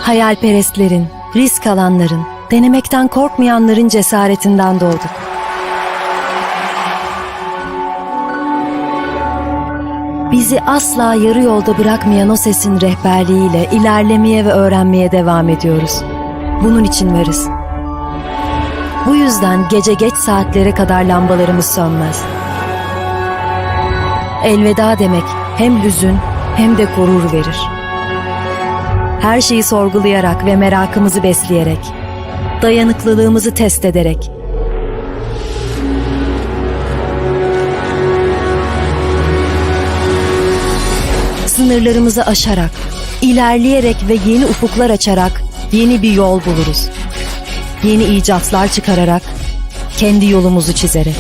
Hayalperestlerin, risk alanların, denemekten korkmayanların cesaretinden doğduk. Bizi asla yarı yolda bırakmayan o sesin rehberliğiyle ilerlemeye ve öğrenmeye devam ediyoruz. Bunun için varız. Bu yüzden gece geç saatlere kadar lambalarımız sönmez. Elveda demek hem hüzün hem de gurur verir. Her şeyi sorgulayarak ve merakımızı besleyerek, dayanıklılığımızı test ederek, sınırlarımızı aşarak, ilerleyerek ve yeni ufuklar açarak yeni bir yol buluruz. Yeni icatlar çıkararak, kendi yolumuzu çizerek.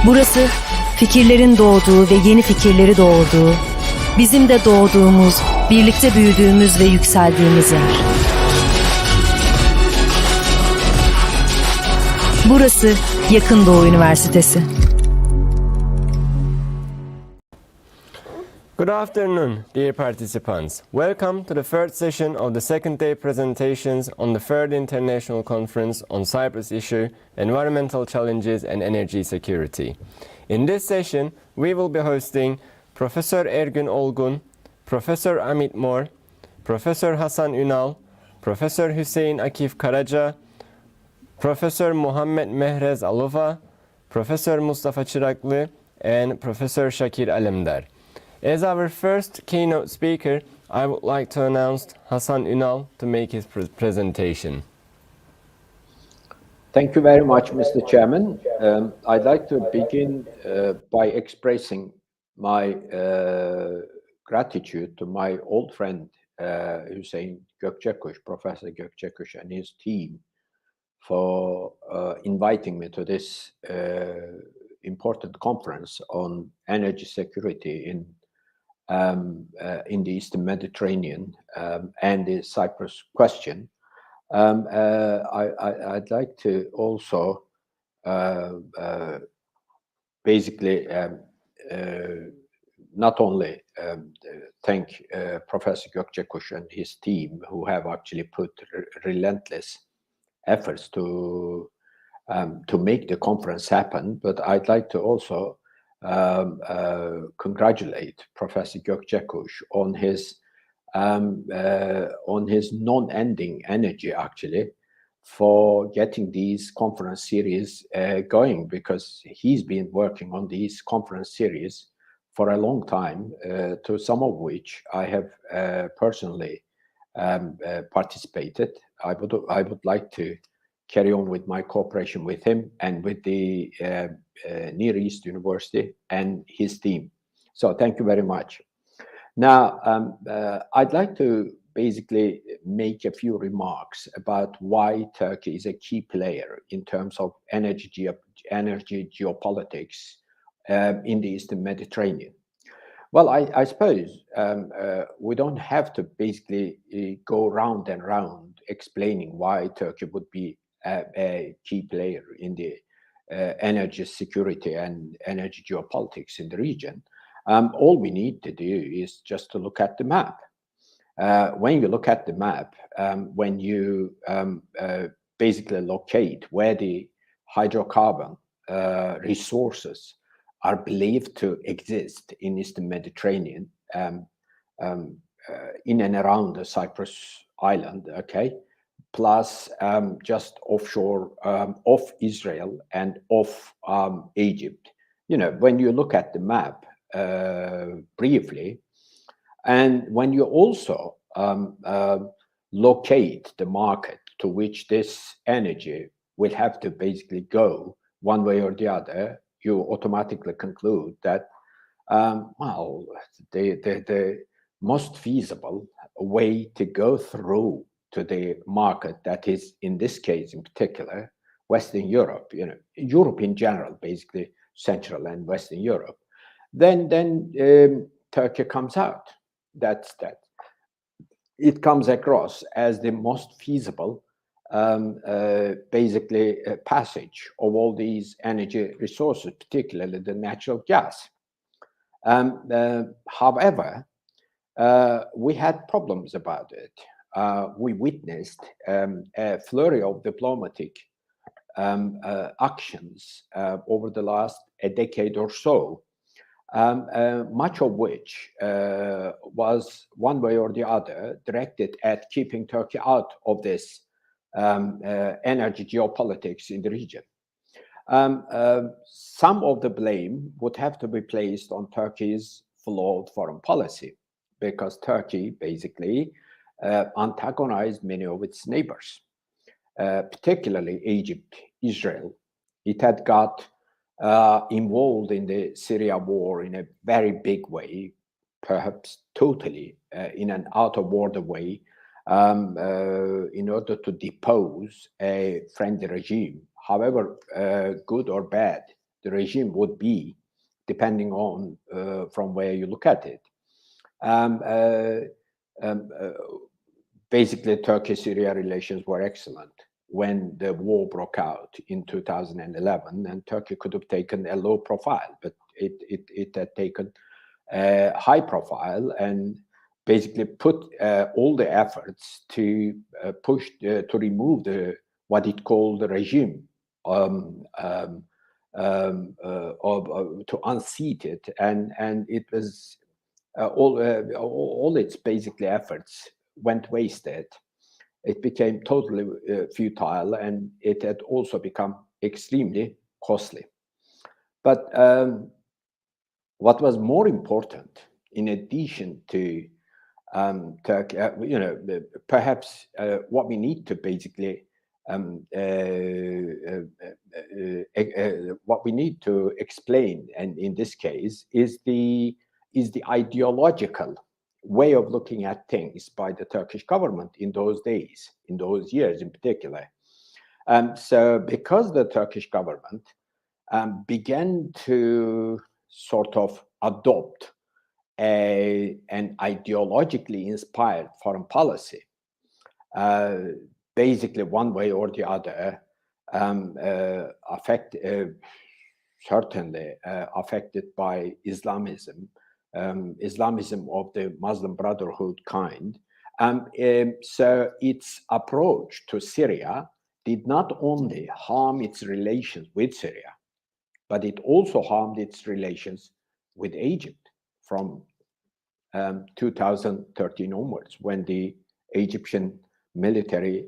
Burası fikirlerin doğduğu ve yeni fikirleri doğurduğu, bizim de doğduğumuz, birlikte büyüdüğümüz ve yükseldiğimiz yer. Burası Yakın Doğu Üniversitesi. Good afternoon, dear participants. Welcome to the third session of the second day presentations on the third international conference on Cyprus issue, environmental challenges and energy security. In this session, we will be hosting Professor Ergün Olgun, Professor Amit Mor, Professor Hasan Ünal, Professor Hüseyin Akif Karaca, Professor Muhammed Mehrez Alova, Professor Mustafa Çıraklı, and Professor Shakir Alemdar. As our first keynote speaker, I would like to announce Hasan Ünal to make his presentation. Thank you very much, Mr. Chairman. I'd like to begin by expressing my gratitude to my old friend, Hüseyin Gökçekuş, Professor Gökçekuş, and his team for inviting me to this important conference on energy security in the Eastern Mediterranean and the Cyprus question. I'd like to also basically not only thank Professor Gökçekuş and his team, who have actually put relentless efforts to make the conference happen, but I'd like to also congratulate Professor Gökçekuş on his non-ending energy, actually, for getting these conference series going, because he's been working on these conference series for a long time, to some of which I have personally participated. I would like to carry on with my cooperation with him and with the Near East University and his team. So thank you very much. Now, I'd like to basically make a few remarks about why Turkey is a key player in terms of energy geopolitics in the Eastern Mediterranean. Well, I suppose we don't have to basically go round and round explaining why Turkey would be a key player in the energy security and energy geopolitics in the region. All we need to do is just to look at the map. When you look at the map, when you basically locate where the hydrocarbon resources are believed to exist in Eastern Mediterranean, in and around the Cyprus island, okay, plus just offshore off Israel and off Egypt. You know, when you look at the map briefly, and when you also locate the market to which this energy will have to basically go one way or the other, you automatically conclude that, well, the most feasible way to go through to the market, that is, in this case in particular, Western Europe, you know, Europe in general, basically Central and Western Europe, then Turkey comes out. That's that. It comes across as the most feasible, basically, passage of all these energy resources, particularly the natural gas. However, we had problems about it. We witnessed a flurry of diplomatic actions over the last a decade or so, much of which was one way or the other directed at keeping Turkey out of this energy geopolitics in the region. Some of the blame would have to be placed on Turkey's flawed foreign policy, because Turkey basically antagonized many of its neighbors, particularly Egypt, Israel. It had got involved in the Syria war in a very big way, perhaps totally in an out-of-order way, in order to depose a friendly regime, however good or bad the regime would be, depending on from where you look at it. Basically, Turkey-Syria relations were excellent when the war broke out in 2011, and Turkey could have taken a low profile, but it had taken a high profile and basically put all the efforts to push to remove what it called the regime, to unseat it, and it was all its basically efforts went wasted. It became totally futile, and it had also become extremely costly. But what was more important, in addition to Turkey, perhaps what we need to basically what we need to explain, and in this case, is the ideological way of looking at things by the Turkish government in those days, in those years in particular. So because the Turkish government began to sort of adopt an ideologically inspired foreign policy, basically one way or the other, certainly affected by Islamism, Islamism of the Muslim Brotherhood kind. So its approach to Syria did not only harm its relations with Syria, but it also harmed its relations with Egypt from 2013 onwards, when the Egyptian military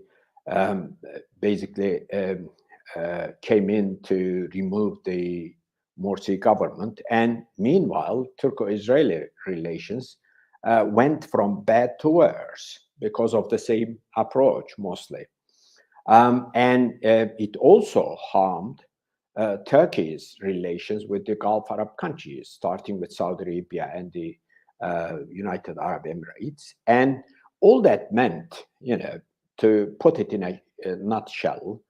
basically came in to remove the Morsi government. And meanwhile, Turco-Israeli relations went from bad to worse because of the same approach, mostly. And it also harmed Turkey's relations with the Gulf Arab countries, starting with Saudi Arabia and the United Arab Emirates. And all that meant, to put it in a nutshell,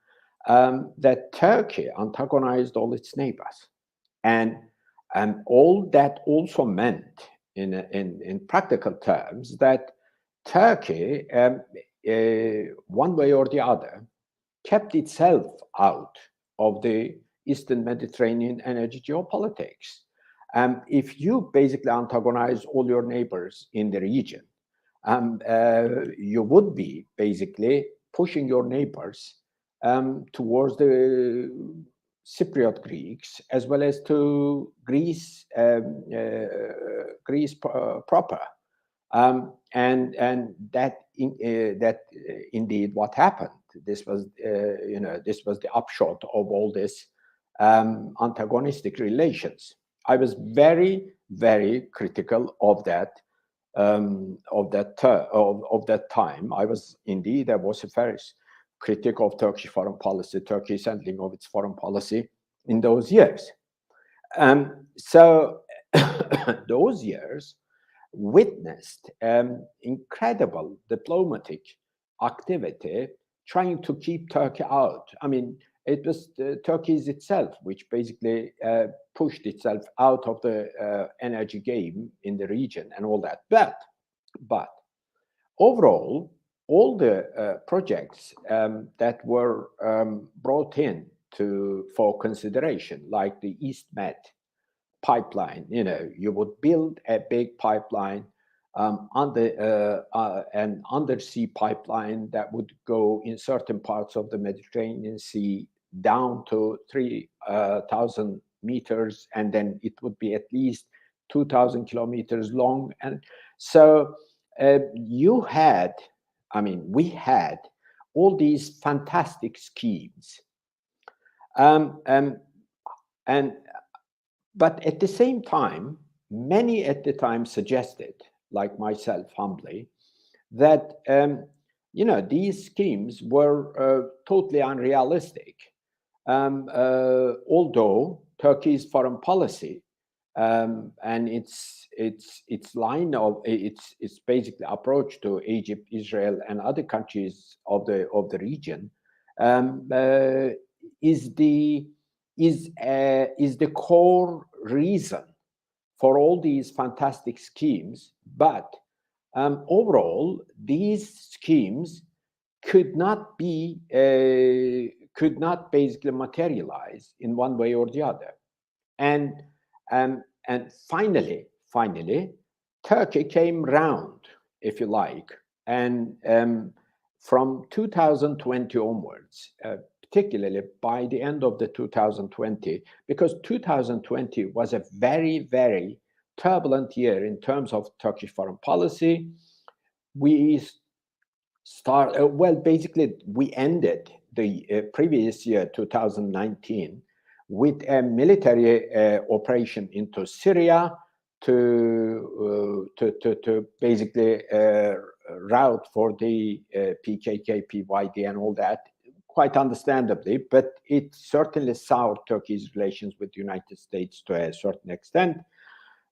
that Turkey antagonized all its neighbors. And all that also meant, in practical terms, that Turkey, one way or the other, kept itself out of the Eastern Mediterranean energy geopolitics. If you basically antagonize all your neighbors in the region, you would be basically pushing your neighbors towards the Cypriot Greeks, as well as to Greece, Greece proper, and that indeed what happened. This was this was the upshot of all this antagonistic relations. I was very, very critical of that time. I was a vociferous critic of Turkish foreign policy, Turkey's handling of its foreign policy in those years. So those years witnessed incredible diplomatic activity trying to keep Turkey out. I mean, it was Turkey itself which basically pushed itself out of the energy game in the region and all that. But overall, all the projects that were brought in for consideration, like the East Med pipeline, you would build a big pipeline an undersea pipeline that would go in certain parts of the Mediterranean Sea down to 3,000 meters, and then it would be at least 2,000 kilometers long. And so we had all these fantastic schemes. But at the same time, many at the time suggested, like myself humbly, that these schemes were totally unrealistic. Although Turkey's foreign policy and its line of its basically approach to Egypt, Israel, and other countries of the region is the core reason for all these fantastic schemes. But overall, these schemes could not basically materialize in one way or the other. And finally, Turkey came round, if you like, and from 2020 onwards, particularly by the end of the 2020, because 2020 was a very, very turbulent year in terms of Turkish foreign policy. We ended the previous year, 2019, with a military operation into Syria to basically route for the PKK, PYD, and all that, quite understandably, but it certainly soured Turkey's relations with the United States to a certain extent.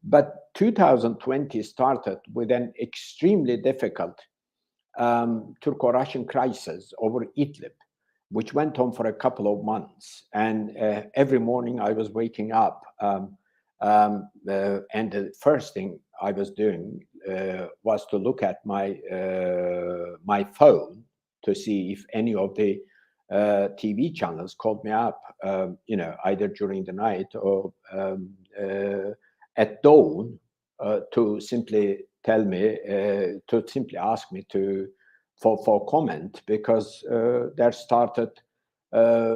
But 2020 started with an extremely difficult Turco-Russian crisis over Idlib, which went on for a couple of months. And every morning I was waking up, and the first thing I was doing was to look at my phone to see if any of the TV channels called me up, either during the night or at dawn, to simply tell me, to simply ask me for comment, because there started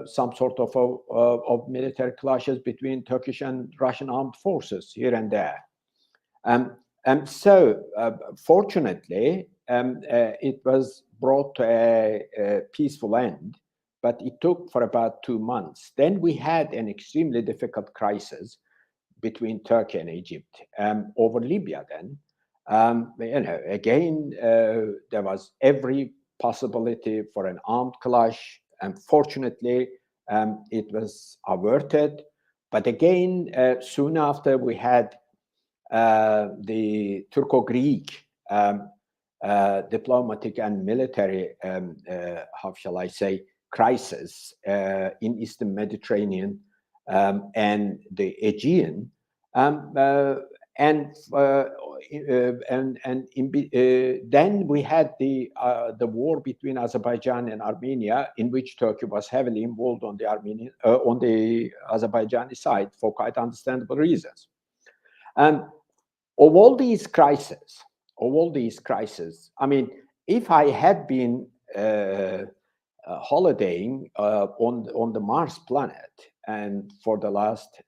some sort of military clashes between Turkish and Russian armed forces here and there. And so, fortunately, it was brought to a peaceful end, but it took for about 2 months. Then we had an extremely difficult crisis between Turkey and Egypt over Libya then. Again, there was every possibility for an armed clash, and fortunately, it was averted. But again, soon after, we had the Turco-Greek diplomatic and military, how shall I say, crisis in Eastern Mediterranean and the Aegean. Then we had the war between Azerbaijan and Armenia, in which Turkey was heavily involved on the Azerbaijani side for quite understandable reasons. Of all these crises, I mean, if I had been holidaying on the Mars planet and for the last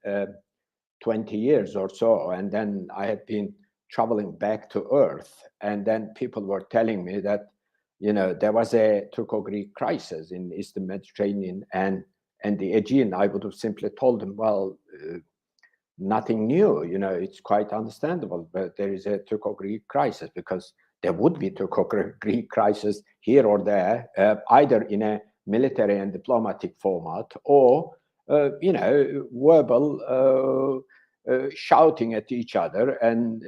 20 years or so, and then I had been traveling back to Earth, and then people were telling me that, there was a Turco-Greek crisis in Eastern Mediterranean and the Aegean, I would have simply told them, well, nothing new, it's quite understandable, but there is a Turco-Greek crisis, because there would be Turco-Greek crisis here or there, either in a military and diplomatic format, or verbal shouting at each other and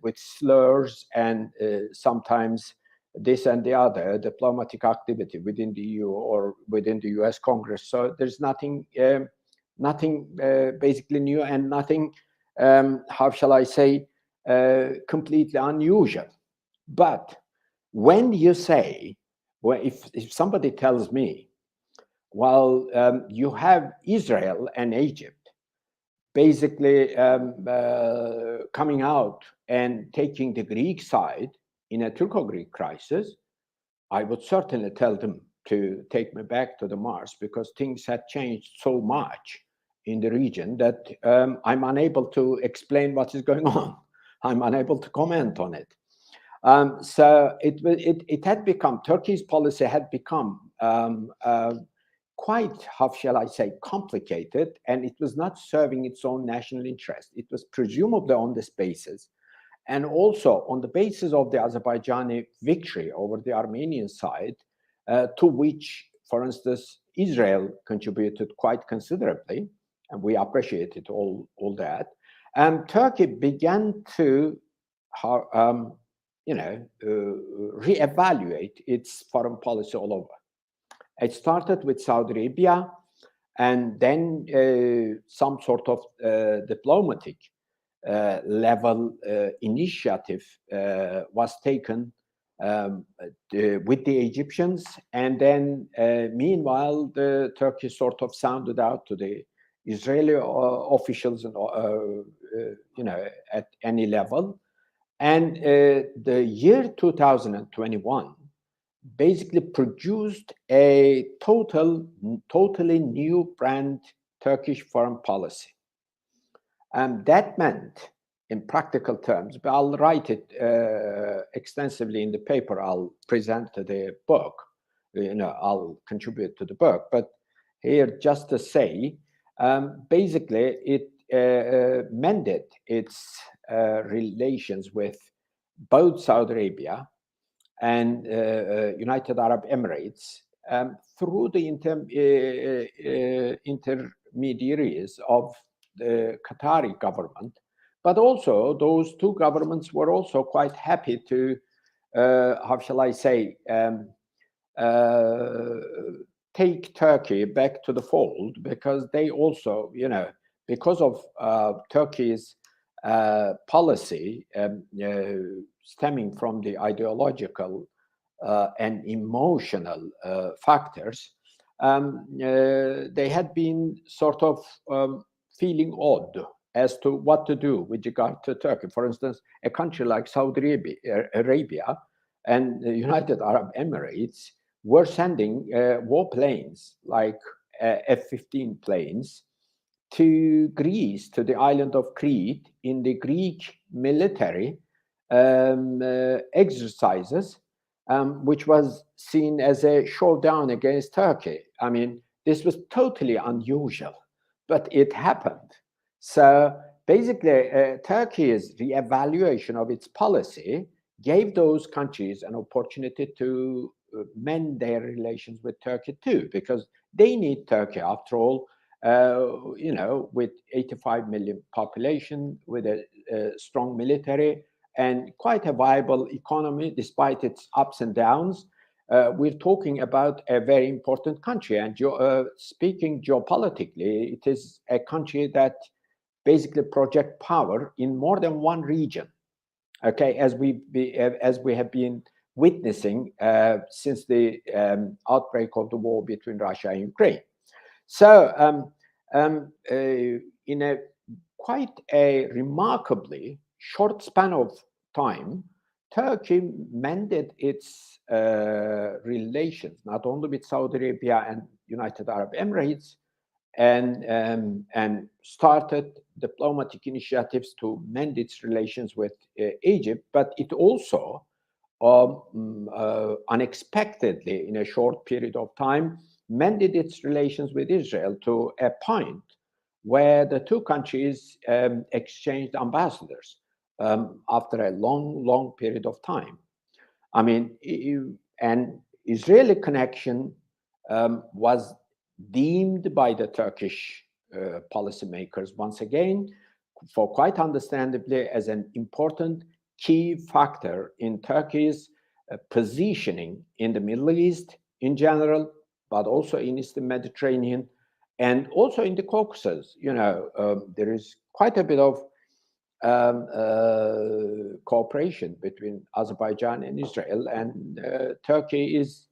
with slurs, and sometimes this and the other diplomatic activity within the EU or within the US Congress. So there's nothing basically new, and nothing, how shall I say, completely unusual. But when you say, well, if somebody tells me, well, you have Israel and Egypt basically coming out and taking the Greek side in a Turco-Greek crisis, I would certainly tell them to take me back to the Mars, because things had changed so much in the region that I'm unable to explain what is going on. I'm unable to comment on it. So it had become, Turkey's policy had become quite, how shall I say, complicated, and it was not serving its own national interest. It was presumably on this basis, and also on the basis of the Azerbaijani victory over the Armenian side, to which, for instance, Israel contributed quite considerably, and we appreciated all that. And Turkey began to, reevaluate its foreign policy all over. It started with Saudi Arabia, and then some sort of diplomatic level initiative was taken with the Egyptians, and then meanwhile the Turkey sort of sounded out to the Israeli officials, and at any level. And the year 2021 basically produced a totally new brand Turkish foreign policy. And that meant, in practical terms, but I'll write it extensively in the paper, I'll present the book, I'll contribute to the book. But here, just to say, basically, it mended its relations with both Saudi Arabia and United Arab Emirates through the intermediaries of the Qatari government. But also, those two governments were also quite happy to, how shall I say, take Turkey back to the fold, because they also, because of Turkey's policy stemming from the ideological and emotional factors, they had been sort of feeling odd as to what to do with regard to Turkey. For instance, a country like Saudi Arabia and the United Arab Emirates were sending warplanes, like F-15 planes, to Greece, to the island of Crete, in the Greek military exercises, which was seen as a showdown against Turkey. I mean, this was totally unusual, but it happened. So basically, Turkey's reevaluation of its policy gave those countries an opportunity to mend their relations with Turkey too, because they need Turkey, after all, with 85 million population, with a strong military and quite a viable economy despite its ups and downs. We're talking about a very important country, and speaking geopolitically, it is a country that basically projects power in more than one region. Okay, as we have been witnessing since the outbreak of the war between Russia and Ukraine. So, in a quite a remarkably short span of time, Turkey mended its relations not only with Saudi Arabia and United Arab Emirates, and started diplomatic initiatives to mend its relations with Egypt, but it also unexpectedly, in a short period of time, mended its relations with Israel to a point where the two countries exchanged ambassadors after a long period of time. I mean, an Israeli connection was deemed by the Turkish policymakers once again, for quite understandably, as an important key factor in Turkey's positioning in the Middle East in general, but also in Eastern Mediterranean, and also in the Caucasus. There is quite a bit of cooperation between Azerbaijan and Israel, and Turkey is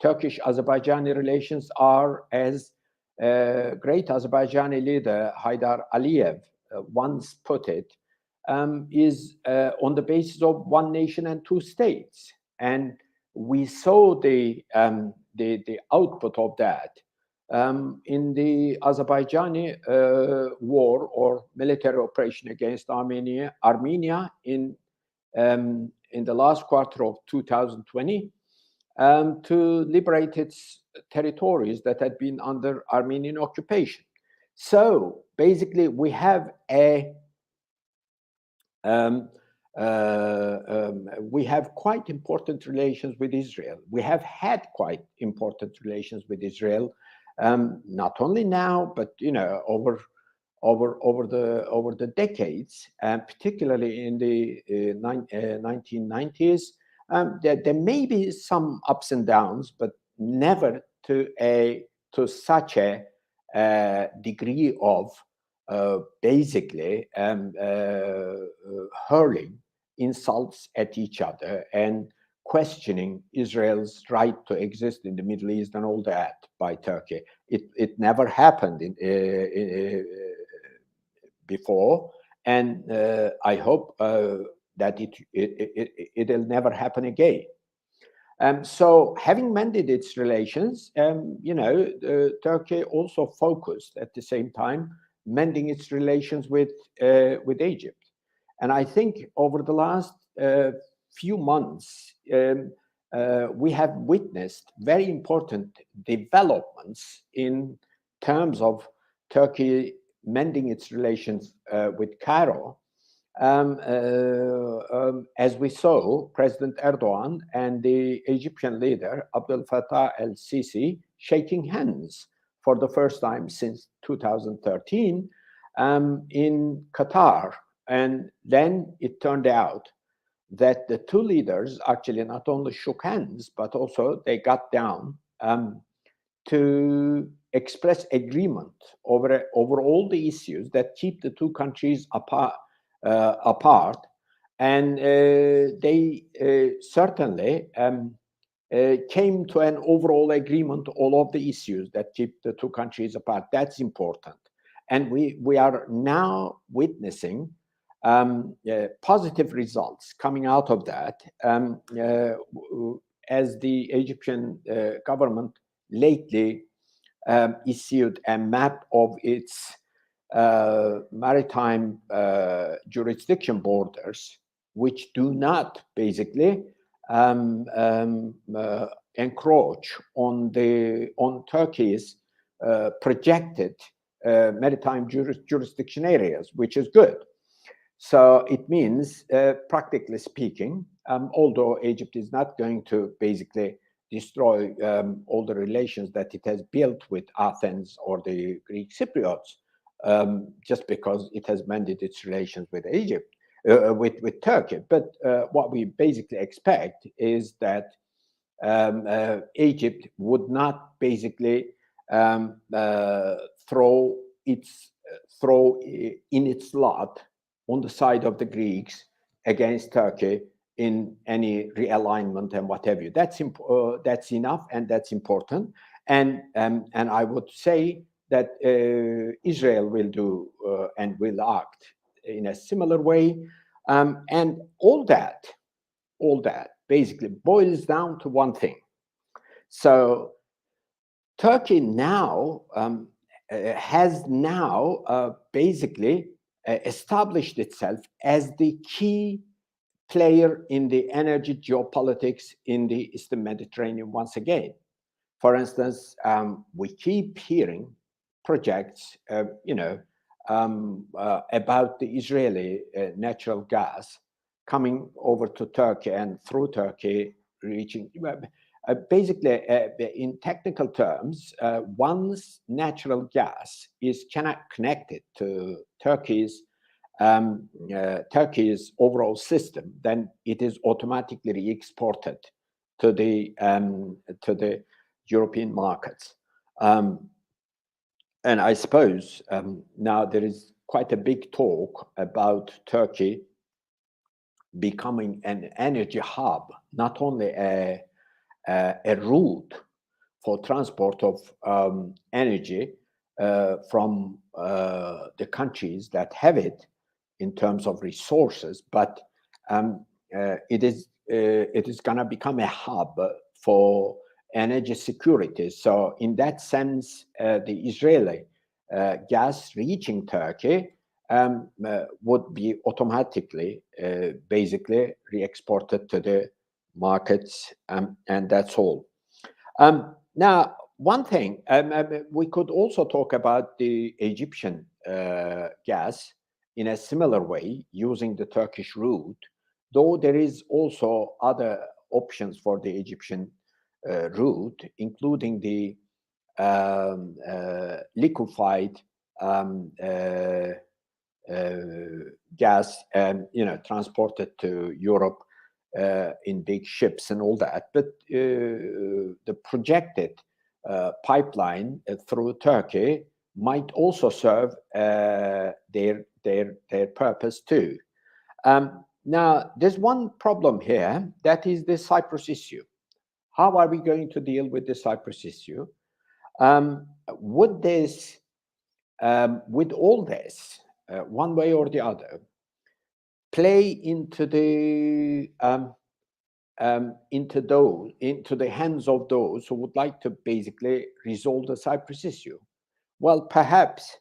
Turkish-Azerbaijani relations are as great Azerbaijani leader Haydar Aliyev once put it, is on the basis of one nation and two states. And we saw the output of that in the Azerbaijani war or military operation against Armenia in the last quarter of 2020 to liberate its territories that had been under Armenian occupation. So basically, we have we have quite important relations with Israel. We have had quite important relations with Israel, not only now, but over the decades, particularly in the 1990s. There may be some ups and downs, but never to such a degree of basically hurling insults at each other and questioning Israel's right to exist in the Middle East and all that by Turkey. It never happened before, and I hope that it'll never happen again. So having mended its relations, Turkey also focused at the same time mending its relations with Egypt. And I think over the last few months, we have witnessed very important developments in terms of Turkey mending its relations with Cairo. As we saw, President Erdogan and the Egyptian leader Abdel Fattah el-Sisi shaking hands for the first time since 2013 in Qatar. And then it turned out that the two leaders actually not only shook hands, but also they got down to express agreement over all the issues that keep the two countries apart. And they certainly came to an overall agreement, all of the issues that keep the two countries apart. That's important. And we are now witnessing positive results coming out of that, as the Egyptian government lately issued a map of its maritime jurisdiction borders, which do not basically encroach on Turkey's projected maritime jurisdiction areas, which is good. So it means, practically speaking, although Egypt is not going to basically destroy all the relations that it has built with Athens or the Greek Cypriots, just because it has mended its relations with Egypt, with Turkey. But what we basically expect is that Egypt would not basically throw in its lot on the side of the Greeks against Turkey in any realignment and whatever. That's enough, and that's important. And I would say that Israel will do and will act in a similar way. And all that basically boils down to one thing. So Turkey now has basically established itself as the key player in the energy geopolitics in the Eastern Mediterranean once again. For instance, we keep hearing projects, about the Israeli natural gas coming over to Turkey and through Turkey reaching. Basically, in technical terms, once natural gas is connected to Turkey's overall system, then it is automatically re-exported to the European markets. And I suppose now there is quite a big talk about Turkey becoming an energy hub, not only a route for transport of energy, from the countries that have it in terms of resources, but it is going to become a hub for energy security. So in that sense, the Israeli gas reaching Turkey would be automatically basically re-exported to the markets, and that's all. Now, one thing, we could also talk about the Egyptian gas in a similar way, using the Turkish route, though there is also other options for the Egyptian route, including the liquefied gas, transported to Europe in big ships and all that. But the projected pipeline through Turkey might also serve their purpose too. Now, there's one problem here, that is the Cyprus issue. How are we going to deal with the Cyprus issue? Would this, with all this, one way or the other, play into the into the hands of those who would like to basically resolve the Cyprus issue? Well, perhaps.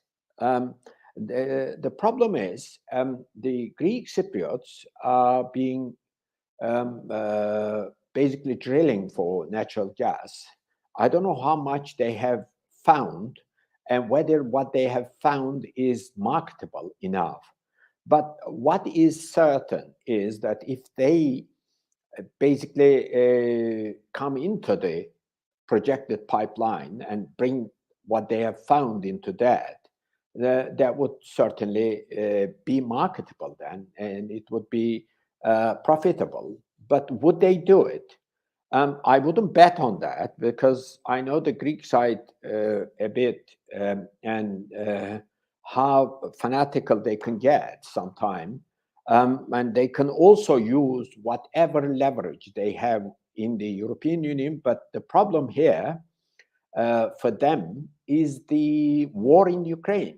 The problem is the Greek Cypriots are being basically drilling for natural gas. I don't know how much they have found and whether what they have found is marketable enough. But what is certain is that if they basically come into the projected pipeline and bring what they have found into that, that would certainly be marketable then, and it would be profitable. But would they do it? I wouldn't bet on that, because I know the Greek side a bit, and how fanatical they can get sometime. And they can also use whatever leverage they have in the European Union. But the problem here for them is the war in Ukraine.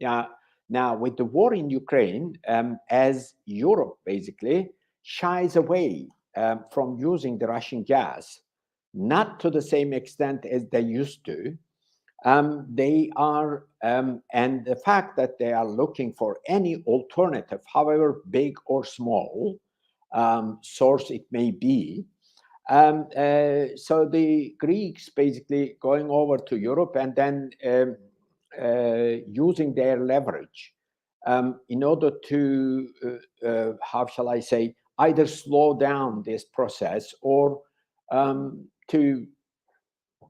Yeah. Now, with the war in Ukraine, as Europe basically shies away from using the Russian gas, not to the same extent as they used to, they are, and the fact that they are looking for any alternative, however big or small source it may be. So the Greeks basically going over to Europe and then using their leverage in order to, how shall I say, either slow down this process or to,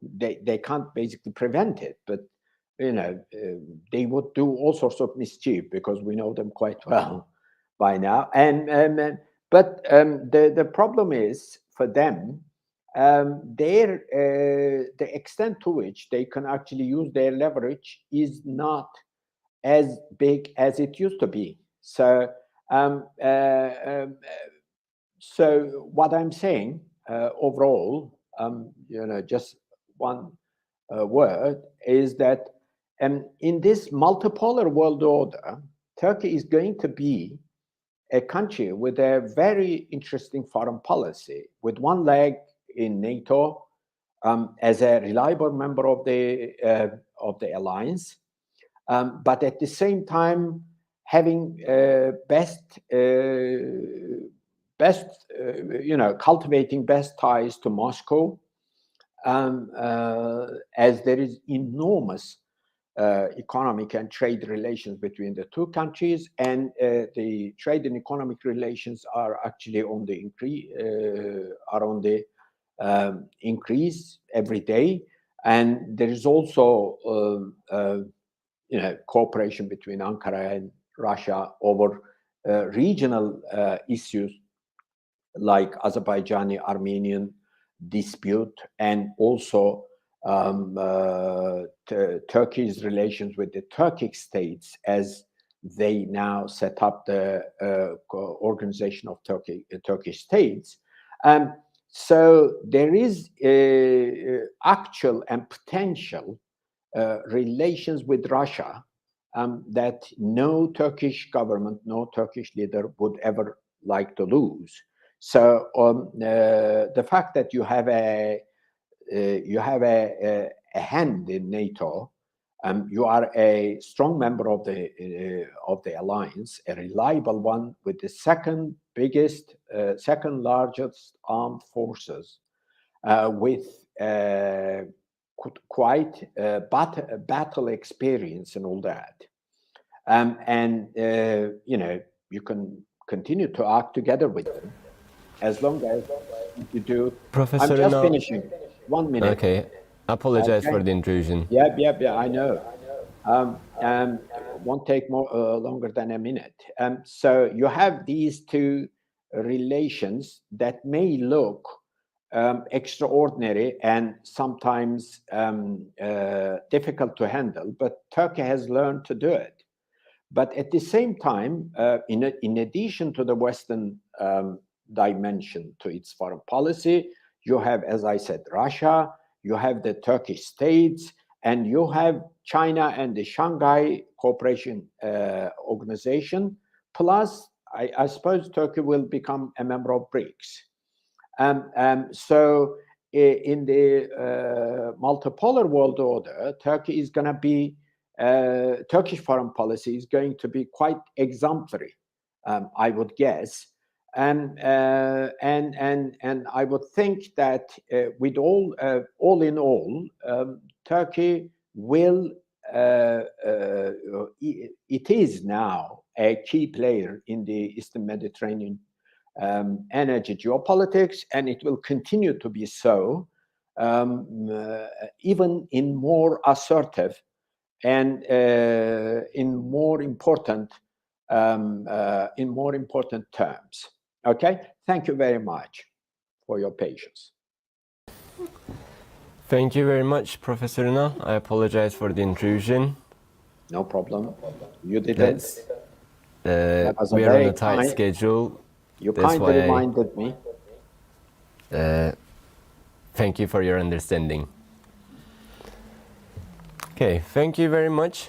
they can't basically prevent it, but they would do all sorts of mischief, because we know them quite well by now. But the problem is for them, the extent to which they can actually use their leverage is not as big as it used to be. So, so what I'm saying overall, just one word, is that in this multipolar world order, Turkey is going to be a country with a very interesting foreign policy, with one leg in NATO as a reliable member of the alliance, but at the same time having cultivating best ties to Moscow, as there is enormous economic and trade relations between the two countries, and the trade and economic relations are actually on the increase every day. And there is also cooperation between Ankara and Russia over regional issues like Azerbaijani-Armenian dispute, and also Turkey's relations with the Turkic states as they now set up the organization of Turkish states. So there is actual and potential relations with Russia that no Turkish government, no Turkish leader would ever like to lose. So the fact that you have a hand in NATO, you are a strong member of the alliance, a reliable one with the second largest armed forces, with quite battle experience and all that. And you can continue to act together with them as long as you do. Professor I'm just Ünal. finishing. 1 minute. Okay. Apologize Okay. for the intrusion. Yeah, I know. Won't take more longer than a minute. So you have these two relations that may look extraordinary and sometimes difficult to handle, but Turkey has learned to do it. But at the same time, in addition to the Western dimension to its foreign policy, you have, as I said, Russia, you have the Turkish states, and you have China and the Shanghai Cooperation Organization. Plus, I suppose Turkey will become a member of BRICS. So in the multipolar world order, Turkey is going to be, Turkish foreign policy is going to be quite exemplary, I would guess. And I would think that with all in all, Turkey will, it is now a key player in the Eastern Mediterranean energy geopolitics, and it will continue to be so, even in more assertive and in more important terms. Okay, thank you very much for your patience. Thank you very much, Professor Ünal. I apologize for the intrusion. No problem. You did it. We are on a tight schedule. You kindly reminded me. Thank you for your understanding. Okay, thank you very much,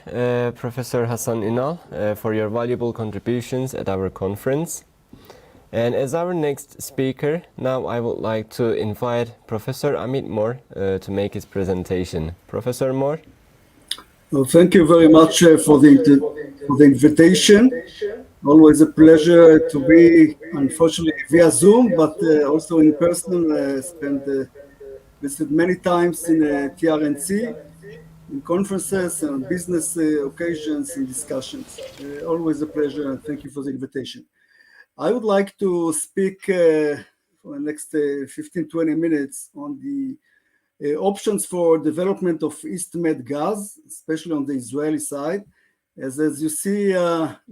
Professor Hasan Ünal, for your valuable contributions at our conference. And as our next speaker, now I would like to invite Professor Amit Mor to make his presentation. Professor Mor? Well, thank you very much for the invitation. Always a pleasure to be, unfortunately, via Zoom, but also in person. Visited many times in TRNC, in conferences and business occasions and discussions. Always a pleasure, and thank you for the invitation. I would like to speak for the next 15-20 minutes on the options for development of East Med gas, especially on the Israeli side. As you see,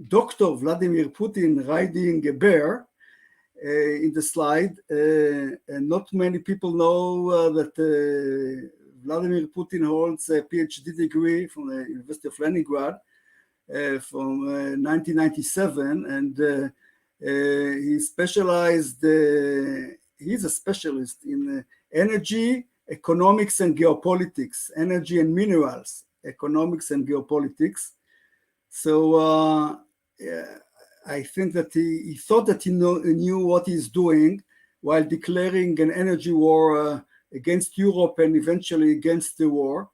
Dr. Vladimir Putin riding a bear in the slide, and not many people know that Vladimir Putin holds a PhD degree from the University of Leningrad from 1997, and he's a specialist in energy, economics and geopolitics, energy and minerals, economics and geopolitics. So I think that he thought that he knew what he's doing while declaring an energy war against Europe and eventually against the world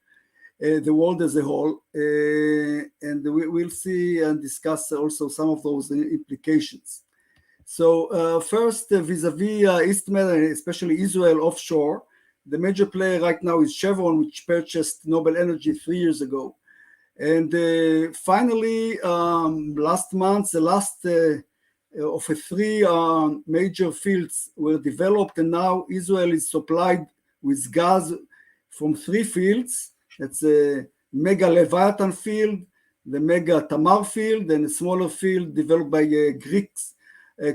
as a whole. And we'll see and discuss also some of those implications. So first, vis-a-vis East Med, especially Israel offshore, the major player right now is Chevron, which purchased Noble Energy 3 years ago. And finally, last month, the last of the three major fields were developed, and now Israel is supplied with gas from 3 fields. That's a mega Leviathan field, the mega Tamar field, and a smaller field developed by Greeks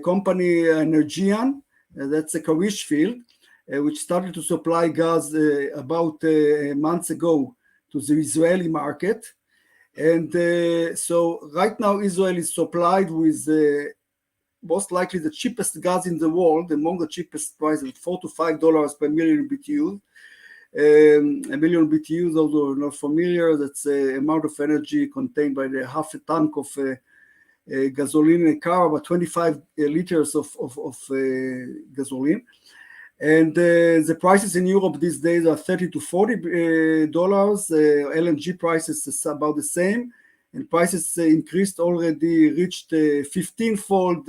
company Energean. That's a Karish field, which started to supply gas about months ago to the Israeli market. And so right now Israel is supplied with most likely the cheapest gas in the world, among the cheapest prices, $4 to $5 per million BTU. a million BTUs, those who are not familiar, that's the amount of energy contained by the half a tank of gasoline in a car, about 25 liters of gasoline. And the prices in Europe these days are $30 to $40. LNG prices is about the same, and prices increased already, reached 15-fold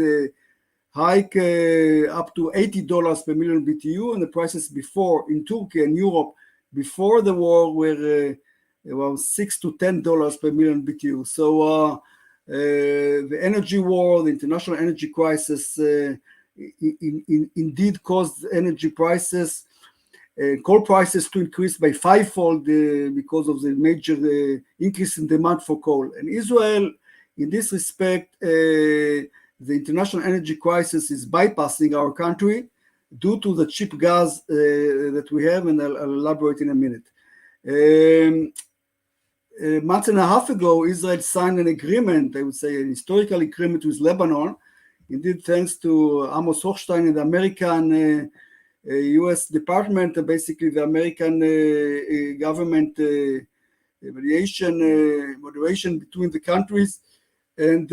hike up to $80 per million BTU, and the prices before in Turkey and Europe before the war were around $6 to $10 per million BTU. So the energy war, the international energy crisis, indeed caused energy prices, coal prices to increase by fivefold because of the major increase in demand for coal. And Israel, in this respect, the international energy crisis is bypassing our country due to the cheap gas that we have, and I'll elaborate in a minute. A month and a half ago, Israel signed an agreement, I would say an historical agreement with Lebanon, indeed thanks to Amos Hochstein and the American US Department, basically the American government moderation between the countries, and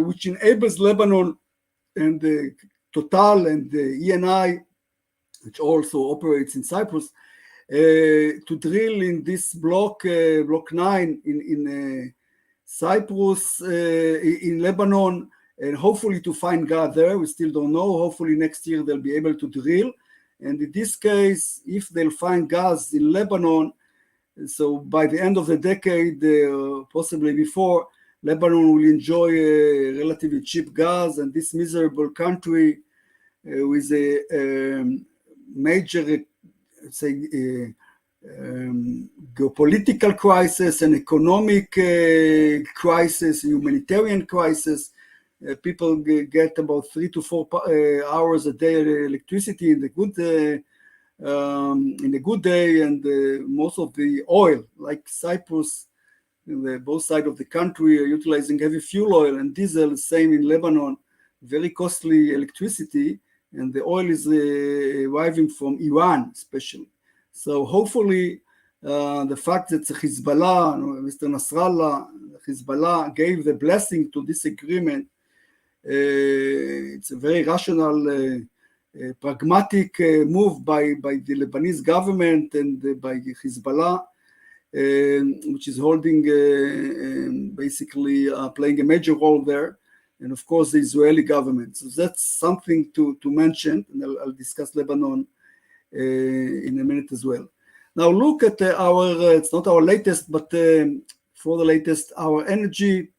which enables Lebanon and Total and ENI, which also operates in Cyprus, to drill in this block 9 in Cyprus, in Lebanon, and hopefully to find gas there. We still don't know. Hopefully next year they'll be able to drill. And in this case, if they'll find gas in Lebanon, so by the end of the decade, possibly before, Lebanon will enjoy relatively cheap gas, and this miserable country with a major, say, geopolitical crisis, an economic crisis, humanitarian crisis. People get about 3 to 4 hours a day of electricity in the good day, and most of the oil, like Cyprus, both sides of the country are utilizing heavy fuel oil and diesel. Same in Lebanon, very costly electricity, and the oil is arriving from Iran, especially. So hopefully, the fact that Hezbollah, Mr. Nasrallah, Hezbollah gave the blessing to this agreement. It's a very rational, pragmatic move by the Lebanese government and by Hezbollah, which is holding, basically playing a major role there, and of course the Israeli government. So that's something to mention, and I'll discuss Lebanon in a minute as well. Now look at our, it's not our latest, but for the latest, our energy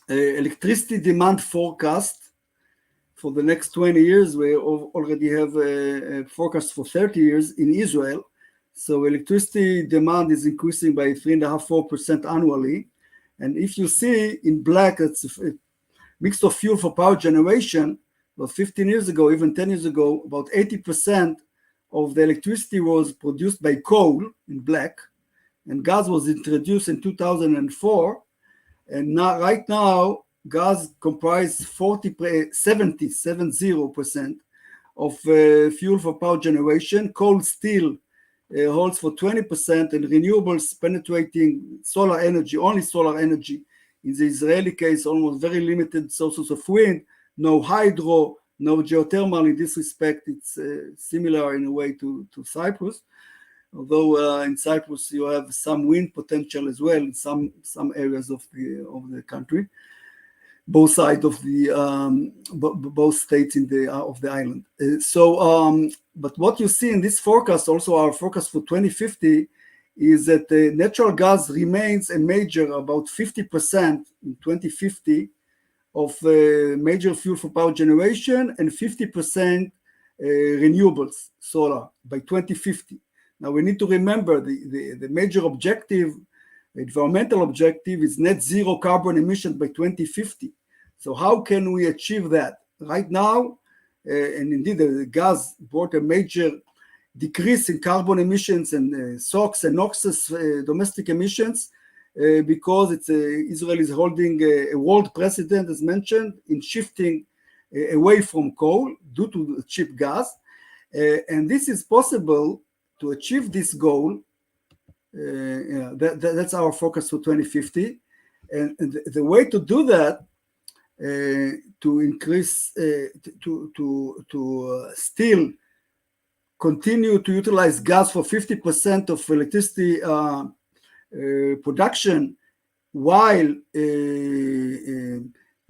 electricity demand forecast for the next 20 years. We already have a forecast for 30 years in Israel. So electricity demand is increasing by 3.5–4% annually. And if you see in black, it's a mix of fuel for power generation. About 15 years ago, even 10 years ago, about 80% of the electricity was produced by coal in black, and gas was introduced in 2004. And now, right now, gas comprises 70% of fuel for power generation. Coal still holds for 20%, and renewables penetrating solar energy, only solar energy. In the Israeli case, almost very limited sources of wind, no hydro, no geothermal. In this respect, it's similar in a way to Cyprus. Although in Cyprus you have some wind potential as well in some areas of the country, both sides of the both states in the of the island. But what you see in this forecast, also our forecast for 2050, is that the natural gas remains a major, about 50% in 2050 of major fuel for power generation, and 50% renewables, solar, by 2050. Now we need to remember the major objective, the environmental objective, is net zero carbon emissions by 2050. So how can we achieve that? Right now, and indeed the gas brought a major decrease in carbon emissions and SOx and NOx's domestic emissions, because Israel is holding a world precedent, as mentioned, in shifting away from coal due to cheap gas. And this is possible to achieve this goal, that's our focus for 2050. And the way to do that, to increase, to still continue to utilize gas for 50% of electricity production, while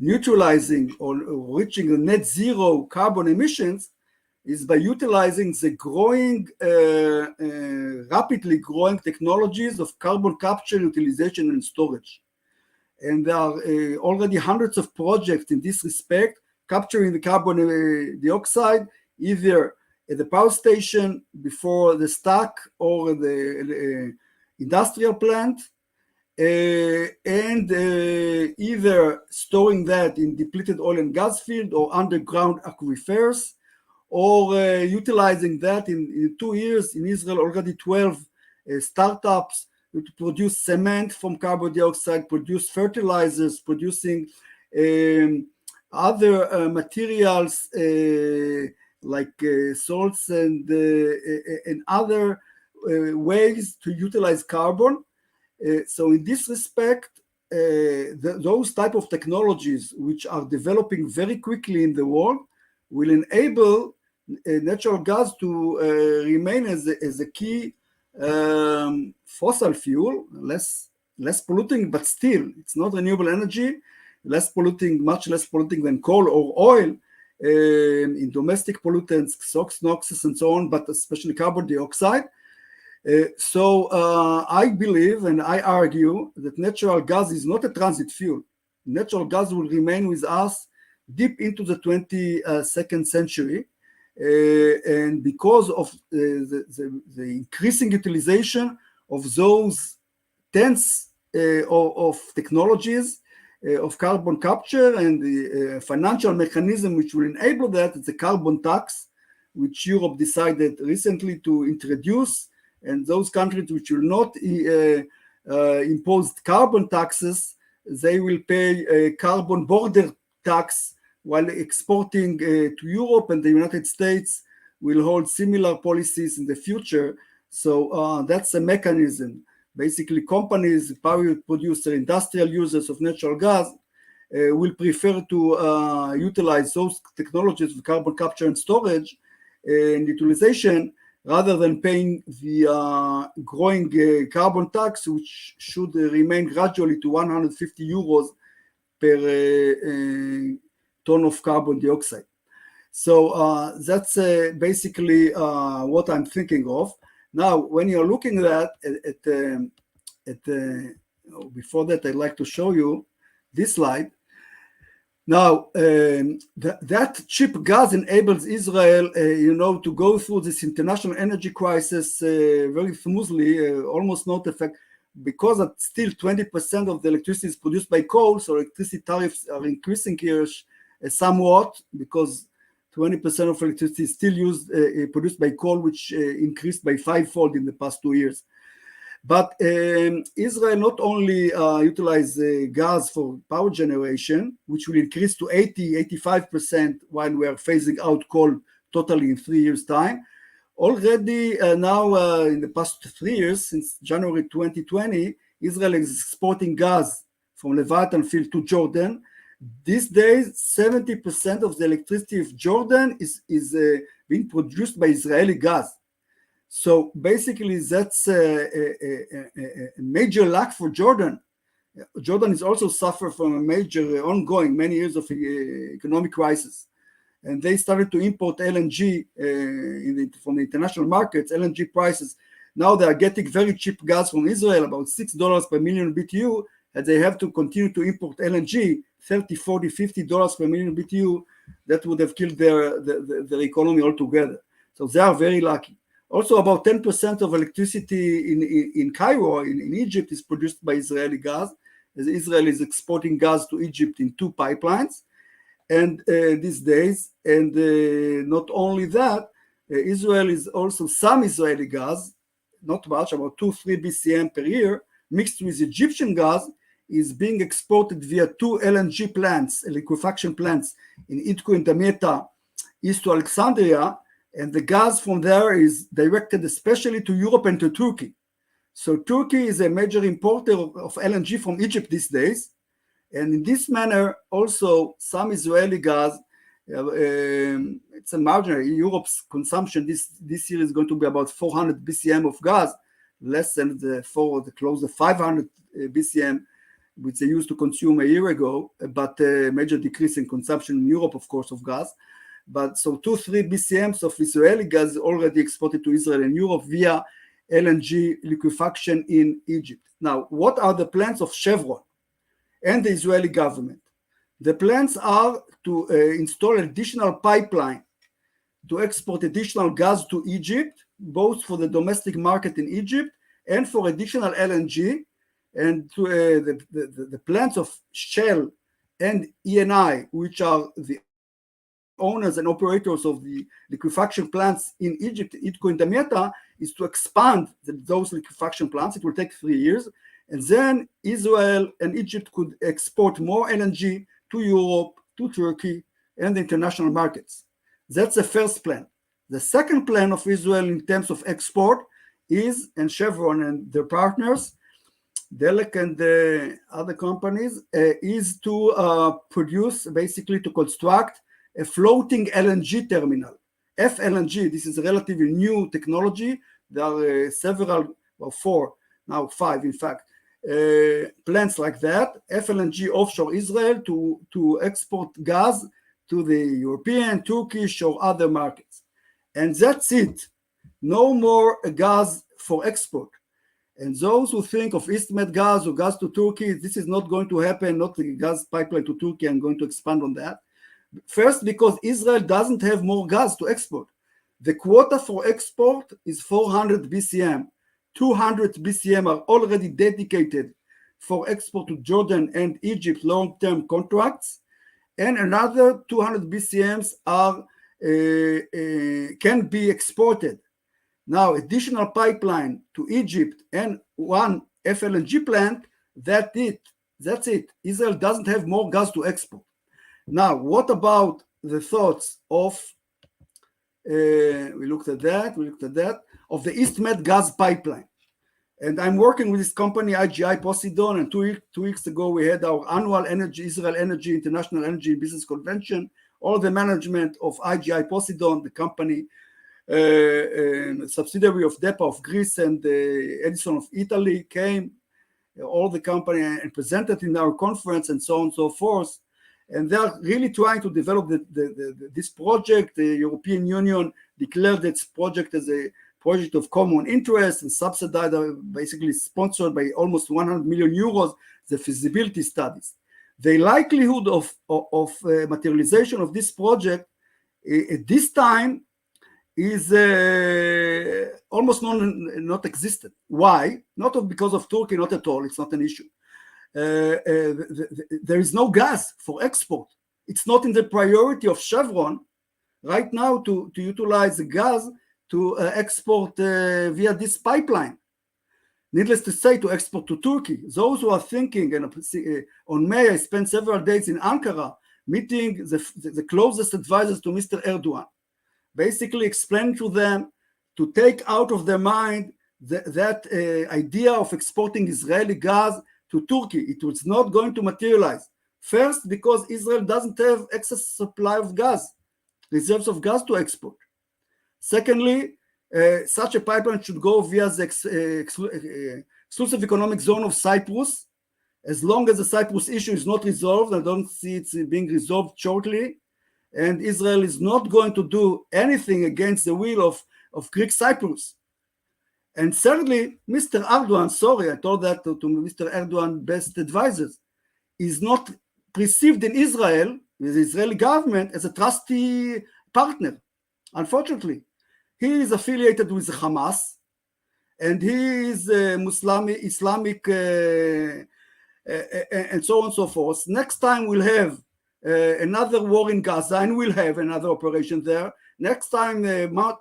neutralizing or reaching the net zero carbon emissions, is by utilizing the growing, rapidly growing technologies of carbon capture, utilization, and storage. And there are already hundreds of projects in this respect, capturing the carbon dioxide, either at the power station before the stack or the industrial plant, and either storing that in depleted oil and gas field or underground aquifers, or utilizing that in 2 years. In Israel, already 12 startups to produce cement from carbon dioxide, produce fertilizers, producing other materials like salts and other ways to utilize carbon. So in this respect, those type of technologies which are developing very quickly in the world will enable natural gas to remain as a key fossil fuel, less polluting, but still it's not renewable energy, less polluting, much less polluting than coal or oil in domestic pollutants, SOx, NOxes, and so on, but especially carbon dioxide. So I believe and I argue that natural gas is not a transit fuel. Natural gas will remain with us deep into the 22nd century. And because of the increasing utilization of those tens of technologies of carbon capture, and the financial mechanism which will enable that, it's a carbon tax, which Europe decided recently to introduce, and those countries which will not impose carbon taxes, they will pay a carbon border tax while exporting to Europe, and the United States will hold similar policies in the future. So that's a mechanism. Basically, companies, power producer, industrial users of natural gas will prefer to utilize those technologies of carbon capture and storage and utilization rather than paying the growing carbon tax, which should remain gradually to 150 euros per ton of carbon dioxide. So that's basically what I'm thinking of. Now, when you're looking at before that, I'd like to show you this slide. Now, that cheap gas enables Israel, to go through this international energy crisis very smoothly, almost not effect, because still 20% of the electricity is produced by coal, so electricity tariffs are increasing here somewhat, because 20% of electricity is still produced by coal, which increased by 5-fold in the past 2 years. But Israel not only utilize gas for power generation, which will increase to 80-85% while we are phasing out coal totally in 3 years' time. Already now in the past 3 years, since January 2020, Israel is exporting gas from Leviathan field to Jordan. These days, 70% of the electricity of Jordan is being produced by Israeli gas. So basically, that's a major lack for Jordan. Jordan is also suffer from a major ongoing many years of economic crisis. And they started to import LNG from the international markets, LNG prices. Now they are getting very cheap gas from Israel, about $6 per million BTU, and they have to continue to import LNG, $30, $40, $50 per million BTU. That would have killed their economy altogether. So they are very lucky. Also, about 10% of electricity in Cairo, in Egypt, is produced by Israeli gas, as Israel is exporting gas to Egypt in 2 pipelines. And these days, and not only that, Israel is also some Israeli gas, not much, about 2-3 BCM per year, mixed with Egyptian gas, is being exported via 2 LNG plants, liquefaction plants in Idku and Damietta, east to Alexandria, and the gas from there is directed especially to Europe and to Turkey. So Turkey is a major importer of LNG from Egypt these days, and in this manner also some Israeli gas, it's a marginal. Europe's consumption this year is going to be about 400 BCM of gas, less than close to 500 BCM, which they used to consume a year ago, but a major decrease in consumption in Europe, of course, of gas. But so 2-3 BCMs of Israeli gas already exported to Israel and Europe via LNG liquefaction in Egypt. Now, what are the plans of Chevron and the Israeli government? The plans are to install additional pipeline to export additional gas to Egypt, both for the domestic market in Egypt and for additional LNG. And to, the plans of Shell and ENI, which are the owners and operators of the liquefaction plants in Egypt, Idco and Damietta, is to expand those liquefaction plants. It will take 3 years. And then Israel and Egypt could export more LNG to Europe, to Turkey, and the international markets. That's the first plan. The second plan of Israel in terms of export is, and Chevron and their partners, Delek and the other companies, is to produce, basically to construct a floating LNG terminal. FLNG, this is a relatively new technology. There are several, well, 4, now 5 in fact, plants like that, FLNG offshore Israel to export gas to the European, Turkish, or other markets. And that's it. No more gas for export. And those who think of EastMed gas or gas to Turkey, this is not going to happen, not the gas pipeline to Turkey. I'm going to expand on that. First, because Israel doesn't have more gas to export. The quota for export is 400 BCM. 200 BCM are already dedicated for export to Jordan and Egypt long-term contracts, and another 200 BCMs are can be exported. Now, additional pipeline to Egypt and one FLNG plant, that's it. Israel doesn't have more gas to export. Now, what about the thoughts of, we looked at that, of the EastMed gas pipeline. And I'm working with this company, IGI Poseidon, and two weeks ago we had our annual Israel Energy International Energy Business Convention. All the management of IGI Poseidon, the company, subsidiary of DEPA of Greece and Edison of Italy, came, all the company, and presented in our conference and so on and so forth. And they are really trying to develop this project. The European Union declared its project as a project of common interest and subsidized, basically sponsored by almost 100 million euros, the feasibility studies. The likelihood of materialization of this project at this time is almost not existent. Why? Not because of Turkey, not at all. It's not an issue. There is no gas for export. It's not in the priority of Chevron right now to utilize the gas to export via this pipeline. Needless to say, to export to Turkey. Those who are thinking, and on May I spent several days in Ankara meeting the closest advisors to Mr. Erdogan, basically explaining to them to take out of their mind that idea of exporting Israeli gas to Turkey. It was not going to materialize. First, because Israel doesn't have excess supply of gas, reserves of gas to export. Secondly, such a pipeline should go via the exclusive economic zone of CYPRUS. As long as the CYPRUS issue is not resolved, I don't see it being resolved shortly, and Israel is not going to do anything against the will of Greek Cyprus. And thirdly, Mr. Erdogan, sorry, I told that to Mr. Erdogan best advisors, is not perceived in Israel, with the Israeli government, as a trusty partner. Unfortunately, he is affiliated with Hamas, and he is Islamic, and so on and so forth. Next time we'll have another war in Gaza, and we'll have another operation there. Next time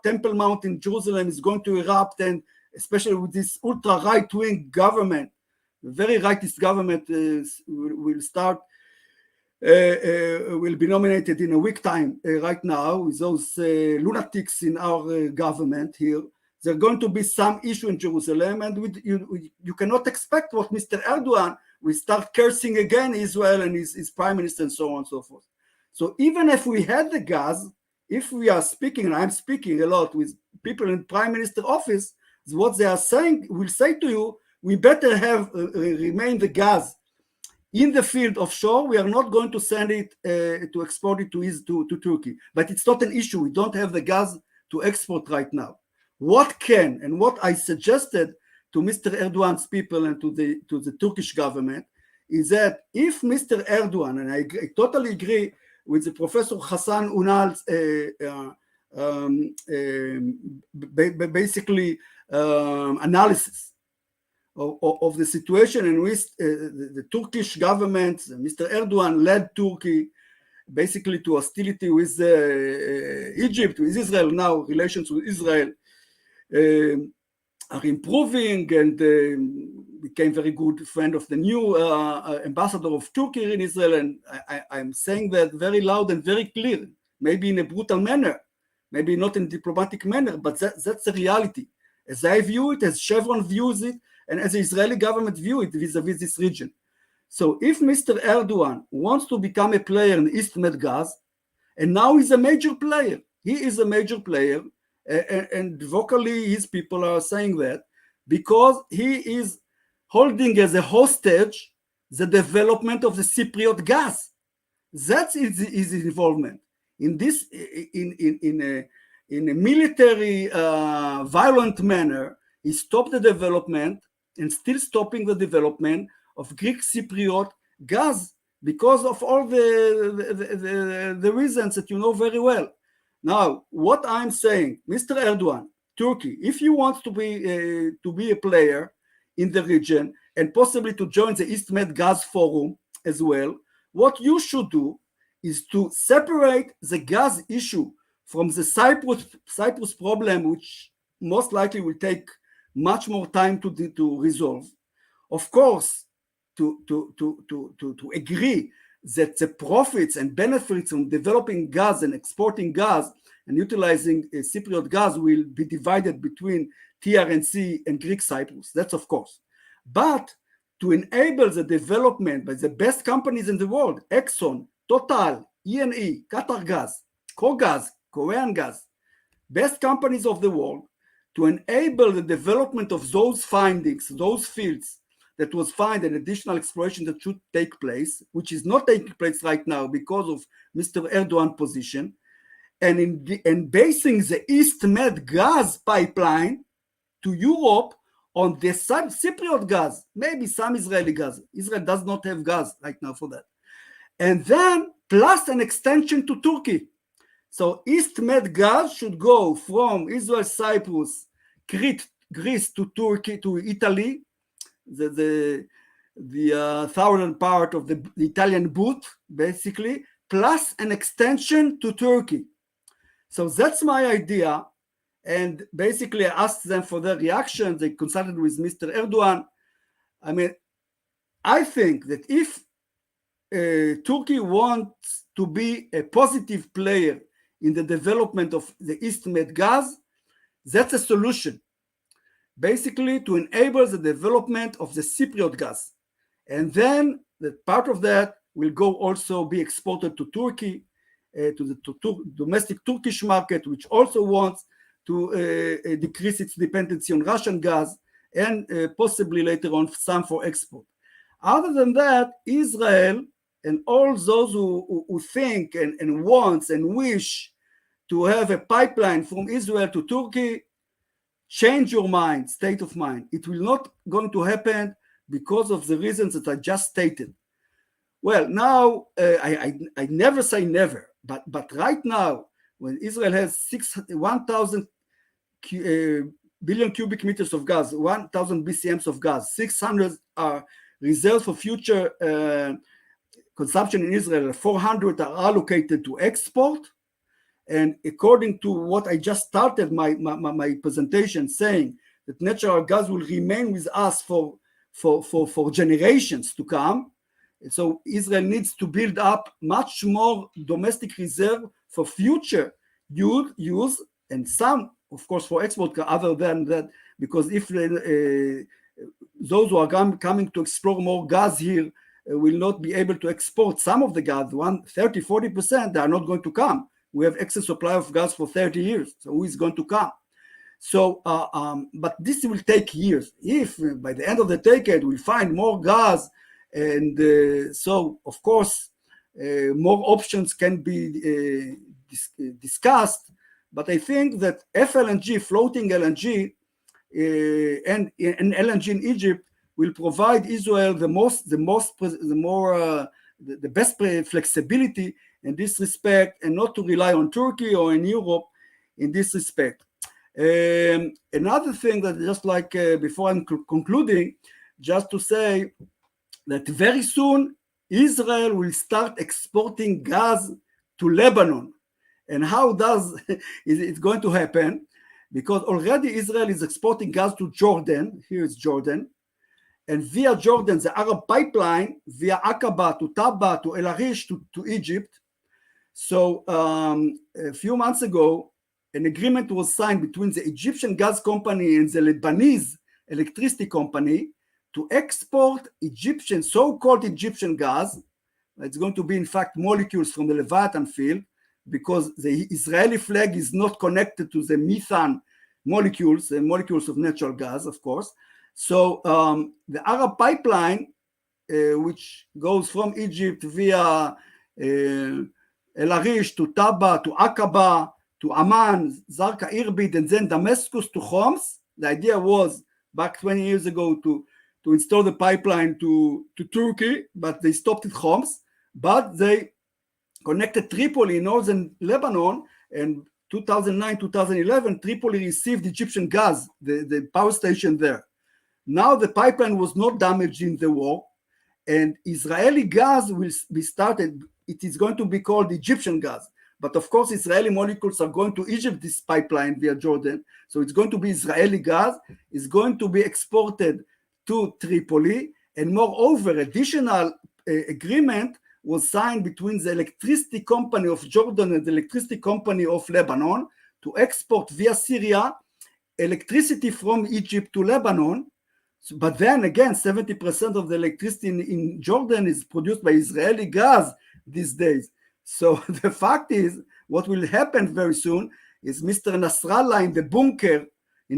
Temple Mount in Jerusalem is going to erupt, and especially with this ultra right-wing government, very rightist government will start will be nominated in a week time right now with those lunatics in our government here. There are going to be some issue in Jerusalem, and you cannot expect what Mr. Erdogan will start cursing again Israel and his prime minister and so on and so forth. So even if we had the gas, if we are speaking, and I'm speaking a lot with people in prime minister office, what they are saying will say to you, we better have remain the gas in the field offshore. We are not going to send it to export it to Turkey. But it's not an issue. We don't have the gas to export right now. What can, and what I suggested to Mr. Erdogan's people and to the Turkish government is that if Mr. Erdogan, and I totally agree with the Professor Hassan Unal's analysis of the situation in which the Turkish government, Mr. Erdogan led Turkey basically to hostility with Egypt, with Israel. Now relations with Israel are improving, and became very good friend of the new ambassador of Turkey in Israel. And I'm saying that very loud and very clear, maybe in a brutal manner, maybe not in a diplomatic manner, but that's the reality. As I view it, as Chevron views it, and as the Israeli government view it vis-a-vis this region. So if Mr. Erdogan wants to become a player in East Med gas, and now he's a major player, he is a major player, and vocally his people are saying that, because he is holding as a hostage the development of the Cypriot gas. That's his involvement in this, in a military violent manner. He stopped the development and still stopping the development of Greek Cypriot gas because of all the reasons that you know very well. Now, what I'm saying, Mr. Erdogan, Turkey, if you want to be a player in the region and possibly to join the East Med Gas Forum as well, what you should do is to separate the gas issue from the Cyprus problem, which most likely will take much more time to resolve. Of course, to agree that the profits and benefits from developing gas and exporting gas and utilizing Cypriot gas will be divided between TRNC and Greek Cyprus. That's of course. But to enable the development by the best companies in the world, Exxon, Total, ENE, Qatar Gas, Kogas, Korean Gas, best companies of the world, to enable the development of those findings, those fields that was found, an additional exploration that should take place, which is not taking place right now because of Mr. Erdogan's position, and basing the East Med gas pipeline to Europe on the Cypriot gas, maybe some Israeli gas. Israel does not have gas right now for that. And then plus an extension to Turkey. So East Med gas should go from Israel, Cyprus, Greece to Turkey, to Italy, the southern part of the Italian boot, basically, plus an extension to Turkey. So that's my idea. And basically I asked them for their reaction. They consulted with Mr. Erdogan. I mean, I think that if Turkey wants to be a positive player in the development of the East Med gas, that's a solution. Basically to enable the development of the Cypriot gas. And then the part of that will go also be exported to Turkey, to the domestic Turkish market, which also wants to decrease its dependency on Russian gas, and possibly later on some for export. Other than that, Israel and all those who think and wants and wish to have a pipeline from Israel to Turkey, change your mind, state of mind. It will not going to happen because of the reasons that I just stated. Well, now I never say never, but right now, when Israel has 1,000 billion cubic meters of gas, 1,000 BCMs of gas, 600 are reserved for future consumption in Israel, 400 are allocated to export. And according to what I just started my presentation saying, that natural gas will remain with us for generations to come, So Israel needs to build up much more domestic reserve for future use, and some, of course, for export, other than that, because if those who are coming to explore more gas here will not be able to export some of the gas, 30-40%, they are not going to come. We have excess supply of gas for 30 years, so who is going to come? So, but this will take years. If by the end of the decade we find more gas, and so of course more options can be discussed. But I think that FLNG, floating LNG, and LNG in Egypt will provide Israel the best flexibility in this respect, and not to rely on Turkey or in Europe in this respect. Another thing that, just like before I'm concluding, just to say that very soon Israel will start exporting gas to Lebanon. And how is it going to happen? Because already Israel is exporting gas to Jordan. Here is Jordan. And via Jordan, the Arab pipeline, via Aqaba to Taba to El Arish to Egypt. So a few months ago, an agreement was signed between the Egyptian gas company and the Lebanese electricity company to export Egyptian, so-called Egyptian gas. It's going to be, in fact, molecules from the Leviathan field, because the Israeli flag is not connected to the methane molecules, the molecules of natural gas, of course. So the Arab pipeline, which goes from Egypt via El Arish to Taba to Aqaba to Amman, Zarqa, Irbid, and then Damascus to Homs. The idea was back 20 years ago to install the pipeline to Turkey, but they stopped at Homs. But they connected Tripoli in northern Lebanon, and 2009, 2011, Tripoli received Egyptian gas, the power station there. Now the pipeline was not damaged in the war, and Israeli gas will be started. It is going to be called Egyptian gas. But of course, Israeli molecules are going to Egypt, this pipeline via Jordan. So it's going to be Israeli gas. It's going to be exported to Tripoli. And moreover, additional agreement was signed between the electricity company of Jordan and the electricity company of Lebanon to export via Syria electricity from Egypt to Lebanon. But then again, 70% of the electricity in Jordan is produced by Israeli gas these days. So the fact is, what will happen very soon is Mr. Nasrallah in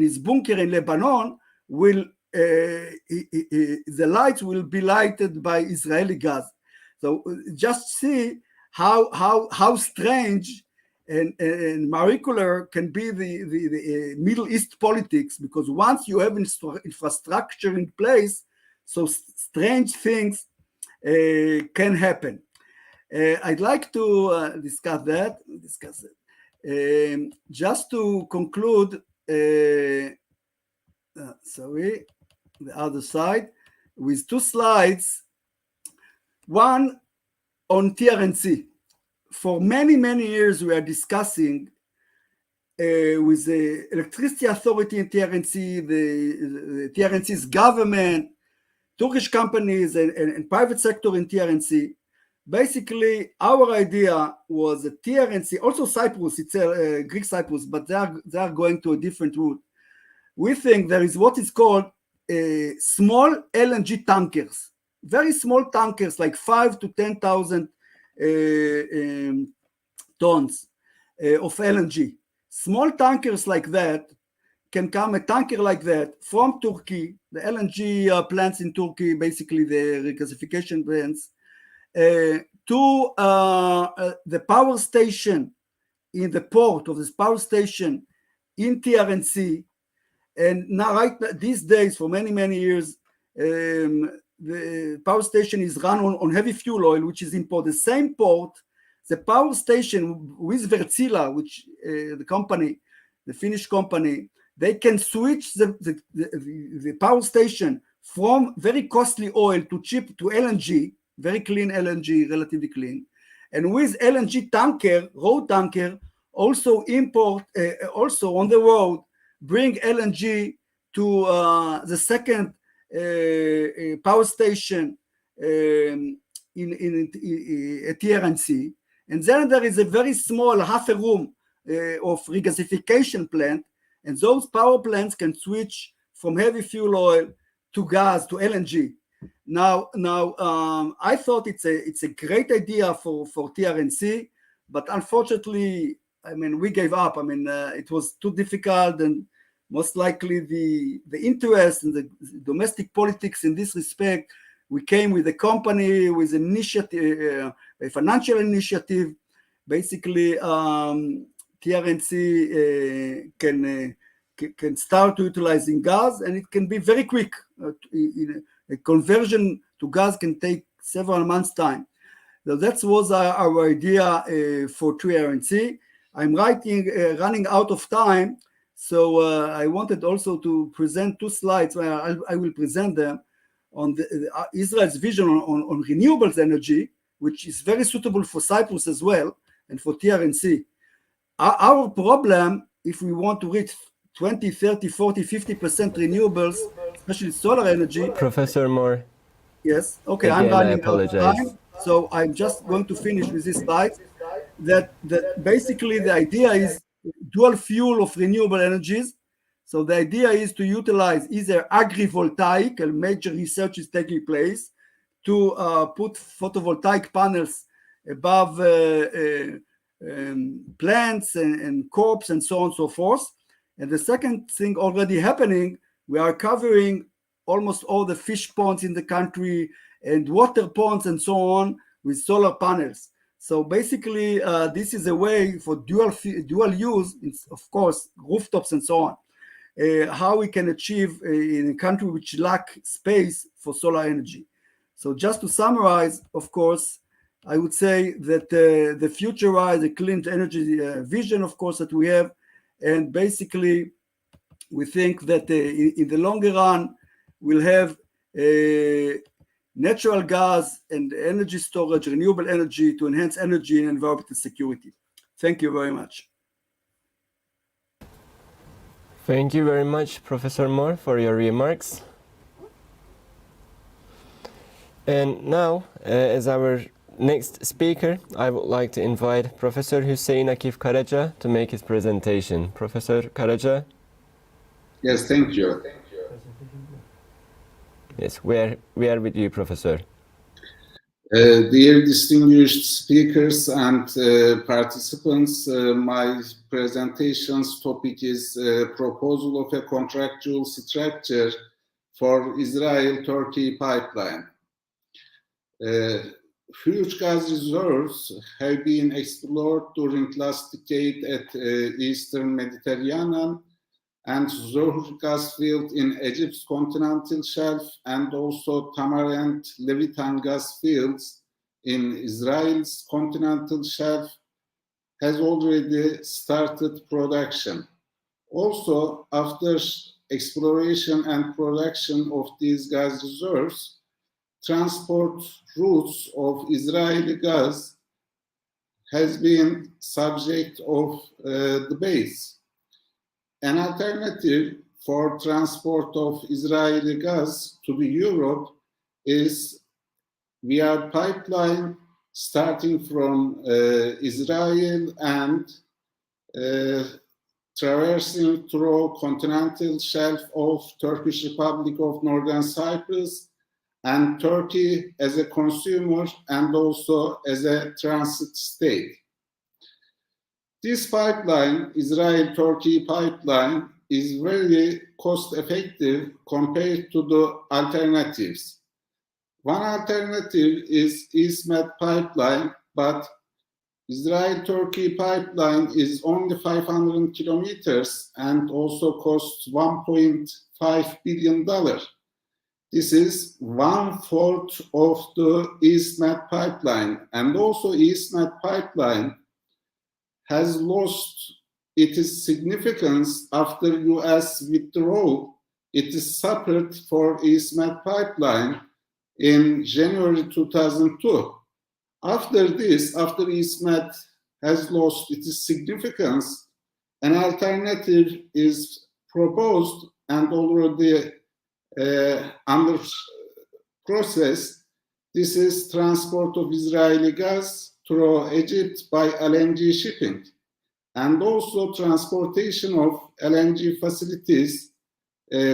his bunker in Lebanon, the lights will be lighted by Israeli gas. So just see how strange and molecular can be the Middle East politics, because once you have infrastructure in place, so strange things can happen. I'd like to discuss it. Just to conclude, sorry, the other side, with two slides. One on TRNC. For many, many years, we are discussing with the electricity authority in TRNC, the TRNC's government, Turkish companies, and private sector in TRNC. Basically, our idea was that TRNC, also Cyprus, it's Greek Cyprus, but they are going to a different route. We think there is what is called small LNG tankers, very small tankers, like 5,000 to 10,000 tons of LNG. Small tankers like that can come, a tanker like that from Turkey, the LNG plants in Turkey, basically the regasification plants, to the power station in the port of this power station in TRNC. And now, these days, for many, many years, the power station is run on heavy fuel oil, which is imported. The same port, the power station with Wärtsilä, which the company, the Finnish company, they can switch the power station from very costly oil to cheap to LNG, very clean LNG, relatively clean. And with LNG tanker, road tanker, also import, also on the road, bring LNG to the second power station at TRNC, and then there is a very small half a room of regasification plant, and those power plants can switch from heavy fuel oil to gas, to LNG. Now, I thought it's a great idea for TRNC, but unfortunately, I mean, we gave up. I mean, it was too difficult, and most likely the interest in the domestic politics in this respect, we came with a company with an initiative, a financial initiative. Basically, TRNC can start utilizing gas, and it can be very quick. A conversion to gas can take several months' time. So that was our idea for TRNC. I'm running out of time, so I wanted also to present 2 slides where I will present them on Israel's vision on renewables energy, which is very suitable for Cyprus as well, and for TRNC. Our problem, if we want to reach 20, 30, 40, 50% renewables, especially solar energy. Professor Moore. Yes, okay, Again, I'm running I apologize. out of time, so I'm just going to finish with this slide. That basically the idea is dual fuel of renewable energies. So the idea is to utilize either agrivoltaic, and major research is taking place, to put photovoltaic panels above plants and crops and so on and so forth. And the second thing already happening, we are covering almost all the fish ponds in the country and water ponds and so on with solar panels. So basically, this is a way for dual use, of course, rooftops and so on, how we can achieve in a country which lack space for solar energy. So just to summarize, of course, I would say that the future-wise, the clean energy vision, of course, that we have, and basically, we think that in the longer run, we'll have natural gas and energy storage, renewable energy to enhance energy and environmental security. Thank you very much. Thank you very much, Professor Moore, for your remarks. And now, as our next speaker, I would like to invite Professor Hüseyin Akif Karaca to make his presentation. Professor Karaca. Yes, thank you. Yes, we are with you, Professor. Dear distinguished speakers and participants, my presentation's topic is proposal of a contractual structure for Israel-Turkey pipeline. Huge gas reserves have been explored during last decade at Eastern Mediterranean and Zohr gas field in Egypt's continental shelf, and also Tamar and Leviathan gas fields in Israel's continental shelf has already started production. Also, after exploration and production of these gas reserves, transport routes of Israeli gas has been subject of debate. An alternative for transport of Israeli gas to the Europe is via pipeline starting from Israel and traversing through continental shelf of Turkish Republic of Northern Cyprus and Turkey as a consumer and also as a transit state. This pipeline, Israel-Turkey pipeline, is very cost-effective compared to the alternatives. One alternative is EastMed pipeline, but Israel-Turkey pipeline is only 500 kilometers and also costs $1.5 billion. This is 1/4 of the EastMed pipeline, and also EastMed pipeline has lost its significance after US withdrawal. It is suffered for EastMed pipeline in January 2002. After this, after EastMed has lost its significance, an alternative is proposed and already under process. This is transport of Israeli gas through Egypt by LNG shipping, and also transportation of LNG facilities,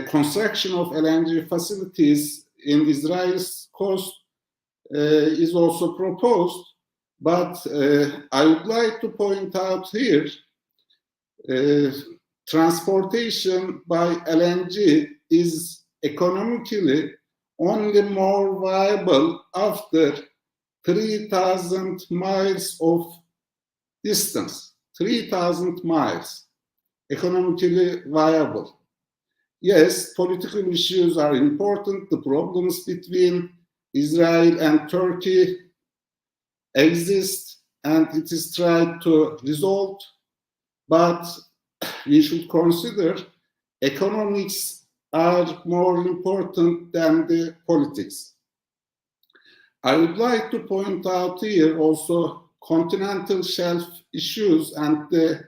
construction of LNG facilities in Israel's coast is also proposed. But I would like to point out here, transportation by LNG is economically only more viable after 3,000 miles of distance. 3,000 miles, economically viable. Yes, political issues are important. The problems between Israel and Turkey exist, and it is tried to resolve, but we should consider economics are more important than the politics. I would like to point out here also continental shelf issues and the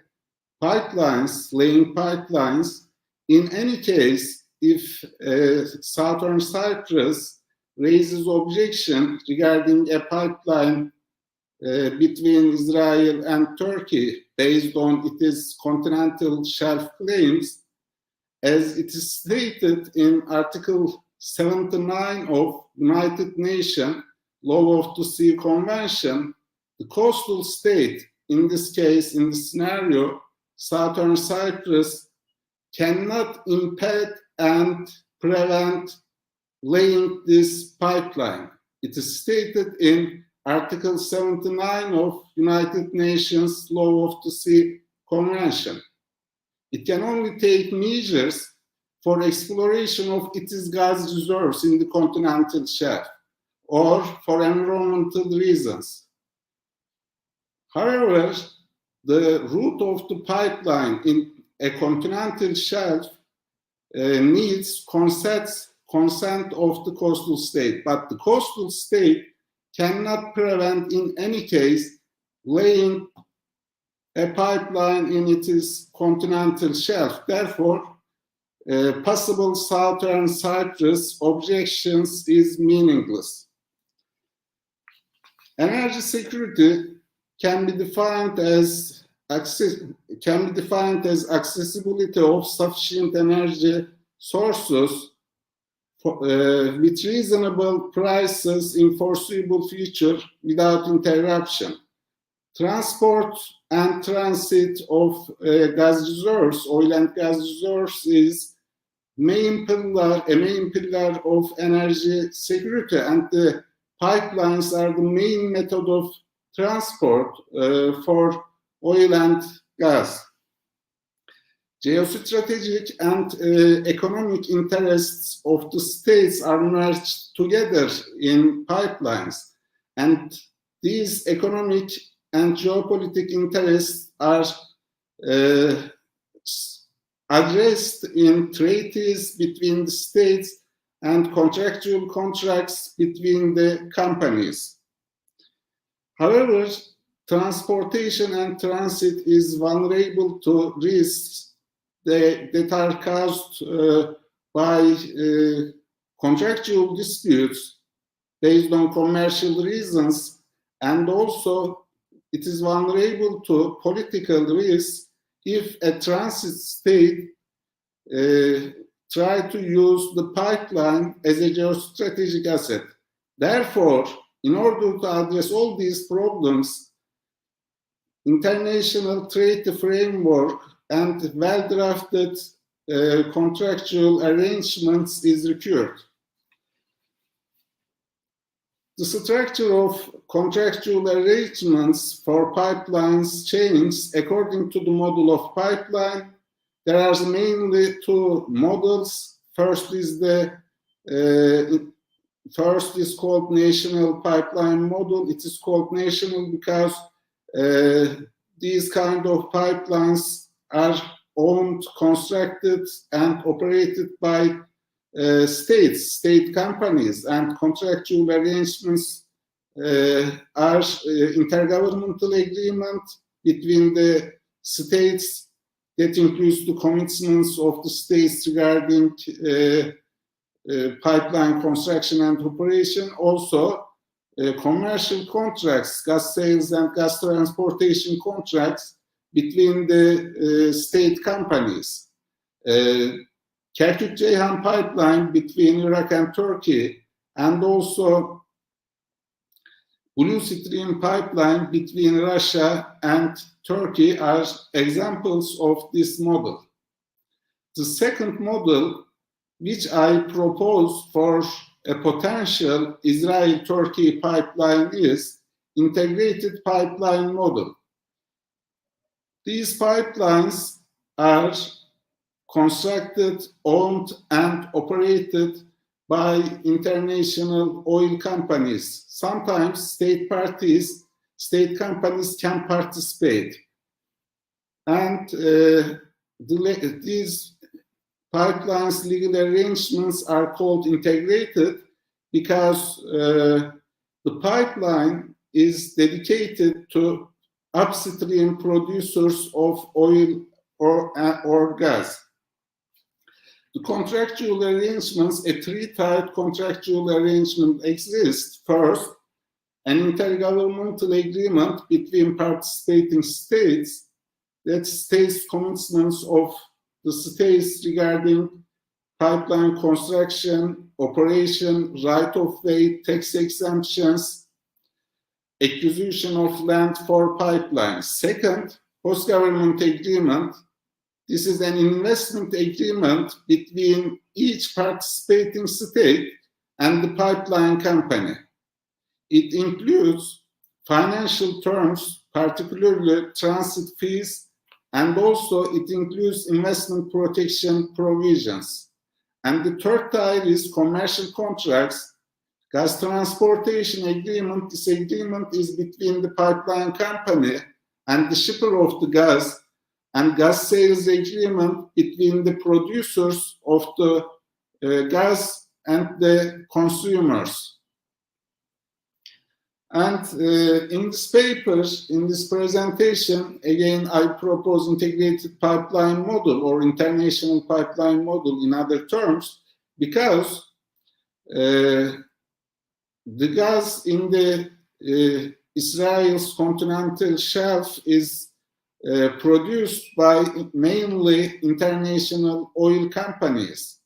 pipelines, laying pipelines. In any case, if Southern Cyprus raises objection regarding a pipeline between Israel and Turkey based on its continental shelf claims, as it is stated in Article 79 of United Nations Law of the Sea Convention, the coastal state, in this case, in this scenario, Southern Cyprus, cannot impede and prevent laying this pipeline. It is stated in Article 79 of United Nations Law of the Sea Convention. It can only take measures for exploration of its gas reserves in the continental shelf or for environmental reasons. However, the route of the pipeline in a continental shelf needs consent of the coastal state, but the coastal state cannot prevent in any case laying a pipeline in its continental shelf. Therefore, possible Southern Cyprus objections is meaningless. Energy security can be defined as accessibility of sufficient energy sources with reasonable prices in foreseeable future without interruption. Transport and transit of gas reserves, oil and gas reserves, is a main pillar of energy security, and the pipelines are the main method of transport for oil and gas. Geostrategic and economic interests of the states are merged together in pipelines, and these economic and geopolitical interests are addressed in treaties between the states and contractual contracts between the companies. However, transportation and transit is vulnerable to risks that are caused by contractual disputes based on commercial reasons, and also it is vulnerable to political risks if a transit state try to use the pipeline as a geostrategic asset. Therefore, in order to address all these problems, international treaty framework and well-drafted contractual arrangements is required. The structure of contractual arrangements for pipelines changes according to the model of pipeline. There are mainly two models. First is called national pipeline model. It is called national because these kind of pipelines are owned, constructed, and operated by state companies, and contractual arrangements are intergovernmental agreement between the states that includes the commitments of the states regarding pipeline construction and operation. Also, commercial contracts, gas sales and gas transportation contracts between the state companies. Kerkük-Ceyhan pipeline between Iraq and Turkey, and also Blue Stream pipeline between Russia and Turkey are examples of this model. The second model, which I propose for a potential Israel-Turkey pipeline, is integrated pipeline model. These pipelines are constructed, owned, and operated by international oil companies. Sometimes state companies can participate. And these pipelines' legal arrangements are called integrated because the pipeline is dedicated to upstream producers of oil or gas. The contractual arrangements, a three-type contractual arrangement exists. First, an intergovernmental agreement between participating states that states commitments of the states regarding pipeline construction, operation, right-of-way, tax exemptions, acquisition of land for pipelines. Second, post-government agreement. This is an investment agreement between each participating state and the pipeline company. It includes financial terms, particularly transit fees, and also it includes investment protection provisions. And the third type is commercial contracts, gas transportation agreement. This agreement is between the pipeline company and the shipper of the gas, and gas sales agreement between the producers of the gas and the consumers. And in this paper, in this presentation, again, I propose integrated pipeline model or international pipeline model in other terms, because the gas in the Israel's continental shelf is produced by mainly international oil companies.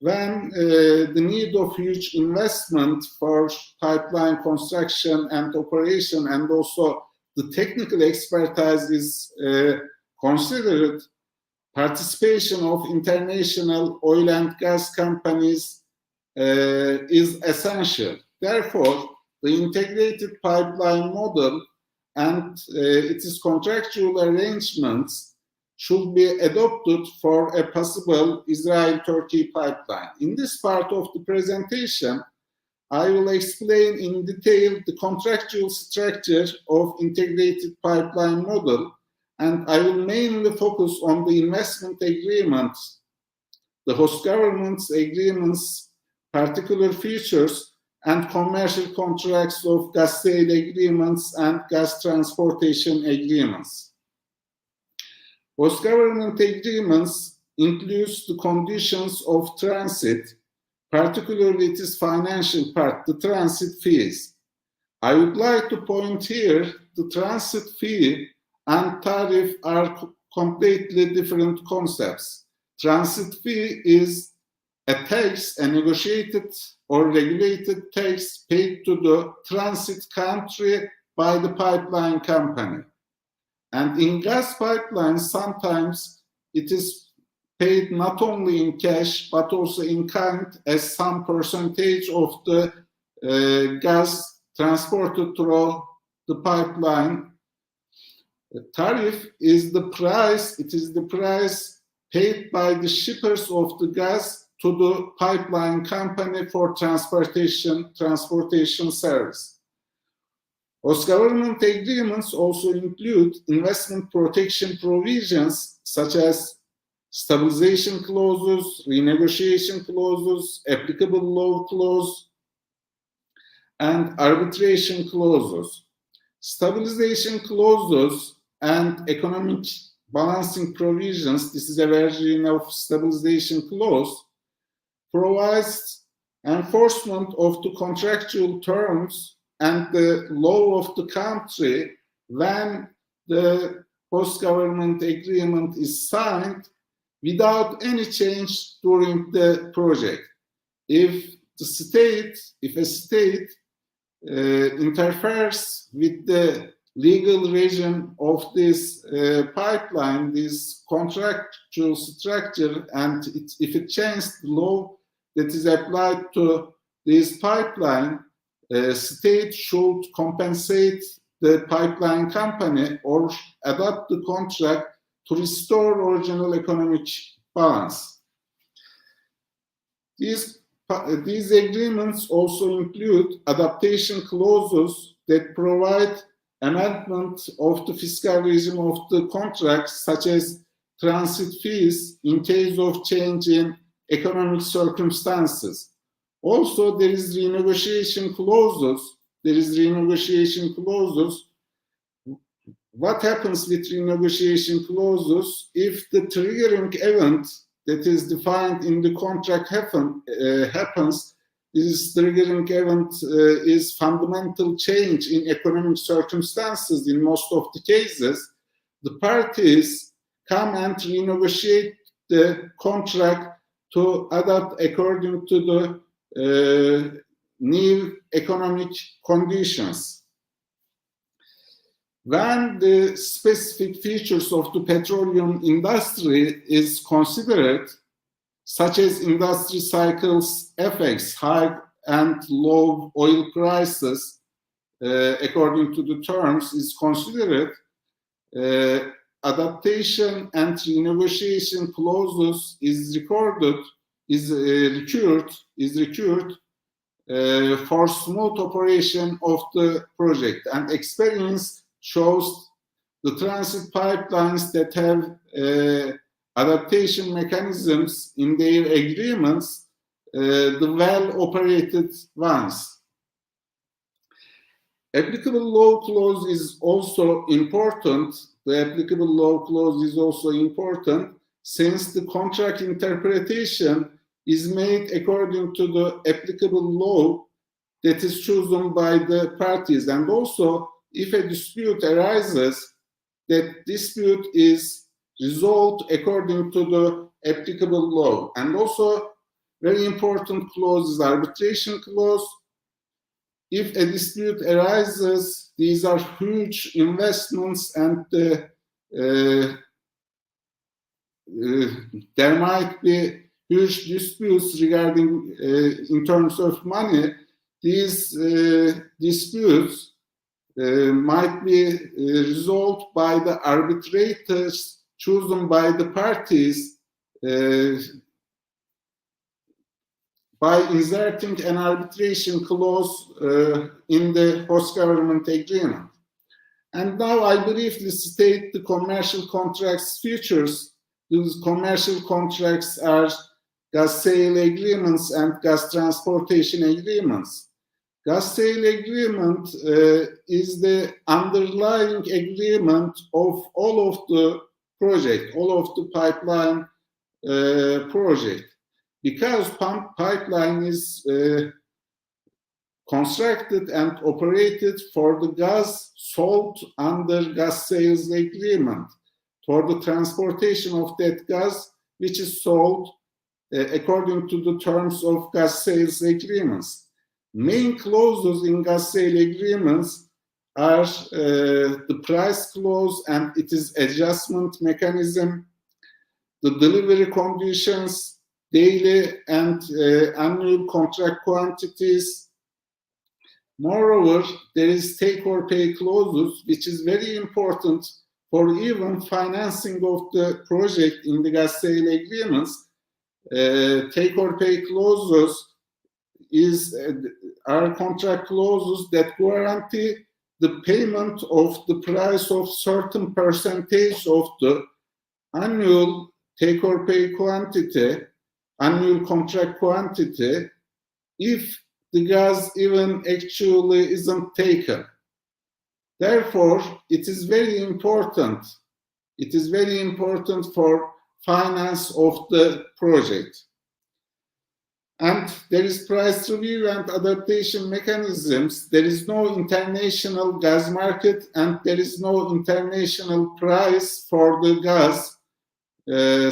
When the need of huge investment for pipeline construction and operation, and also the technical expertise is considered, participation of international oil and gas companies is essential. Therefore, the integrated pipeline model and its contractual arrangements should be adopted for a possible Israel-Turkey pipeline. In this part of the presentation, I will explain in detail the contractual structure of integrated pipeline model, and I will mainly focus on the investment agreements, the host government's agreements, particular features, and commercial contracts of gas sale agreements and gas transportation agreements. Host government agreements includes the conditions of transit, particularly its financial part, the transit fees. I would like to point here the transit fee and tariff are completely different concepts. Transit fee is a tax, a negotiated or regulated tax paid to the transit country by the pipeline company. And in gas pipelines, sometimes it is paid not only in cash, but also in kind as some percentage of the gas transported through the pipeline. The tariff is the price, it is the price paid by the shippers of the gas to the pipeline company for transportation service. Host government agreements also include investment protection provisions such as stabilization clauses, renegotiation clauses, applicable law clause, and arbitration clauses. Stabilization clauses and economic balancing provisions, this is a version of stabilization clause, provides enforcement of the contractual terms and the law of the country when the post-government agreement is signed without any change during the project. If a state interferes with the legal regime of this pipeline, this contractual structure, and if it changes the law that is applied to this pipeline, state should compensate the pipeline company or adapt the contract to restore original economic balance. These agreements also include adaptation clauses that provide amendment of the fiscal regime of the contracts, such as transit fees in case of change in economic circumstances. Also, there is renegotiation clauses. What happens with renegotiation clauses if the triggering event that is defined in the contract happens? This triggering event is fundamental change in economic circumstances. In most of the cases, the parties come and renegotiate the contract to adapt according to the new economic conditions. When the specific features of the petroleum industry is considered, such as industry cycles effects, high and low oil prices, according to the terms, is considered, adaptation and renegotiation clauses is recurred for smooth operation of the project. And experience shows the transit pipelines that have adaptation mechanisms in their agreements, the well-operated ones. Applicable law clause is also important. The applicable law clause is also important since the contract interpretation is made according to the applicable law that is chosen by the parties. And also, if a dispute arises, that dispute is resolved according to the applicable law. And also, very important clause is arbitration clause. If a dispute arises, these are huge investments and there might be huge disputes regarding in terms of money. These disputes might be resolved by the arbitrators chosen by the parties by inserting an arbitration clause in the post-government agreement. And now I briefly state the commercial contracts features. These commercial contracts are gas sale agreements and gas transportation agreements. Gas sale agreement is the underlying agreement of all of the project, all of the pipeline project. Because pipeline is constructed and operated for the gas sold under gas sales agreement, for the transportation of that gas, which is sold according to the terms of gas sales agreements. Main clauses in gas sale agreements are the price clause and its adjustment mechanism, the delivery conditions, daily and annual contract quantities. Moreover, there is take or pay clauses, which is very important for even financing of the project in the gas sale agreements. Take or pay clauses are contract clauses that guarantee the payment of the price of certain percentage of the annual take or pay quantity, annual contract quantity, if the gas even actually isn't taken. Therefore, it is very important. It is very important for finance of the project. And there is price review and adaptation mechanisms. There is no international gas market and there is no international price for the gas,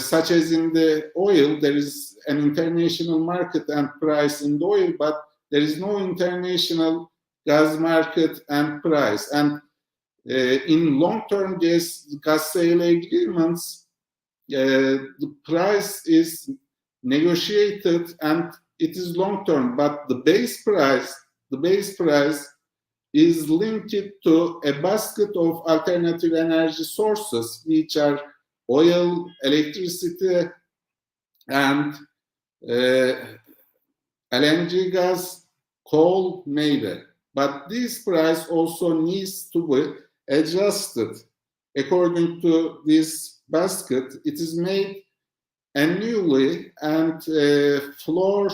such as in the oil. There is an international market and price in the oil, but there is no international gas market and price. And in long-term gas sale agreements, the price is negotiated and it is long-term, but the base price is linked to a basket of alternative energy sources, which are oil, electricity, and LNG gas, coal, maybe. But this price also needs to be adjusted according to this basket. It is made annually, and floor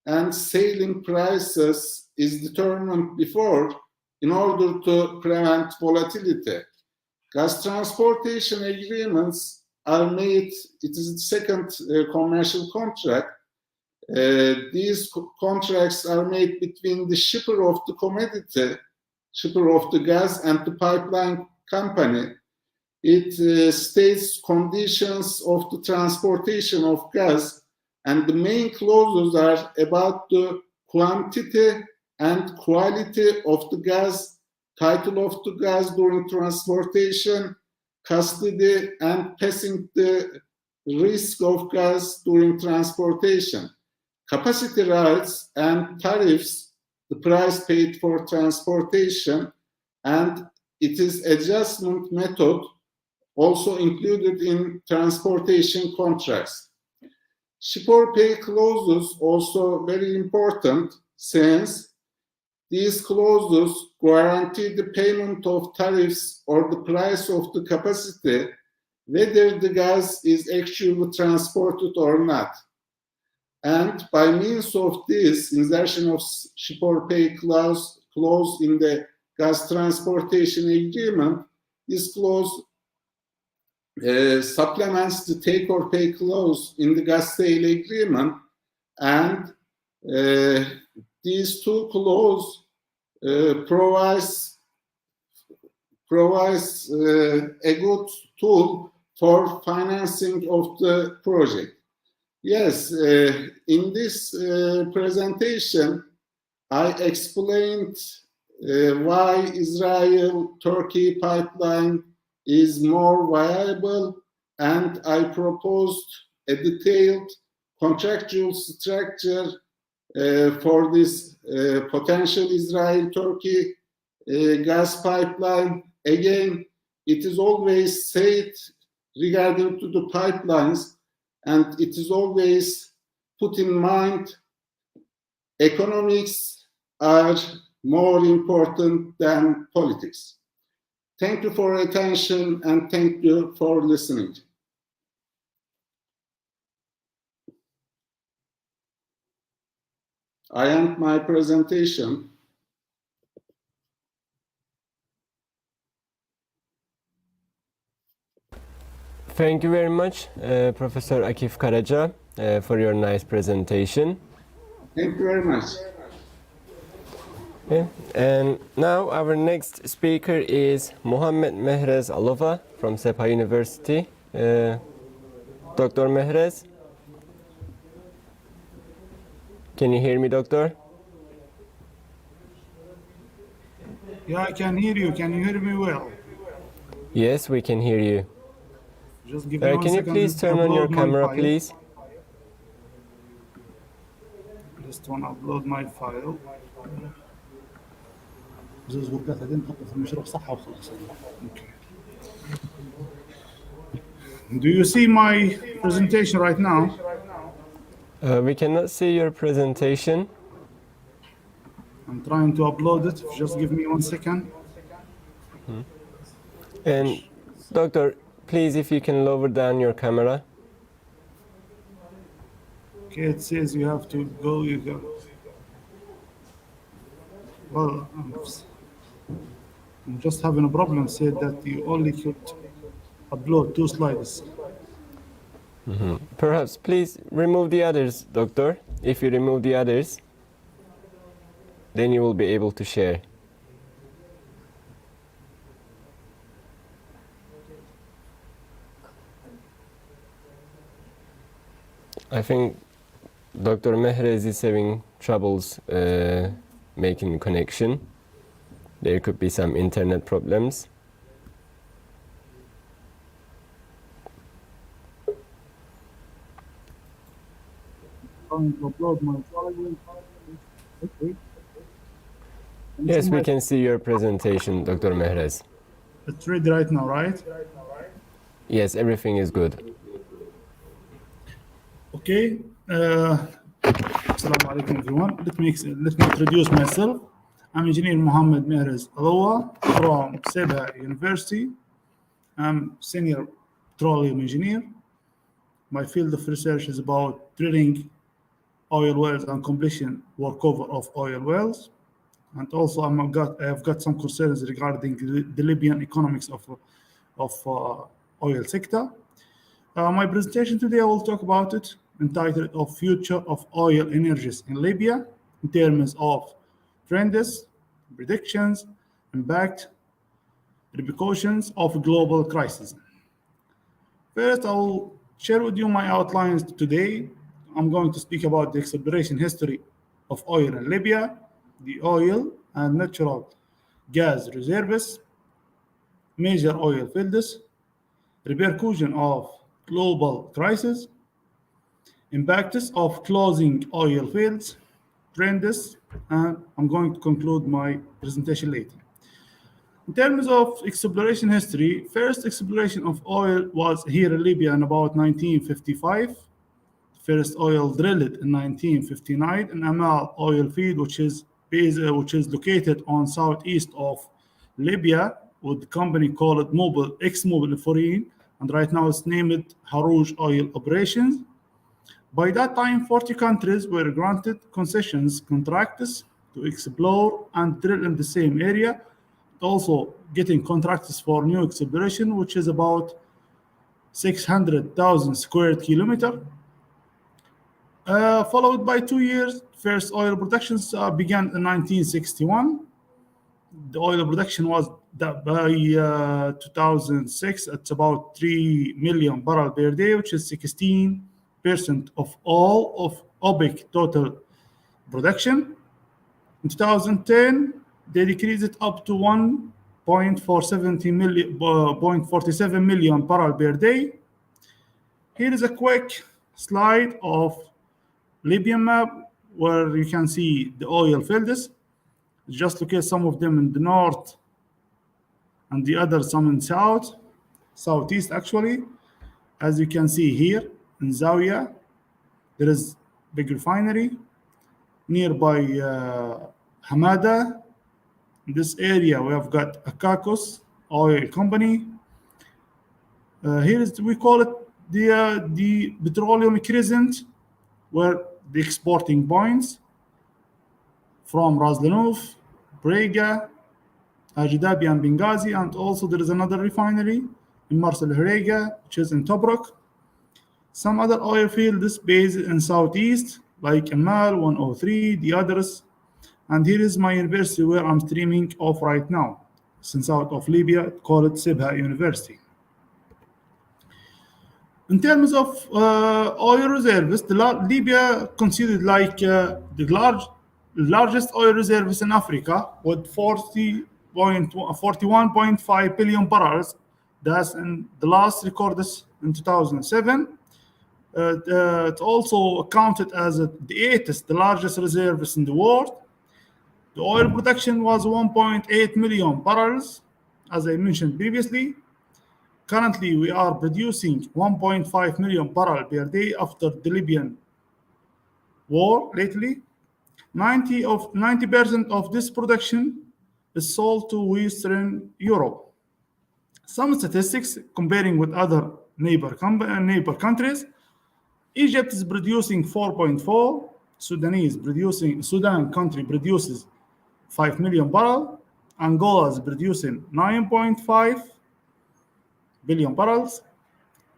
and ceiling prices is determined before in order to prevent volatility. Gas transportation agreements are made, it is the second commercial contract. These contracts are made between the shipper of the commodity, shipper of the gas, and the pipeline company. It states conditions of the transportation of gas, and the main clauses are about the quantity and quality of the gas, title of the gas during transportation, custody, and passing the risk of gas during transportation, capacity rights and tariffs, the price paid for transportation, and it is adjustment method also included in transportation contracts. Shipper pay clauses also very important, since these clauses guarantee the payment of tariffs or the price of the capacity, whether the gas is actually transported or not. And by means of this insertion of shipper pay clause in the gas transportation agreement, this clause supplements the take or pay clause in the gas sale agreement, and these two clauses provides a good tool for financing of the project. Yes, in this presentation, I explained why Israel-Turkey pipeline is more viable, and I proposed a detailed contractual structure for this potential Israel-Turkey gas pipeline. Again, it is always said regarding to the pipelines, and it is always put in mind economics are more important than politics. Thank you for your attention, and thank you for listening. I end my presentation. Thank you very much, Professor Akif Karaca, for your nice presentation. Thank you very much. Okay. And now our next speaker is Mohammed Mehrez Alova from Sepa University. Dr. Mehrez, can you hear me, doctor? Yeah, I can hear you. Can you hear me well? Yes, we can hear you. Just give me 1 Can you second please to turn on your upload my camera, file. please? Just want to upload my file. Do you see my presentation right now? We cannot see your presentation. I'm trying to upload it. Just give me 1 second. And doctor, please, if you can lower down your camera. Okay, it says you have to go. You go. Well, I'm just having a problem. Said that you only could upload 2 slides. Perhaps please remove the others, Doctor. If you remove the others, then you will be able to share. I think Dr. Mehrez is having troubles making connection. There could be some internet problems. Trying to upload my file. Okay. Yes, we can see your presentation, Dr. Mehrez. It's ready right now, right? Yes, everything is good. Okay. Assalamu alaikum, everyone. Let me introduce myself. I'm Engineer Mohammed Mehrez Alawa from Sebha University. I'm Senior Petroleum Engineer. My field of research is about drilling oil wells and completion workover of oil wells. And also I've got some concerns regarding the Libyan economics of oil sector. My presentation today, I will talk about it, entitled "Of Future of Oil Energies in Libya" in terms of trends, predictions, impact, repercussions of global crisis. First, I will share with you my outlines today. I'm going to speak about the exploration history of oil in Libya, the oil and natural gas reserves, major oil fields, repercussion of global crisis, impacts of closing oil fields, trends, and I'm going to conclude my presentation later. In terms of exploration history, first exploration of oil was here in Libya in about 1955. First oil drilled in 1959 in Amal oil field, which is located on southeast of Libya, with the company called ex-Mobil Foreign, and right now it's named Harouj Oil Operations. By that time, 40 countries were granted concessions contracts to explore and drill in the same area, also getting contracts for new exploration, which is about 600,000 square kilometer. Followed by 2 years, first oil productions began in 1961. The oil production was by 2006, it's about 3 million barrels per day, which is 16% of all of OPEC total production. In 2010, they decreased it up to 1.47 million barrels per day. Here is a quick slide of Libyan map where you can see the oil fields. Just look at some of them in the north and the others some in southeast actually. As you can see here in Zawiya, there is big refinery. Nearby Hamada, in this area we have got Akakos oil company. Here is, we call it the petroleum crescent, where the exporting points from Ras Lanuf, Brega, Ajidabi and Benghazi, and also there is another refinery in Mars Al Harega, which is in Tobruk. Some other oil fields based in southeast, like Amal 103, the others. And here is my university where I'm streaming off right now, since out of Libya, call it Sebha University. In terms of oil reserves, Libya considered like the largest oil reserves in Africa, with 41.5 billion barrels. That's in the last recorded in 2007. It also counted as the 8th, the largest reserves in the world. The oil production was 1.8 million barrels, as I mentioned previously. Currently, we are producing 1.5 million barrels per day after the Libyan war lately. 90% of this production is sold to Western Europe. Some statistics comparing with other neighbor countries. Egypt is producing 4.4. Sudan country produces 5 million barrels. Angola is producing 9.5 billion barrels.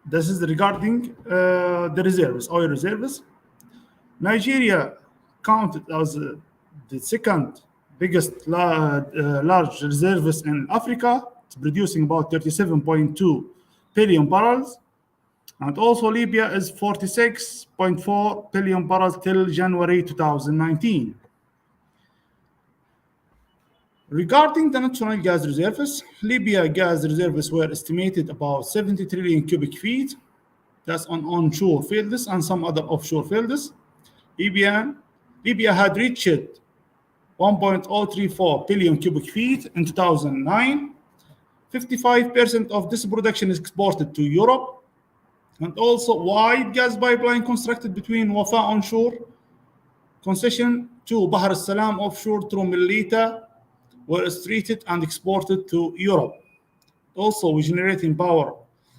This is regarding the reserves, oil reserves. Nigeria counted as the second biggest large reserves in Africa. It's producing about 37.2 billion barrels. And also Libya is 46.4 billion barrels till January 2019. Regarding the natural gas reserves, Libya gas reserves were estimated about 70 trillion cubic feet. That's on onshore fields and some other offshore fields. Libya had reached 1.034 billion cubic feet in 2009. 55% of this production is exported to Europe. And also wide gas pipeline constructed between Wafa onshore concession to Bahr al-Salam offshore through Melita were treated and exported to Europe. Also, we're generating power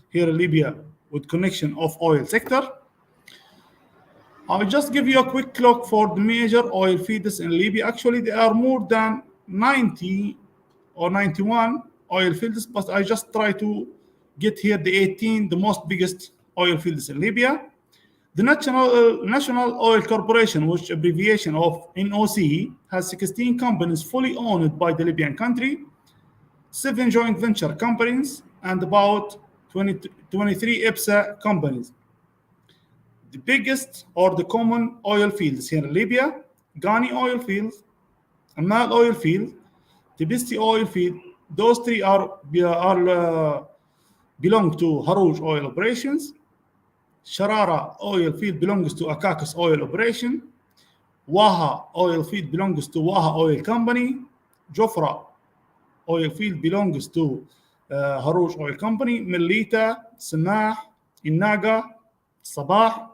here in Libya with connection of oil sector. I'll just give you a quick look for the major oil fields in Libya. Actually, there are more than 90 or 91 oil fields, but I just try to get here the 18, the most biggest oil fields in Libya. The National Oil Corporation, which abbreviation of NOC, has 16 companies fully owned by the Libyan country, 7 joint venture companies, and about 23 IPSA companies. The biggest or the common oil fields here in Libya: Ghani oil field, Amal oil field, Tibesti oil field. Those three belong to Harouj oil operations. Sharara oil field belongs to Akakis oil operation. Waha oil field belongs to Waha oil company. Jofra oil field belongs to Harouj oil company. Melita, Samah, Innaga, Sabah,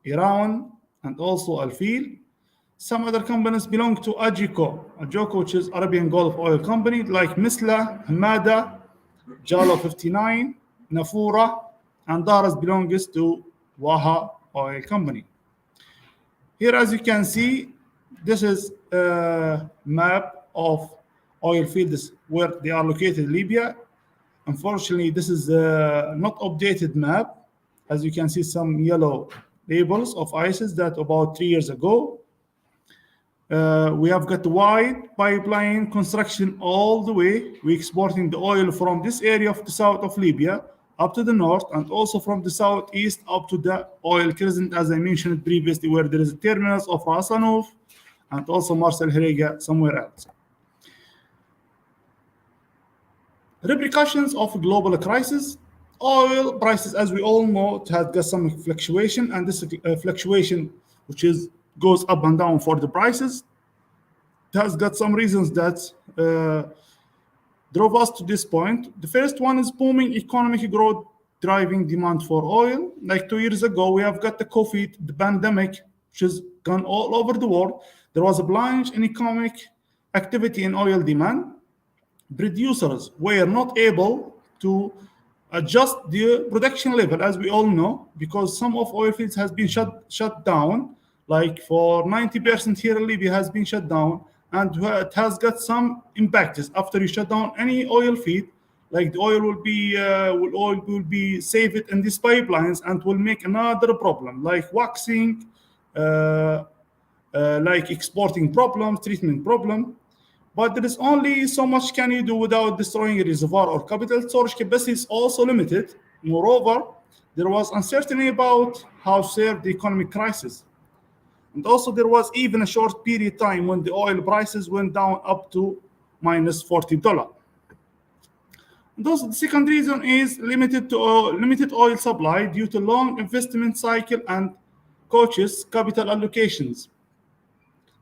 Iran, and also Al-Fil. Some other companies belong to Ajiko, which is Arabian Gulf Oil Company, like Misla, Hamada, Jalo 59, Nafura, and Daras belongs to Waha Oil Company. Here, as you can see, this is a map of oil fields where they are located in Libya. Unfortunately, this is not updated map. As you can see, some yellow labels of Eces that about 3 years ago. We have got wide pipeline construction all the way. We're exporting the oil from this area of the south of Libya up to the north, and also from the southeast up to the oil crescent, as I mentioned previously, where there is terminals of Ras Anouf and also Marcel Herega somewhere else. Repercussions of global crisis. Oil prices, as we all know, it has got some fluctuation, and this fluctuation, which goes up and down for the prices, it has got some reasons that drove us to this point. The first one is booming economic growth driving demand for oil. Like 2 years ago, we have got the COVID, the pandemic, which has gone all over the world. There was a plunge in economic activity in oil demand. Producers were not able to adjust the production level, as we all know, because some of oil fields has been shut down. Like for 90% here in Libya has been shut down, and it has got some impacts. After you shut down any oil field, like the oil will be saved in these pipelines and will make another problem, like waxing, like exporting problems, treatment problem. But there is only so much can you do without destroying a reservoir or capital. Storage capacity is also limited. Moreover, there was uncertainty about how to serve the economic crisis. And also there was even a short period of time when the oil prices went down up to minus $40. And also the second reason is limited oil supply due to long investment cycle and cautious capital allocations.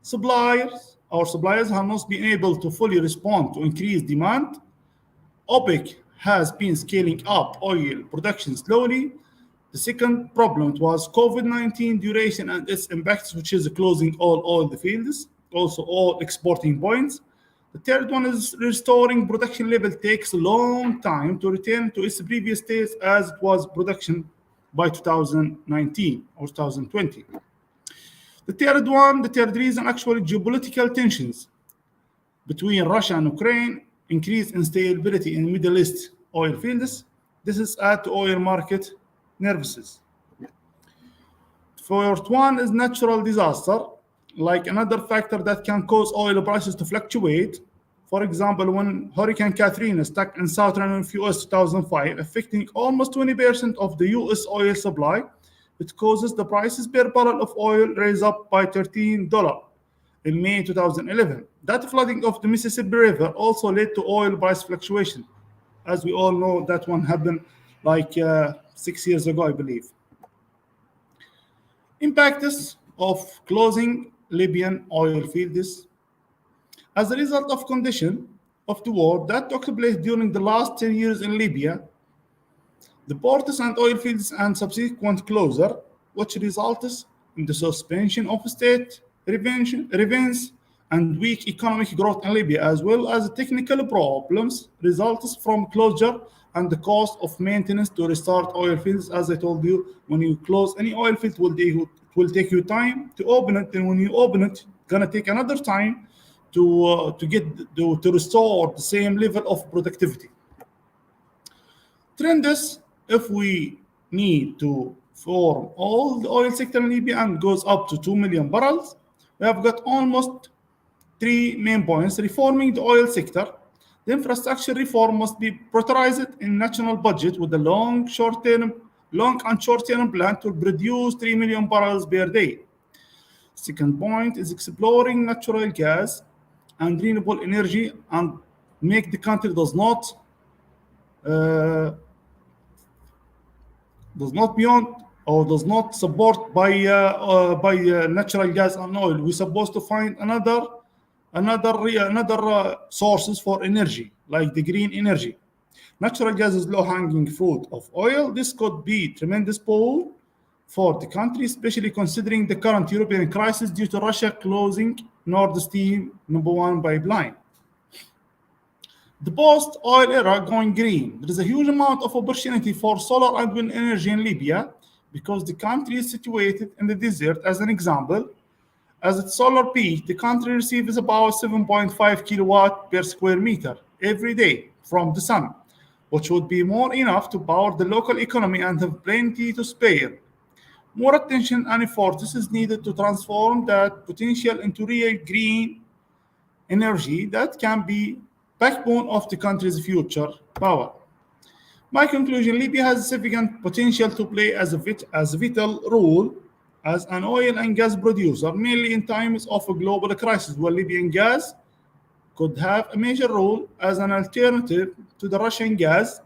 Suppliers have not been able to fully respond to increased demand. OPEC has been scaling up oil production slowly. The second problem was COVID-19 duration and its impacts, which is closing all the fields, also all exporting points. The third one is restoring production level takes a long time to return to its previous state as it was production by 2019 or 2020. The third reason, actually geopolitical tensions between Russia and Ukraine, increased instability in Middle East oil fields. This is add to oil market nervouses. Fourth one is natural disaster, like another factor that can cause oil prices to fluctuate. For example, when Hurricane Katrina struck in southern US 2005, affecting almost 20% of the US oil supply, it causes the prices per barrel of oil raise up by $13 in May 2011. That flooding of the Mississippi River also led to oil price fluctuation. As we all know, that one happened like 6 years ago, I believe. Impacts of closing Libyan oil fields. As a result of condition of the war that took place during the last 10 years in Libya, the ports and oil fields and subsequent closure, which results in the suspension of state revenues and weak economic growth in Libya, as well as technical problems results from closure and the cost of maintenance to restart oil fields. As I told you, when you close any oil field, it will take you time to open it, and when you open it, it's gonna take another time to restore the same level of productivity. Trends, if we need to form all the oil sector in Libya and goes up to 2 million barrels, we have got almost 3 main points. Reforming the oil sector. The infrastructure reform must be prioritized in national budget with a long and short-term plan to produce 3 million barrels per day. Second point is exploring natural gas and renewable energy and make the country does not support by natural gas and oil. We're supposed to find another sources for energy, like the green energy. Natural gas is low-hanging fruit of oil. This could be tremendous pull for the country, especially considering the current European crisis due to Russia closing Nord Stream #1 pipeline. The post-oil era going green. There is a huge amount of opportunity for solar and wind energy in Libya because the country is situated in the desert. As an example, as its solar peak, the country receives about 7.5 kilowatt per square meter every day from the sun, which would be more enough to power the local economy and have plenty to spare. More attention and effort is needed to transform that potential into real green energy that can be backbone of the country's future power. My conclusion, Libya has significant potential to play as a vital role as an oil and gas producer, mainly in times of a global crisis, where Libyan gas could have a major role as an alternative to the Russian gas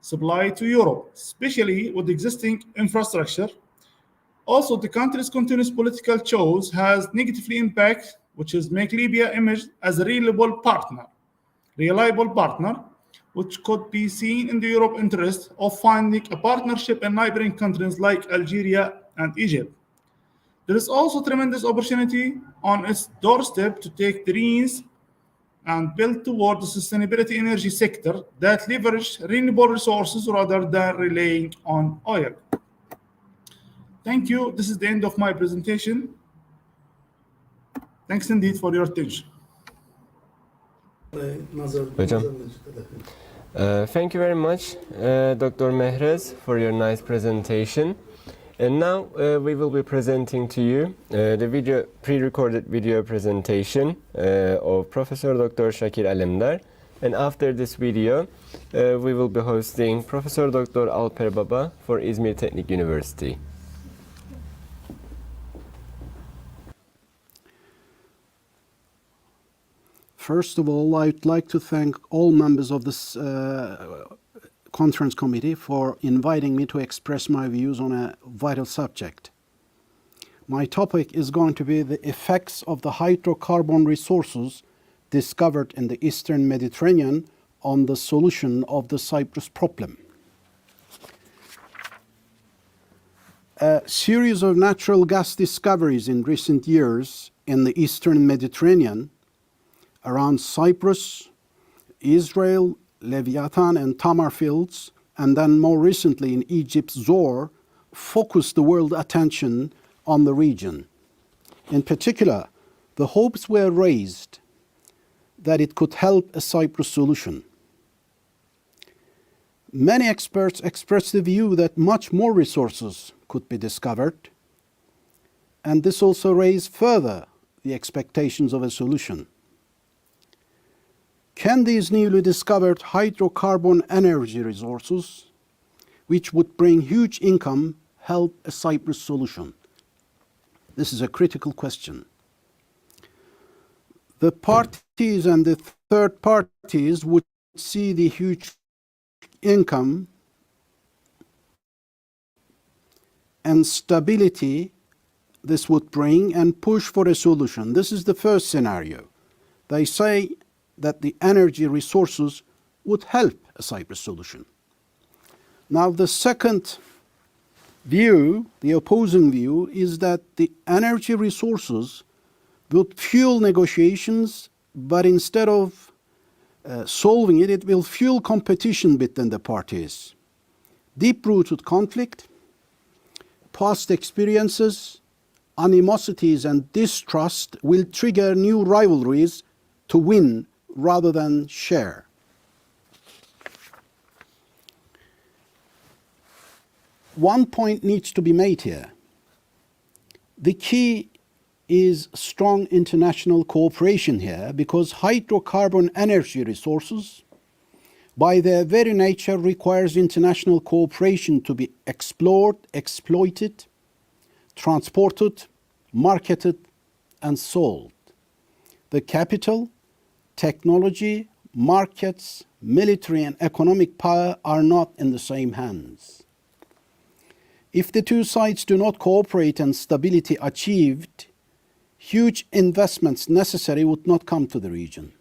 supply to Europe, especially with existing infrastructure. Also, the country's continuous political choice has negatively impact, which is make Libya emerge as a reliable partner, which could be seen in the Europe interest of finding a partnership in neighboring countries like Algeria and Egypt. There is also tremendous opportunity on its doorstep to take the reins and build toward the sustainability energy sector that leverage renewable resources rather than relying on oil. Thank you. This is the end of my presentation. Thanks indeed for your attention. Hocam. Thank you very much, Dr. Mehrez, for your nice presentation. And now we will be presenting to you the pre-recorded video presentation of Professor Dr. Shakir Alemdar. And after this video, we will be hosting Professor Dr. Alper Baba for İzmir Teknik University. First of all, I'd like to thank all members of this conference committee for inviting me to express my views on a vital subject. My topic is going to be the effects of the hydrocarbon resources discovered in the Eastern Mediterranean on the solution of the Cyprus problem. A series of natural gas discoveries in recent years in the Eastern Mediterranean around Cyprus, Israel, Leviathan and Tamar fields, and then more recently in Egypt's Zohr, focused the world attention on the region. In particular, the hopes were raised that it could help a Cyprus solution. Many experts express the view that much more resources could be discovered, and this also raised further the expectations of a solution. Can these newly discovered hydrocarbon energy resources, which would bring huge income, help a Cyprus solution? This is a critical question. The parties and the third parties would see the huge income and stability this would bring and push for a solution. This is the first scenario. They say that the energy resources would help a Cyprus solution. Now, the second view, the opposing view, is that the energy resources would fuel negotiations, but instead of solving it, it will fuel competition between the parties. Deep-rooted conflict, past experiences, animosities and distrust will trigger new rivalries to win rather than share. One point needs to be made here. The key is strong international cooperation here, because hydrocarbon energy resources, by their very nature, requires international cooperation to be explored, exploited, transported, marketed, and sold. The capital, technology, markets, military and economic power are not in the same hands. If the two sides do not cooperate and stability achieved, huge investments necessary would not come to the region.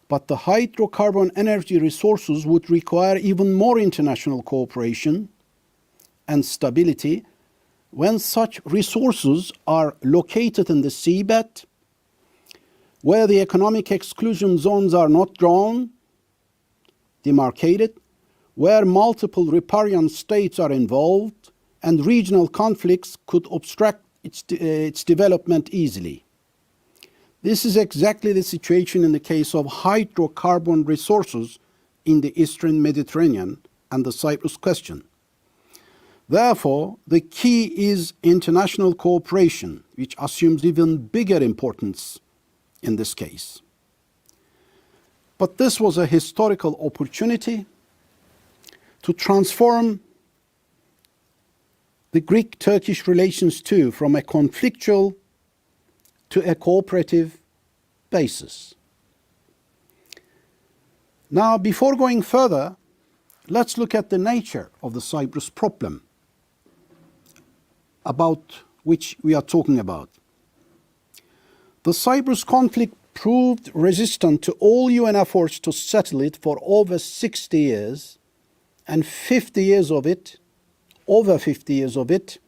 But the hydrocarbon energy resources would require even more international cooperation and stability when such resources are located in the seabed, where the economic exclusion zones are not drawn, demarcated, where multiple riparian states are involved, and regional conflicts could obstruct its development easily. This is exactly the situation in the case of hydrocarbon resources in the Eastern Mediterranean and the Cyprus question. Therefore, the key is international cooperation, which assumes even bigger importance in this case. But this was a historical opportunity to transform the Greek-Turkish relations too from a conflictual to a cooperative basis. Now, before going further, let's look at the nature of the Cyprus problem about which we are talking about. The Cyprus conflict proved resistant to all UN efforts to settle it for over 60 years, and 50 years of it, over 50 years of it,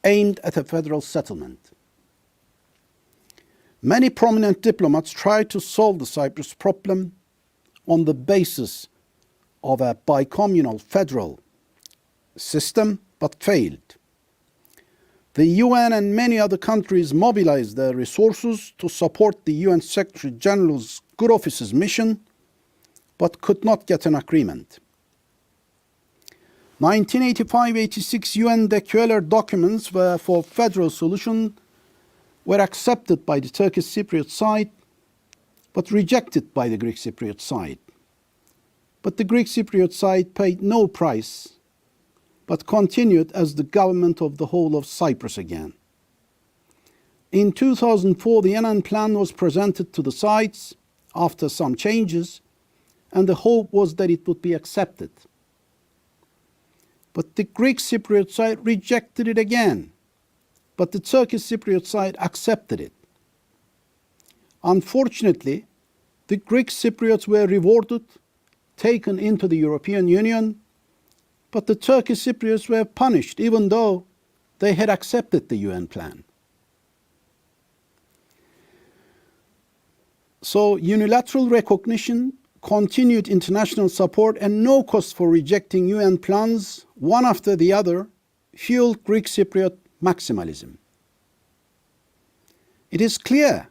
aimed at a federal settlement. Many prominent diplomats tried to solve the Cyprus problem on the basis of a bicommunal federal system, but failed. The UN and many other countries mobilized their resources to support the UN Secretary General's Good Office's mission, but could not get an agreement. 1985-86 UN Decueller documents for federal solution were accepted by the Turkish Cypriot side, but rejected by the Greek Cypriot side. But the Greek Cypriot side paid no price, but continued as the government of the whole of Cyprus again. In 2004, the ENN plan was presented to the sides after some changes, and the hope was that it would be accepted. But the Greek Cypriot side rejected it again, but the Turkish Cypriot side accepted it. Unfortunately, the Greek Cypriots were rewarded, taken into the European Union, but the Turkish Cypriots were punished even though they had accepted the UN plan. So unilateral recognition, continued international support, and no cost for rejecting UN plans, one after the other, fueled Greek Cypriot maximalism. It is clear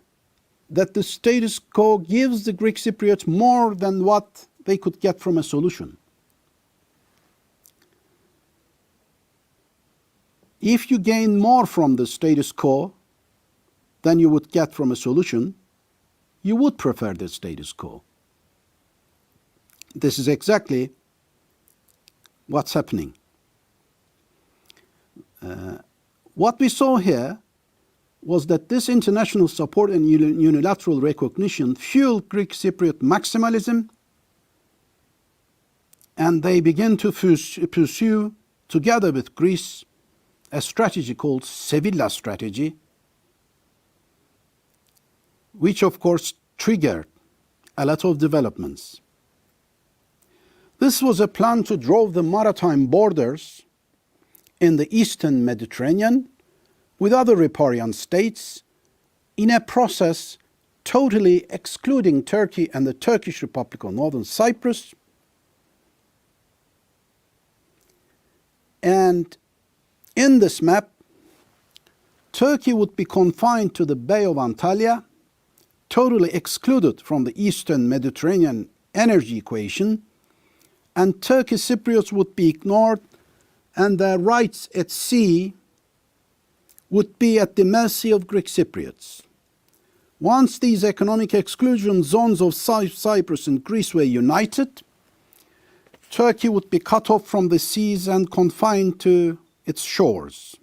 that the status quo gives the Greek Cypriots more than what they could get from a solution. If you gain more from the status quo than you would get from a solution, you would prefer the status quo. This is exactly what's happening. What we saw here was that this international support and unilateral recognition fueled Greek Cypriot maximalism, and they began to pursue, together with Greece, a strategy called Sevilla strategy, which of course triggered a lot of developments. This was a plan to draw the maritime borders in the eastern Mediterranean with other riparian states in a process totally excluding Turkey and the Turkish Republic of Northern Cyprus. And in this map, Turkey would be confined to the Bay of Antalya, totally excluded from the Eastern Mediterranean energy equation, and Turkish Cypriots would be ignored, and their rights at sea would be at the mercy of Greek Cypriots. Once these economic exclusion zones of Cyprus and Greece were united, Turkey would be cut off from the seas and confined to its shores.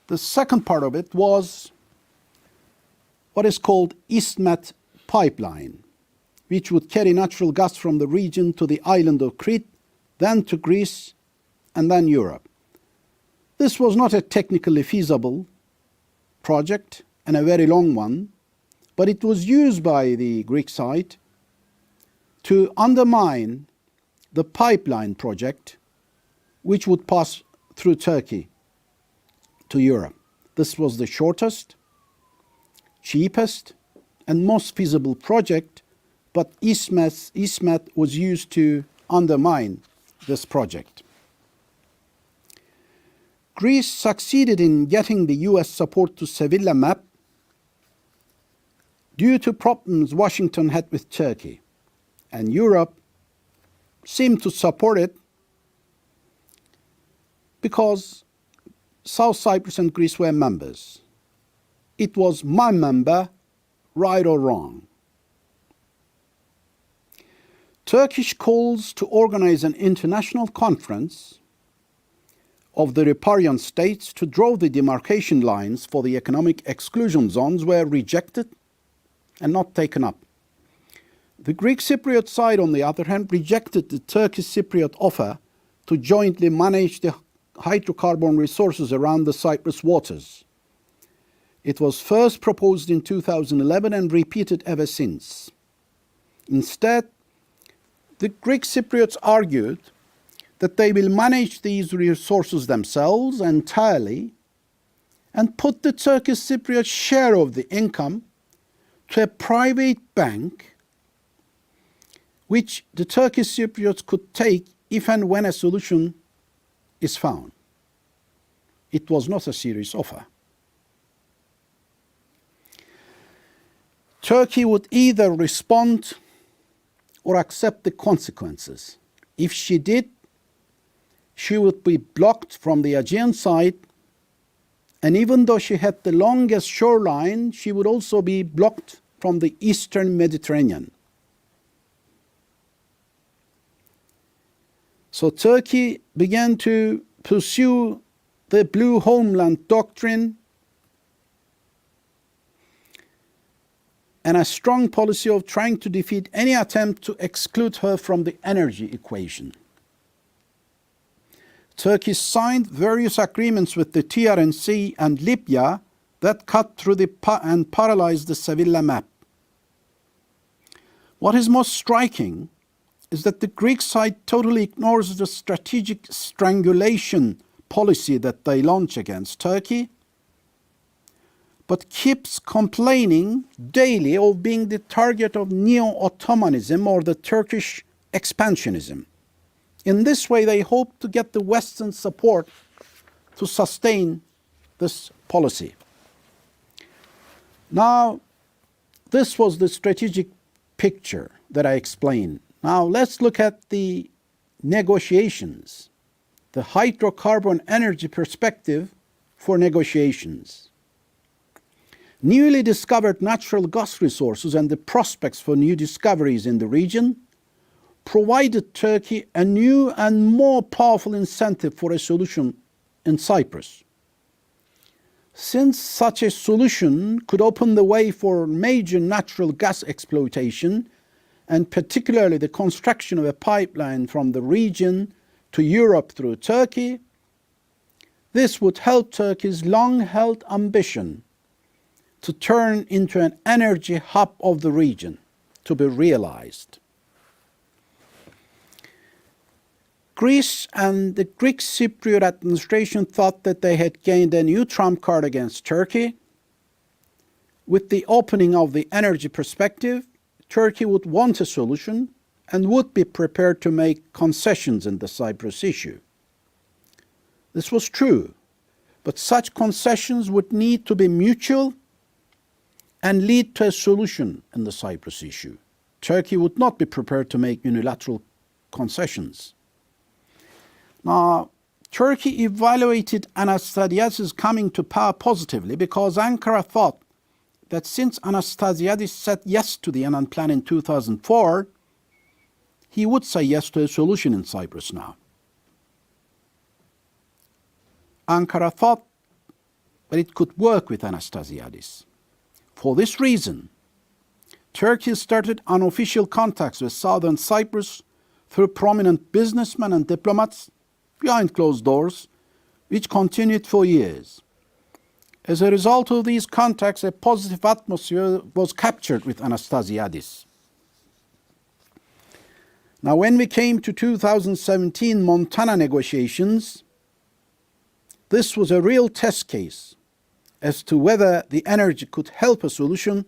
The second part of it was what is called EastMed pipeline, which would carry natural gas from the region to the island of Crete, then to Greece, and then Europe. This was not a technically feasible project and a very long one, but it was used by the Greek side to undermine the pipeline project, which would pass through Turkey to Europe. This was the shortest, cheapest, and most feasible project, but EastMed was used to undermine this project. Greece succeeded in getting the US support to Sevilla map due to problems Washington had with Turkey, and Europe seemed to support it because South Cyprus and Greece were members. It was my member, right or wrong. Turkish calls to organize an international conference of the riparian states to draw the demarcation lines for the economic exclusion zones were rejected and not taken up. The Greek Cypriot side, on the other hand, rejected the Turkish Cypriot offer to jointly manage the hydrocarbon resources around the Cyprus waters. It was first proposed in 2011 and repeated ever since. Instead, the Greek Cypriots argued that they will manage these resources themselves entirely and put the Turkish Cypriot share of the income to a private bank, which the Turkish Cypriots could take if and when a solution is found. It was not a serious offer. Turkey would either respond or accept the consequences. If she did, she would be blocked from the Aegean side, and even though she had the longest shoreline, she would also be blocked from the Eastern Mediterranean. So Turkey began to pursue the Blue Homeland Doctrine and a strong policy of trying to defeat any attempt to exclude her from the energy equation. Turkey signed various agreements with the TRNC and Libya that cut through and paralyzed the Sevilla map. What is most striking is that the Greek side totally ignores the strategic strangulation policy that they launch against Turkey, but keeps complaining daily of being the target of neo-Ottomanism or the Turkish expansionism. In this way, they hope to get the Western support to sustain this policy. Now, this was the strategic picture that I explained. Now, let's look at the negotiations, the hydrocarbon energy perspective for negotiations. Newly discovered natural gas resources and the prospects for new discoveries in the region provided Turkey a new and more powerful incentive for a solution in Cyprus. Since such a solution could open the way for major natural gas exploitation, and particularly the construction of a pipeline from the region to Europe through Turkey, this would help Turkey's long-held ambition to turn into an energy hub of the region to be realized. Greece and the Greek Cypriot administration thought that they had gained a new trump card against Turkey. With the opening of the energy perspective, Turkey would want a solution and would be prepared to make concessions in the Cyprus issue. This was true, but such concessions would need to be mutual and lead to a solution in the Cyprus issue. Turkey would not be prepared to make unilateral concessions. Now, Turkey evaluated Anastasiadis' coming to power positively because Ankara thought that since Anastasiadis said yes to the Annan Plan in 2004, he would say yes to a solution in Cyprus now. Ankara thought that it could work with Anastasiadis. For this reason, Turkey started unofficial contacts with southern Cyprus through prominent businessmen and diplomats behind closed doors, which continued for years. As a result of these contacts, a positive atmosphere was captured with Anastasiadis. Now, when we came to 2017 Montana negotiations, this was a real test case as to whether the energy could help a solution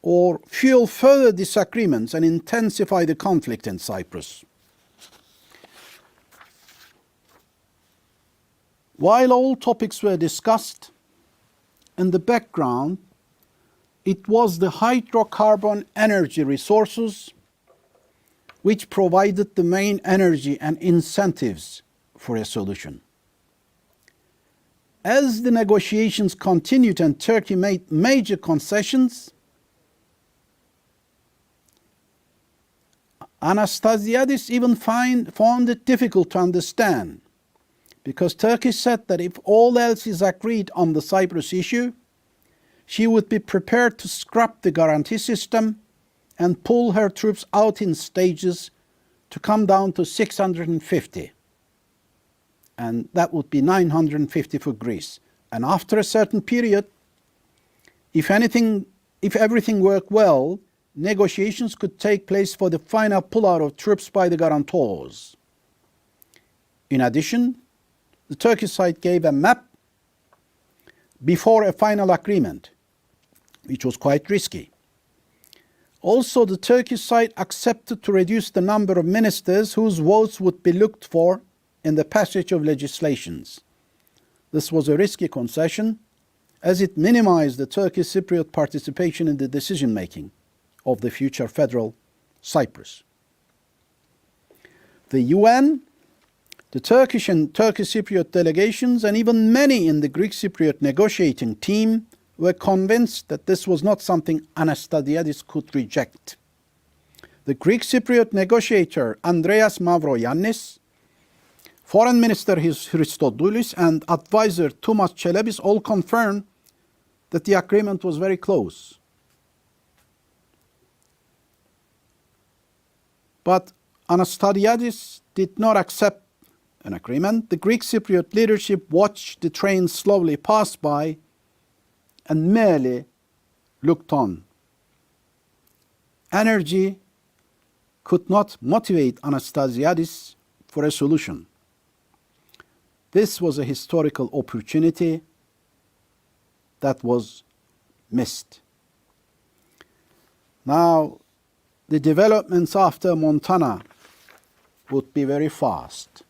or fuel further disagreements and intensify the conflict in Cyprus. While all topics were discussed, in the background, it was the hydrocarbon energy resources which provided the main energy and incentives for a solution. As the negotiations continued and Turkey made major concessions, Anastasiadis even found it difficult to understand, because Turkey said that if all else is agreed on the Cyprus issue, she would be prepared to scrap the guarantee system and pull her troops out in stages to come down to 650. And that would be 950 for Greece. And after a certain period, if everything worked well, negotiations could take place for the final pullout of troops by the guarantors. In addition, the Turkish side gave a map before a final agreement, which was quite risky. Also, the Turkish side accepted to reduce the number of ministers whose votes would be looked for in the passage of legislations. This was a risky concession, as it minimized the Turkish Cypriot participation in the decision-making of the future federal Cyprus. The UN, the Turkish and Turkish Cypriot delegations, and even many in the Greek Cypriot negotiating team were convinced that this was not something Anastasiadis could reject. The Greek Cypriot negotiator Andreas Mavroyannis, Foreign Minister Christodoulis, and advisor Thomas Chelebis all confirmed that the agreement was very close. But Anastasiadis did not accept an agreement. The Greek Cypriot leadership watched the train slowly pass by and merely looked on. Energy could not motivate Anastasiadis for a solution. This was a historical opportunity that was missed. Now, the developments after Montana would be very fast.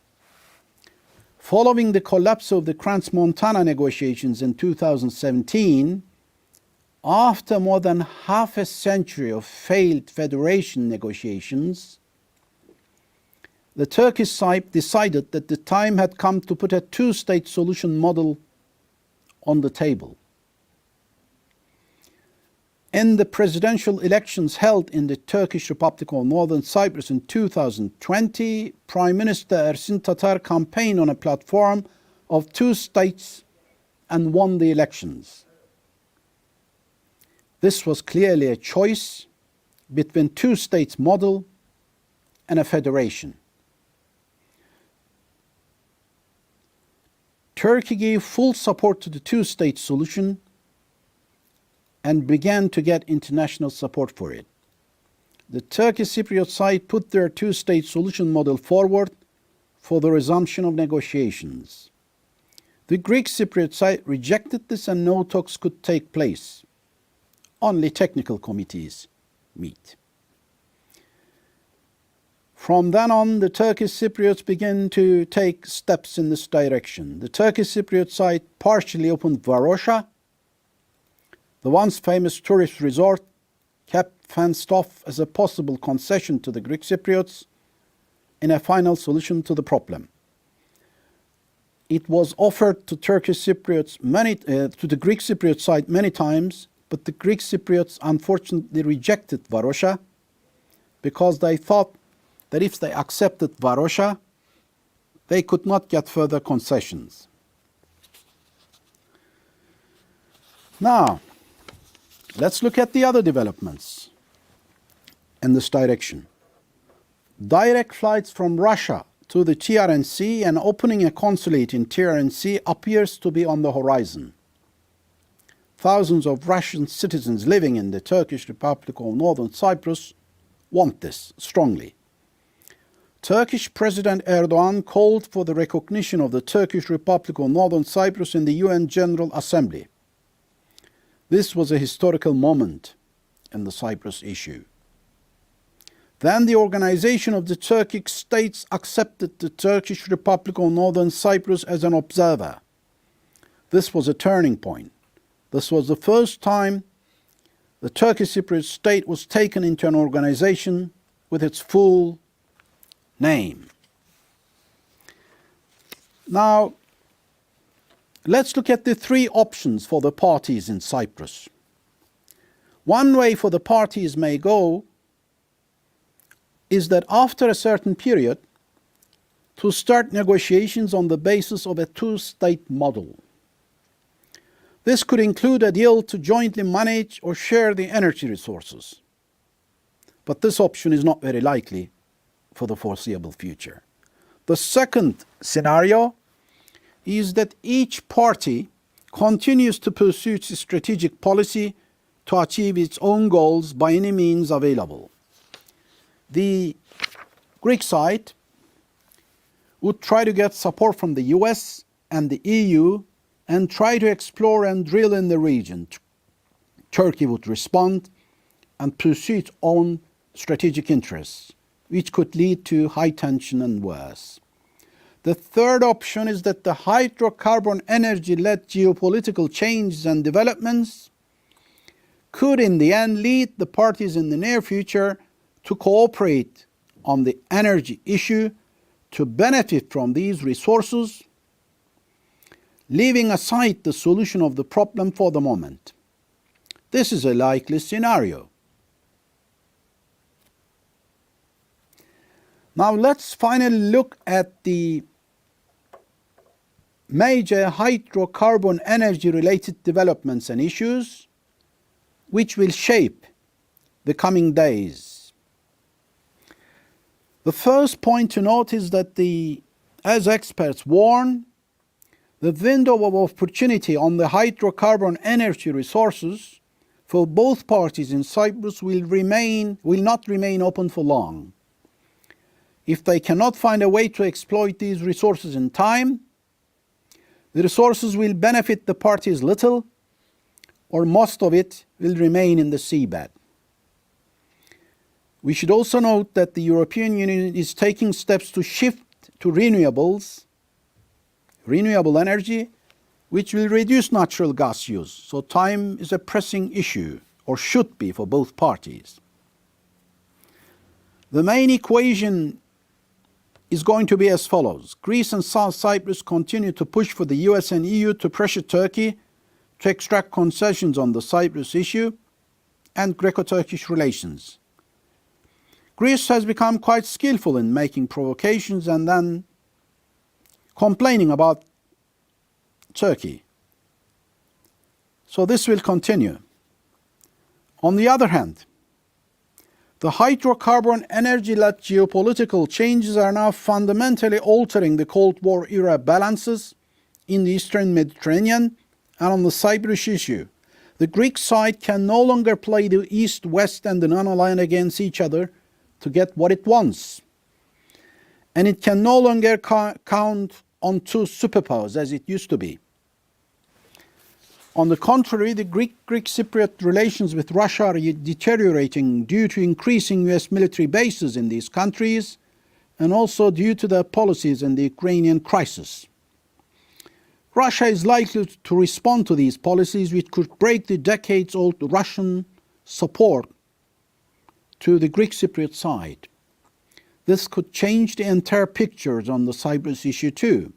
Following the collapse of the Crans-Montana negotiations in 2017, after more than half a century of failed federation negotiations, the Turkish side decided that the time had come to put a two-state solution model on the table. In the presidential elections held in the Turkish Republic of Northern Cyprus in 2020, Prime Minister Ersin Tatar campaigned on a platform of two states and won the elections. This was clearly a choice between two states model and a federation. Turkey gave full support to the two-state solution and began to get international support for it. The Turkish Cypriot side put their two-state solution model forward for the resumption of negotiations. The Greek Cypriot side rejected this and no talks could take place. Only technical committees meet. From then on, the Turkish Cypriots began to take steps in this direction. The Turkish Cypriot side partially opened Varosha, the once famous tourist resort, kept fenced off as a possible concession to the Greek Cypriots in a final solution to the problem. It was offered to Turkish Cypriots to the Greek Cypriot side many times, but the Greek Cypriots unfortunately rejected Varosha because they thought that if they accepted Varosha, they could not get further concessions. Now, let's look at the other developments in this direction. Direct flights from Russia to the TRNC and opening a consulate in TRNC appears to be on the horizon. Thousands of Russian citizens living in the Turkish Republic of Northern Cyprus want this strongly. Turkish President Erdogan called for the recognition of the Turkish Republic of Northern Cyprus in the UN General Assembly. This was a historical moment in the Cyprus issue. Then the Organization of the Turkic States accepted the Turkish Republic of Northern Cyprus as an observer. This was a turning point. This was the first time the Turkish Cypriot state was taken into an organization with its full name. Now, let's look at the three options for the parties in Cyprus. One way for the parties may go is that after a certain period, to start negotiations on the basis of a two-state model. This could include a deal to jointly manage or share the energy resources. But this option is not very likely for the foreseeable future. The second scenario is that each party continues to pursue its strategic policy to achieve its own goals by any means available. The Greek side would try to get support from the US and the EU and try to explore and drill in the region. Turkey would respond and pursue its own strategic interests, which could lead to high tension and worse. The third option is that the hydrocarbon energy-led geopolitical changes and developments could in the end lead the parties in the near future to cooperate on the energy issue to benefit from these resources, leaving aside the solution of the problem for the moment. This is a likely scenario. Now let's finally look at the major hydrocarbon energy-related developments and issues which will shape the coming days. The first point to note is that as experts warn, the window of opportunity on the hydrocarbon energy resources for both parties in Cyprus will not remain open for long. If they cannot find a way to exploit these resources in time, the resources will benefit the parties little, or most of it will remain in the seabed. We should also note that the European Union is taking steps to shift to renewable energy, which will reduce natural gas use. So time is a pressing issue, or should be for both parties. The main equation is going to be as follows. Greece and South Cyprus continue to push for the US and EU to pressure Turkey to extract concessions on the Cyprus issue and Greco-Turkish relations. Greece has become quite skillful in making provocations and then complaining about Turkey. So this will continue. On the other hand, the hydrocarbon energy-led geopolitical changes are now fundamentally altering the Cold War era balances in the Eastern Mediterranean and on the Cyprus issue. The Greek side can no longer play the East, West and the non-aligned against each other to get what it wants. And it can no longer count on two superpowers as it used to be. On the contrary, the Greek Cypriot relations with Russia are deteriorating due to increasing US military bases in these countries and also due to their policies in the Ukrainian crisis. Russia is likely to respond to these policies, which could break the decades-old Russian support to the Greek Cypriot side. This could change the entire pictures on the Cyprus issue too.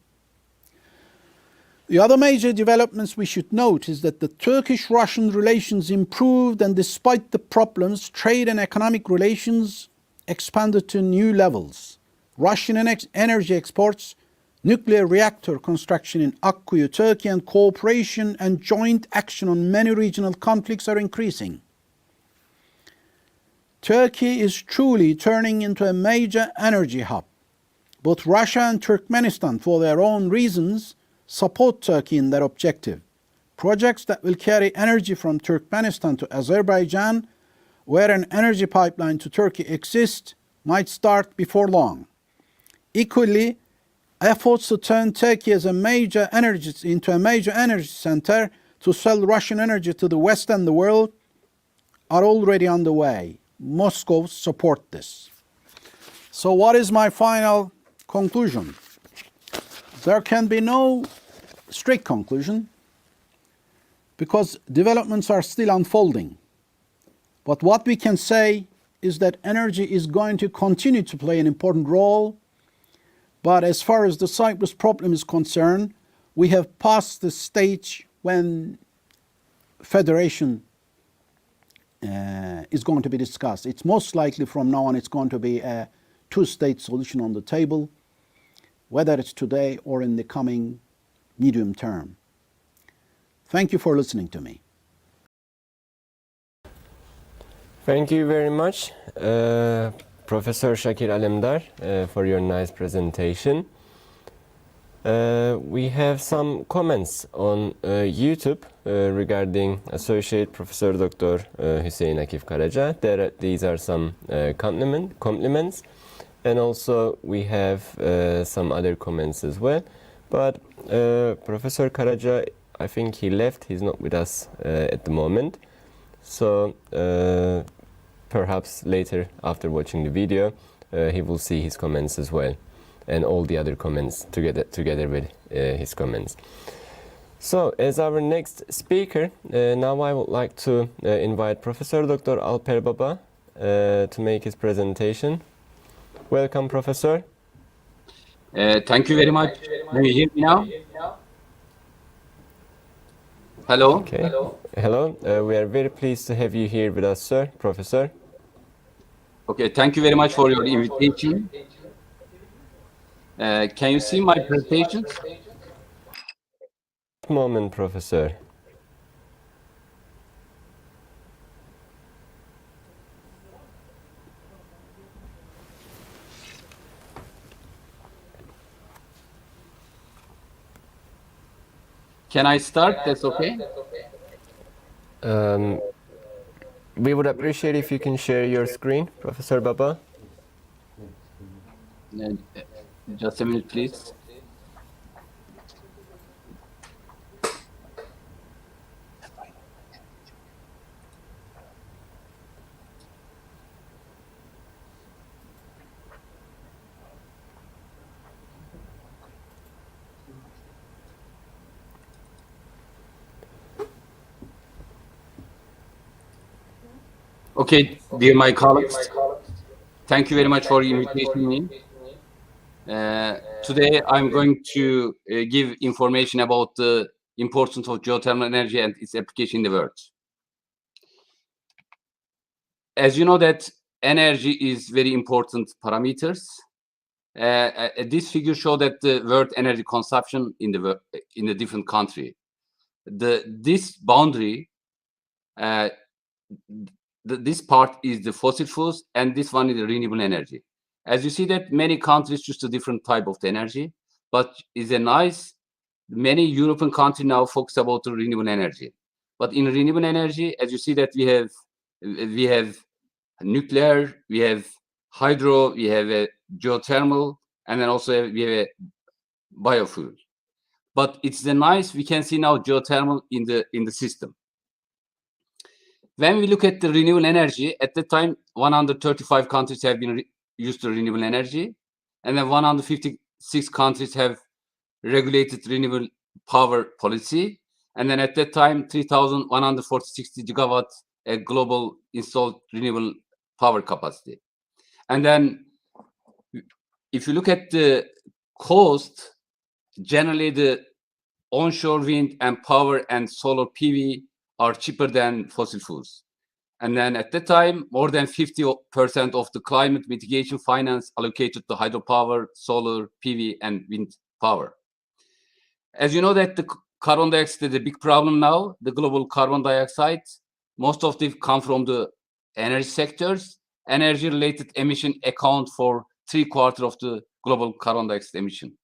The other major developments we should note is that the Turkish-Russian relations improved, and despite the problems, trade and economic relations expanded to new levels. Russian energy exports, nuclear reactor construction in Akkuyu, Turkey, and cooperation and joint action on many regional conflicts are increasing. Turkey is truly turning into a major energy hub. Both Russia and Turkmenistan, for their own reasons, support Turkey in their objective. Projects that will carry energy from Turkmenistan to Azerbaijan, where an energy pipeline to Turkey exists, might start before long. Equally, efforts to turn Turkey into a major energy center to sell Russian energy to the West and the world are already underway. Moscow supports this. So what is my final conclusion? There can be no strict conclusion because developments are still unfolding. But what we can say is that energy is going to continue to play an important role. But as far as the Cyprus problem is concerned, we have passed the stage when federation is going to be discussed. It's most likely from now on it's going to be a two-state solution on the table, whether it's today or in the coming medium term. Thank you for listening to me. Thank you very much, Professor Shakir Alemdar, for your nice presentation. We have some comments on YouTube regarding Associate Professor Dr. Hüseyin Akif Karaca. These are some compliments. And also we have some other comments as well. But Professor Karaca, I think he left. He's not with us at the moment. So perhaps later, after watching the video, he will see his comments as well, and all the other comments together with his comments. So, as our next speaker, now I would like to invite Professor Dr. Alper Baba to make his presentation. Welcome, Professor. Thank you very much. Can you hear me now? Hello. Okay. Hello. We are very pleased to have you here with us, sir, Professor. Okay. Thank you very much for your invitation. Can you see my presentations? Moment, Professor. Can I start? That's okay. We would appreciate if you can share your screen, Professor Baba. Just a minute, please. Okay, dear my colleagues, thank you very much for inviting me. Today I'm going to give information about the importance of geothermal energy and its application in the world. As you know that energy is very important parameters. This figure shows that the world energy consumption in the different country. This boundary, this part is the fossil fuels, and this one is the renewable energy. As you see that many countries choose a different type of the energy, but is a nice. Many European countries now focus about the renewable energy. But in renewable energy, as you see that we have nuclear, we have hydro, we have a geothermal, and then also we have a biofuel. But it's the nice, we can see now geothermal in the system. When we look at the renewable energy, at the time, 135 countries have been used to renewable energy, and then 156 countries have regulated renewable power policy. And then at that time, 3,146 gigawatt global installed renewable power capacity. And then if you look at the cost, generally the onshore wind and power and solar PV are cheaper than fossil fuels. And then at that time, more than 50% of the climate mitigation finance allocated to hydropower, solar, PV, and wind power. As you know that the carbon dioxide is a big problem now, the global carbon dioxide, most of them come from the energy sectors. Energy-related emission account for 3/4 of the global carbon dioxide emission.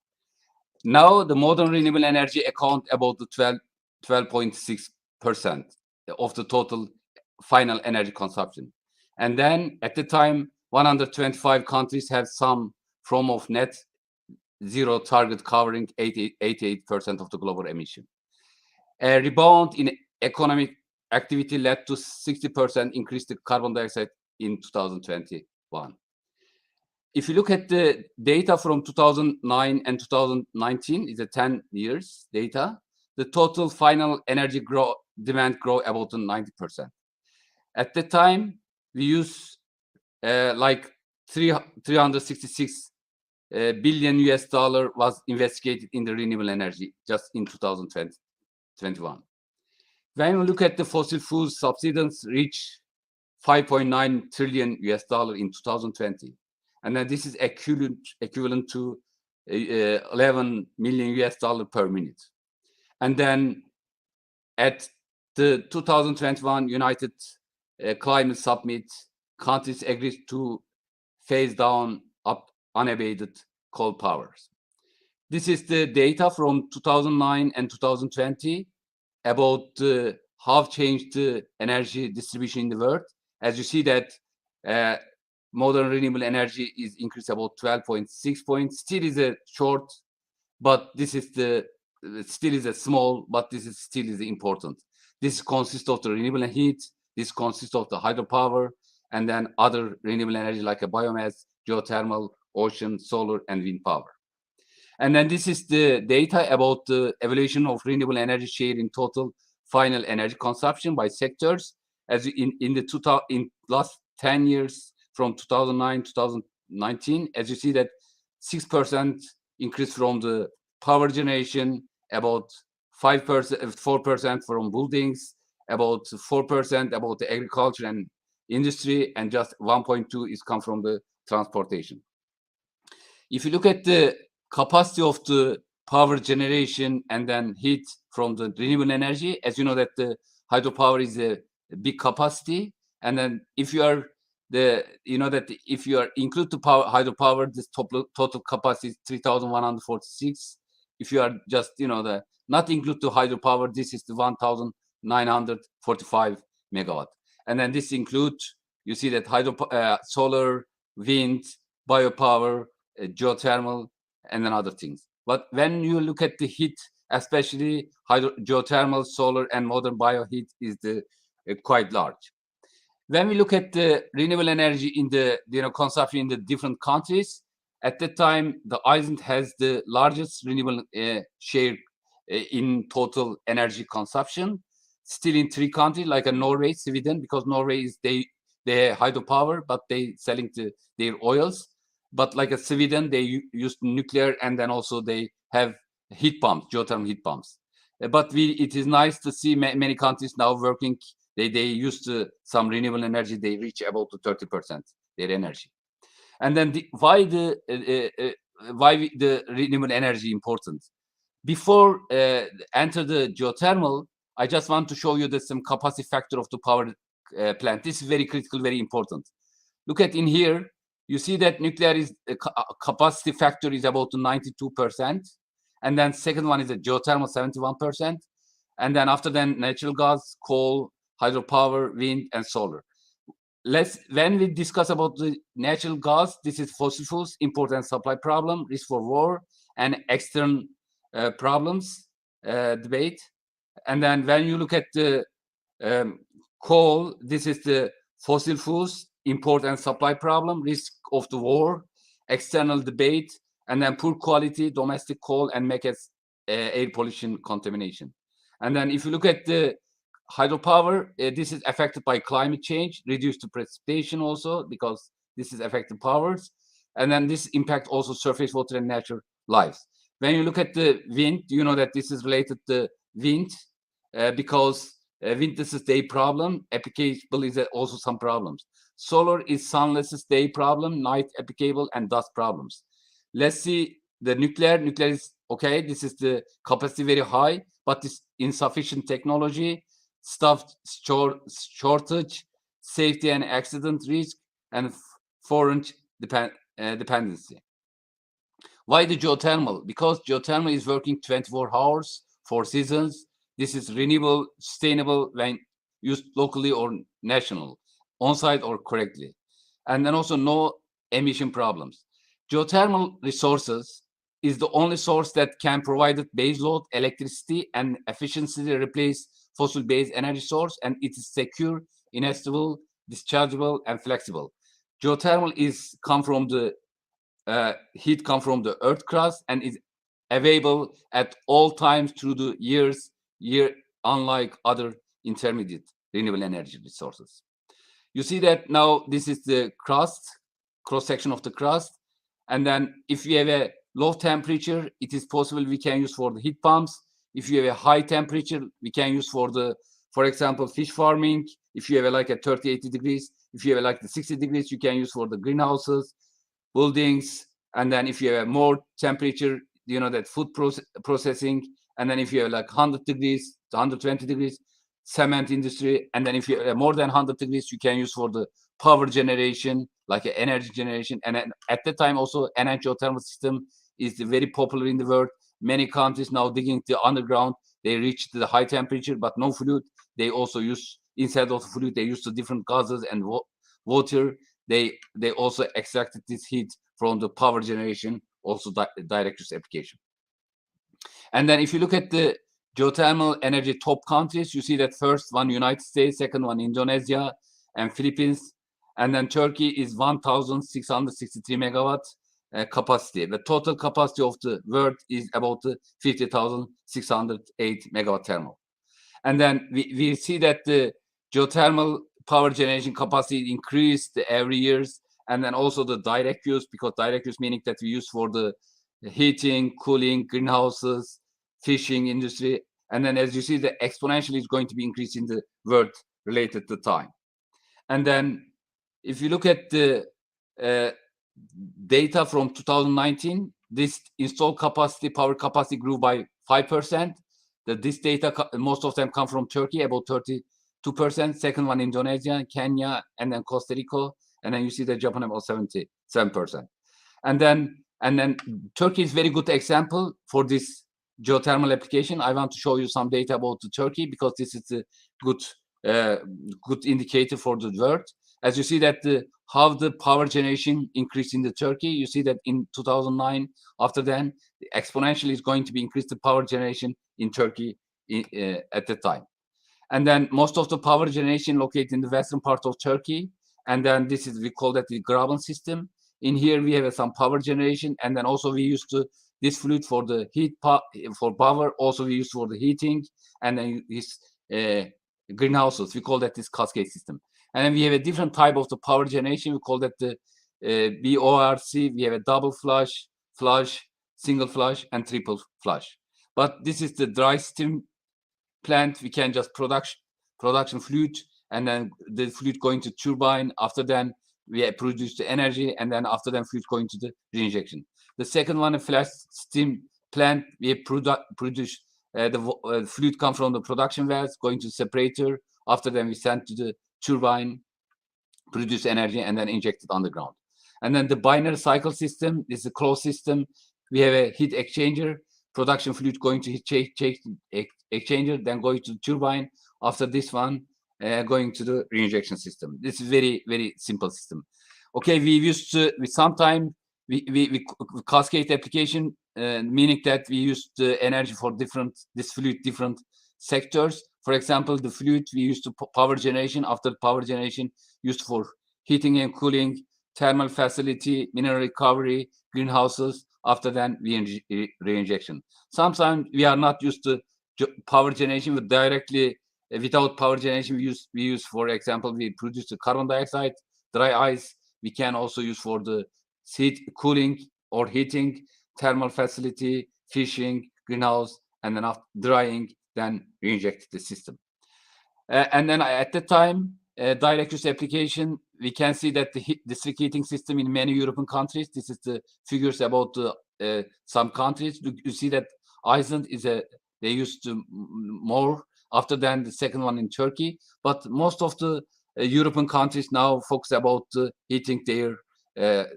Now, the modern renewable energy account about the 12.6% of the total final energy consumption. And then at the time, 125 countries have some form of net zero target covering 88% of the global emission. A rebound in economic activity led to 60% increase the carbon dioxide in 2021. If you look at the data from 2009 and 2019, it's a 10 years data, the total final energy demand grow about 90%. At the time, we use like 366 billion US dollar was investigated in the renewable energy just in 2021. When we look at the fossil fuel subsidies reach 5.9 trillion US dollar in 2020. And then this is equivalent to 11 million US dollar per minute. And then at the 2021 United Climate Summit, countries agreed to phase down unabated coal powers. This is the data from 2009 and 2020 about how changed the energy distribution in the world. As you see that modern renewable energy is increased about 12.6 points. Still is a short, but this is still is a small, but this is still is important. This consists of the renewable heat. This consists of the hydropower, and then other renewable energy like a biomass, geothermal, ocean, solar, and wind power. And then this is the data about the evolution of renewable energy share in total final energy consumption by sectors. As in last 10 years, from 2009 to 2019, as you see that 6% increase from the power generation, about 4% from buildings, about 4% about the agriculture and industry, and just 1.2 is come from the transportation. If you look at the capacity of the power generation and then heat from the renewable energy, as you know that the hydropower is a big capacity, and then if you are if you are include the hydropower, this total capacity is 3,146. If you are just not include the hydropower, this is the 1,945 megawatt. And then this includes, you see that solar, wind, biopower, geothermal, and then other things. But when you look at the heat, especially geothermal, solar, and modern bioheat is quite large. When we look at the renewable energy in the consumption in the different countries, at that time the Iceland has the largest renewable share in total energy consumption. Still in 3 countries like Norway, Sweden, because Norway is they have hydropower, but they selling their oils. but like a Sweden, they use nuclear, and then also they have heat pumps, geothermal heat pumps. But it is nice to see many countries now working. They use some renewable energy. They reach about to 30% their energy. And then why the renewable energy important? Before enter the geothermal, I just want to show you that some capacity factor of the power plant. This is very critical, very important. Look at in here, you see that nuclear is capacity factor is about 92%, and then second one is a geothermal 71%, and then after then natural gas, coal, hydropower, wind, and solar. When we discuss about the natural gas, this is fossil fuels, import and supply problem, risk for war, and external problems debate. And then when you look at the coal, this is the fossil fuels, import and supply problem, risk of the war, external debate, and then poor quality domestic coal and make it air pollution contamination. And then if you look at the hydropower, this is affected by climate change, reduced to precipitation also, because this is affected powers. And then this impact also surface water and natural lives. When you look at the wind, you know that this is related to wind, because wind, this is day problem, applicable is also some problems. Solar is sunless day problem, night applicable, and dust problems. Let's see the nuclear. Nuclear is okay. This is the capacity very high, but this insufficient technology, staff shortage, safety and accident risk, and foreign dependency. Why the geothermal? Because geothermal is working 24 hours, 4 seasons. This is renewable, sustainable when used locally or national, on-site or correctly. And then also no emission problems. Geothermal resources is the only source that can provide baseload electricity and efficiently replace fossil-based energy source, and it is secure, inestable, dischargeable, and flexible. Geothermal is come from the heat come from the earth crust and is available at all times through the year, unlike other intermediate renewable energy resources. You see that now this is the crust, cross-section of the crust. And then if you have a low temperature, it is possible we can use for the heat pumps. If you have a high temperature, we can use for example, fish farming. If you have like a 30, 80 degrees, if you have like the 60 degrees, you can use for the greenhouses, buildings. And then if you have more temperature, you know, that food processing. And then if you have like 100 degrees to 120 degrees, cement industry. And then if you have more than 100 degrees, you can use for the power generation, like energy generation. And at the time also, energy geothermal system is very popular in the world. Many countries now digging the underground, they reach the high temperature, but no fluid. They also use, instead of fluid, they use the different gases and water. They also extracted this heat from the power generation, also direct use application. And then if you look at the geothermal energy top countries, you see that first one United States, second one Indonesia and Philippines, and then Turkey is 1,663 megawatts capacity. The total capacity of the world is about 50,608 megawatt thermal. And then we see that the geothermal power generation capacity increased every year, and then also the direct use, because direct use meaning that we use for the heating, cooling, greenhouses, fishing industry. And then as you see, the exponentially is going to be increasing the world related to time. And then if you look at the data from 2019, this installed capacity, power capacity grew by 5%. This data, most of them come from Turkey, about 32%. Second one, Indonesia, Kenya, and then Costa Rica. And then you see that Japan about 77%. And then Turkey is very good example for this geothermal application. I want to show you some data about the Turkey, because this is a good indicator for the world. As you see that how the power generation increased in the Turkey, you see that in 2009, after then, exponentially is going to be increased the power generation in Turkey at the time. And then most of the power generation located in the western part of Turkey. And then this is, we call that the graben system. In here we have some power generation, and then also we used this fluid for the heat for power. Also we use for the heating, and then this greenhouses. We call that this cascade system. And then we have a different type of the power generation. We call that the BORC, we have a double flush, single flush, and triple flush. But this is the dry steam plant. We can just production fluid, and then the fluid going to turbine. After then, we produce the energy, and then after then, fluid going to the reinjection. The second one, a flash steam plant, we produce the fluid come from the production wells, going to separator. After then, we send to the turbine, produce energy, and then inject it underground. And then the binary cycle system is a closed system. We have a heat exchanger, production fluid going to heat exchanger, then going to the turbine. After this one, going to the reinjection system. This is very, very simple system. Okay, we used to, we cascade application, meaning that we use the energy for this fluid, different sectors. For example, the fluid we used to power generation. After power generation, used for heating and cooling, thermal facility, mineral recovery, greenhouses. After then, reinjection. Sometimes we are not used to power generation, but directly without power generation, we use, for example, we produce the carbon dioxide, dry ice. We can also use for the heat, cooling or heating, thermal facility, fishing, greenhouse, and then after drying, then reinject the system. And then at the time, direct use application, we can see that the district heating system in many European countries, this is the figures about some countries. You see that Iceland they used to more, after then the second one in Turkey, but most of the European countries now focus about heating their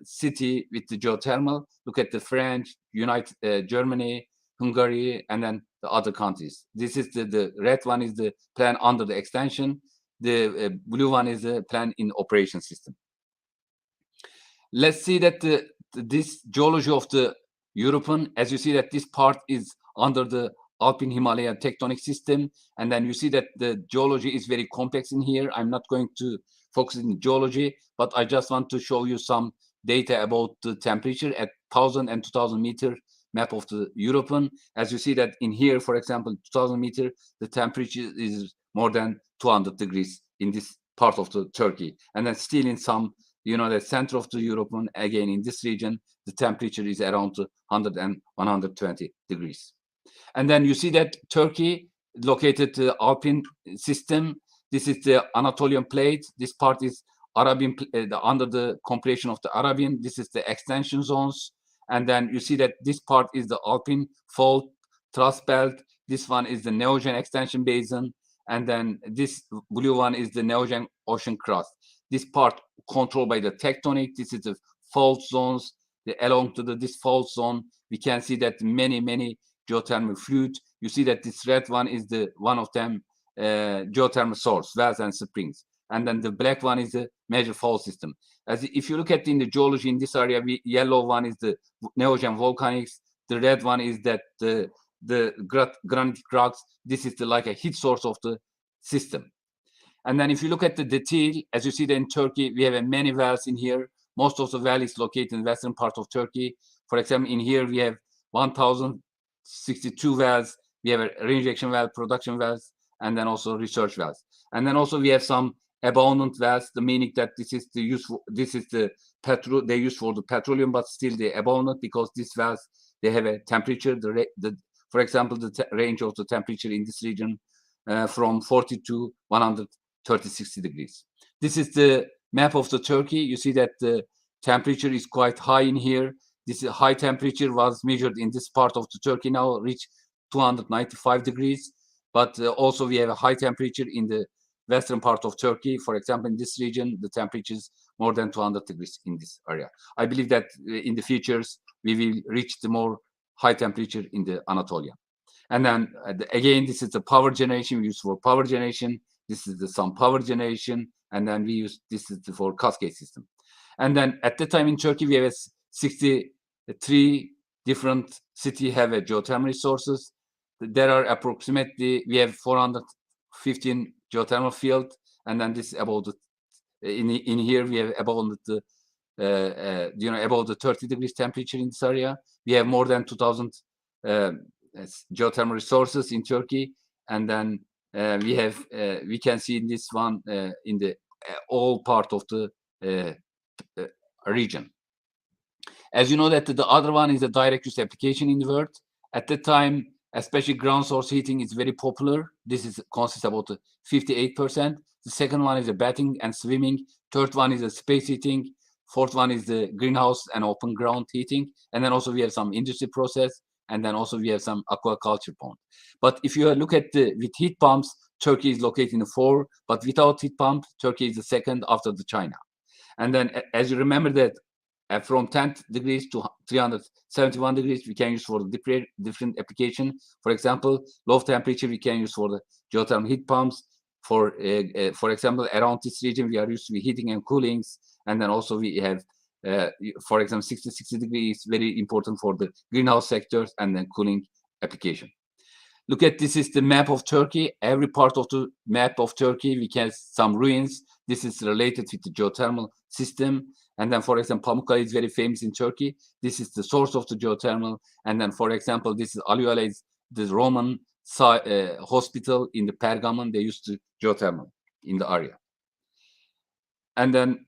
city with the geothermal. Look at the French, Germany, Hungary, and then the other countries. This is the red one is the plan under the extension. The blue one is the plan in operation system. Let's see that this geology of the European, as you see that this part is under the Alpine Himalaya tectonic system, and then you see that the geology is very complex in here. I'm not going to focus in geology, but I just want to show you some data about the temperature at 1,000 and 2,000 meter map of the European. As you see that in here, for example, 2,000 meter, the temperature is more than 200 degrees in this part of the Turkey. And then still in some, the center of the European, again, in this region, the temperature is around 100 and 120 degrees. And then you see that Turkey, located the Alpine system. This is the Anatolian plate. This part is Arabian, under the compression of the Arabian. This is the extension zones. And then you see that this part is the Alpine fault thrust belt. This one is the Neogen extension basin. And then this blue one is the Neogen ocean crust. This part controlled by the tectonic. This is the fault zones. Along to this fault zone, we can see that many geothermal fluid. You see that this red one is the one of them geothermal source, wells and springs. And then the black one is the major fault system. As if you look at in the geology in this area, yellow one is the Neogen volcanics. The red one is that the granitic rocks. This is like a heat source of the system. And then if you look at the detail, as you see that in Turkey, we have many wells in here. Most of the well is located in the western part of Turkey. For example, in here we have 1,062 wells. We have a reinjection well, production wells, and then also research wells. And then also we have some abundant wells, the meaning that this is the petrol they use for the petroleum, but still they abundant because these wells they have a temperature. For example, the range of the temperature in this region from 40 to 136 degrees. This is the map of the Turkey. You see that the temperature is quite high in here. This high temperature was measured in this part of the Turkey now, reached 295 degrees. But also we have a high temperature in the western part of Turkey. For example, in this region, the temperature is more than 200 degrees in this area. I believe that in the futures, we will reach the more high temperature in the Anatolia. And then again, this is the power generation we use for power generation. This is some power generation. And then we use this is for cascade system. And then at the time in Turkey, we have 63 different cities have a geothermal resources. There are approximately, we have 415 geothermal field. And then this about in here, we have about the about the 30 degrees temperature in this area. We have more than 2,000 geothermal resources in Turkey. And then we can see in this one in the all part of the region. As you know that the other one is a direct use application in the world. At the time, especially ground source heating is very popular. This is consists about 58%. The second one is the bathing and swimming. Third one is the space heating. Fourth one is the greenhouse and open ground heating. And then also we have some industry process. And then also we have some aquaculture pond. But if you look at with heat pumps, Turkey is located in the 4, but without heat pump, Turkey is the second after the China. And then as you remember that from 10 degrees to 371 degrees, we can use for the different application. For example, low temperature, we can use for the geothermal heat pumps. For example, around this region, we are used to heating and coolings. And then also we have, for example, 60 degrees, very important for the greenhouse sectors and then cooling application. Look at this is the map of Turkey. Every part of the map of Turkey, we can some ruins. This is related with the geothermal system. And then, for example, Pamukkale is very famous in Turkey. This is the source of the geothermal. And then, for example, this is Aliuala, is the Roman hospital in the Pergamon. They used to geothermal in the area. And then,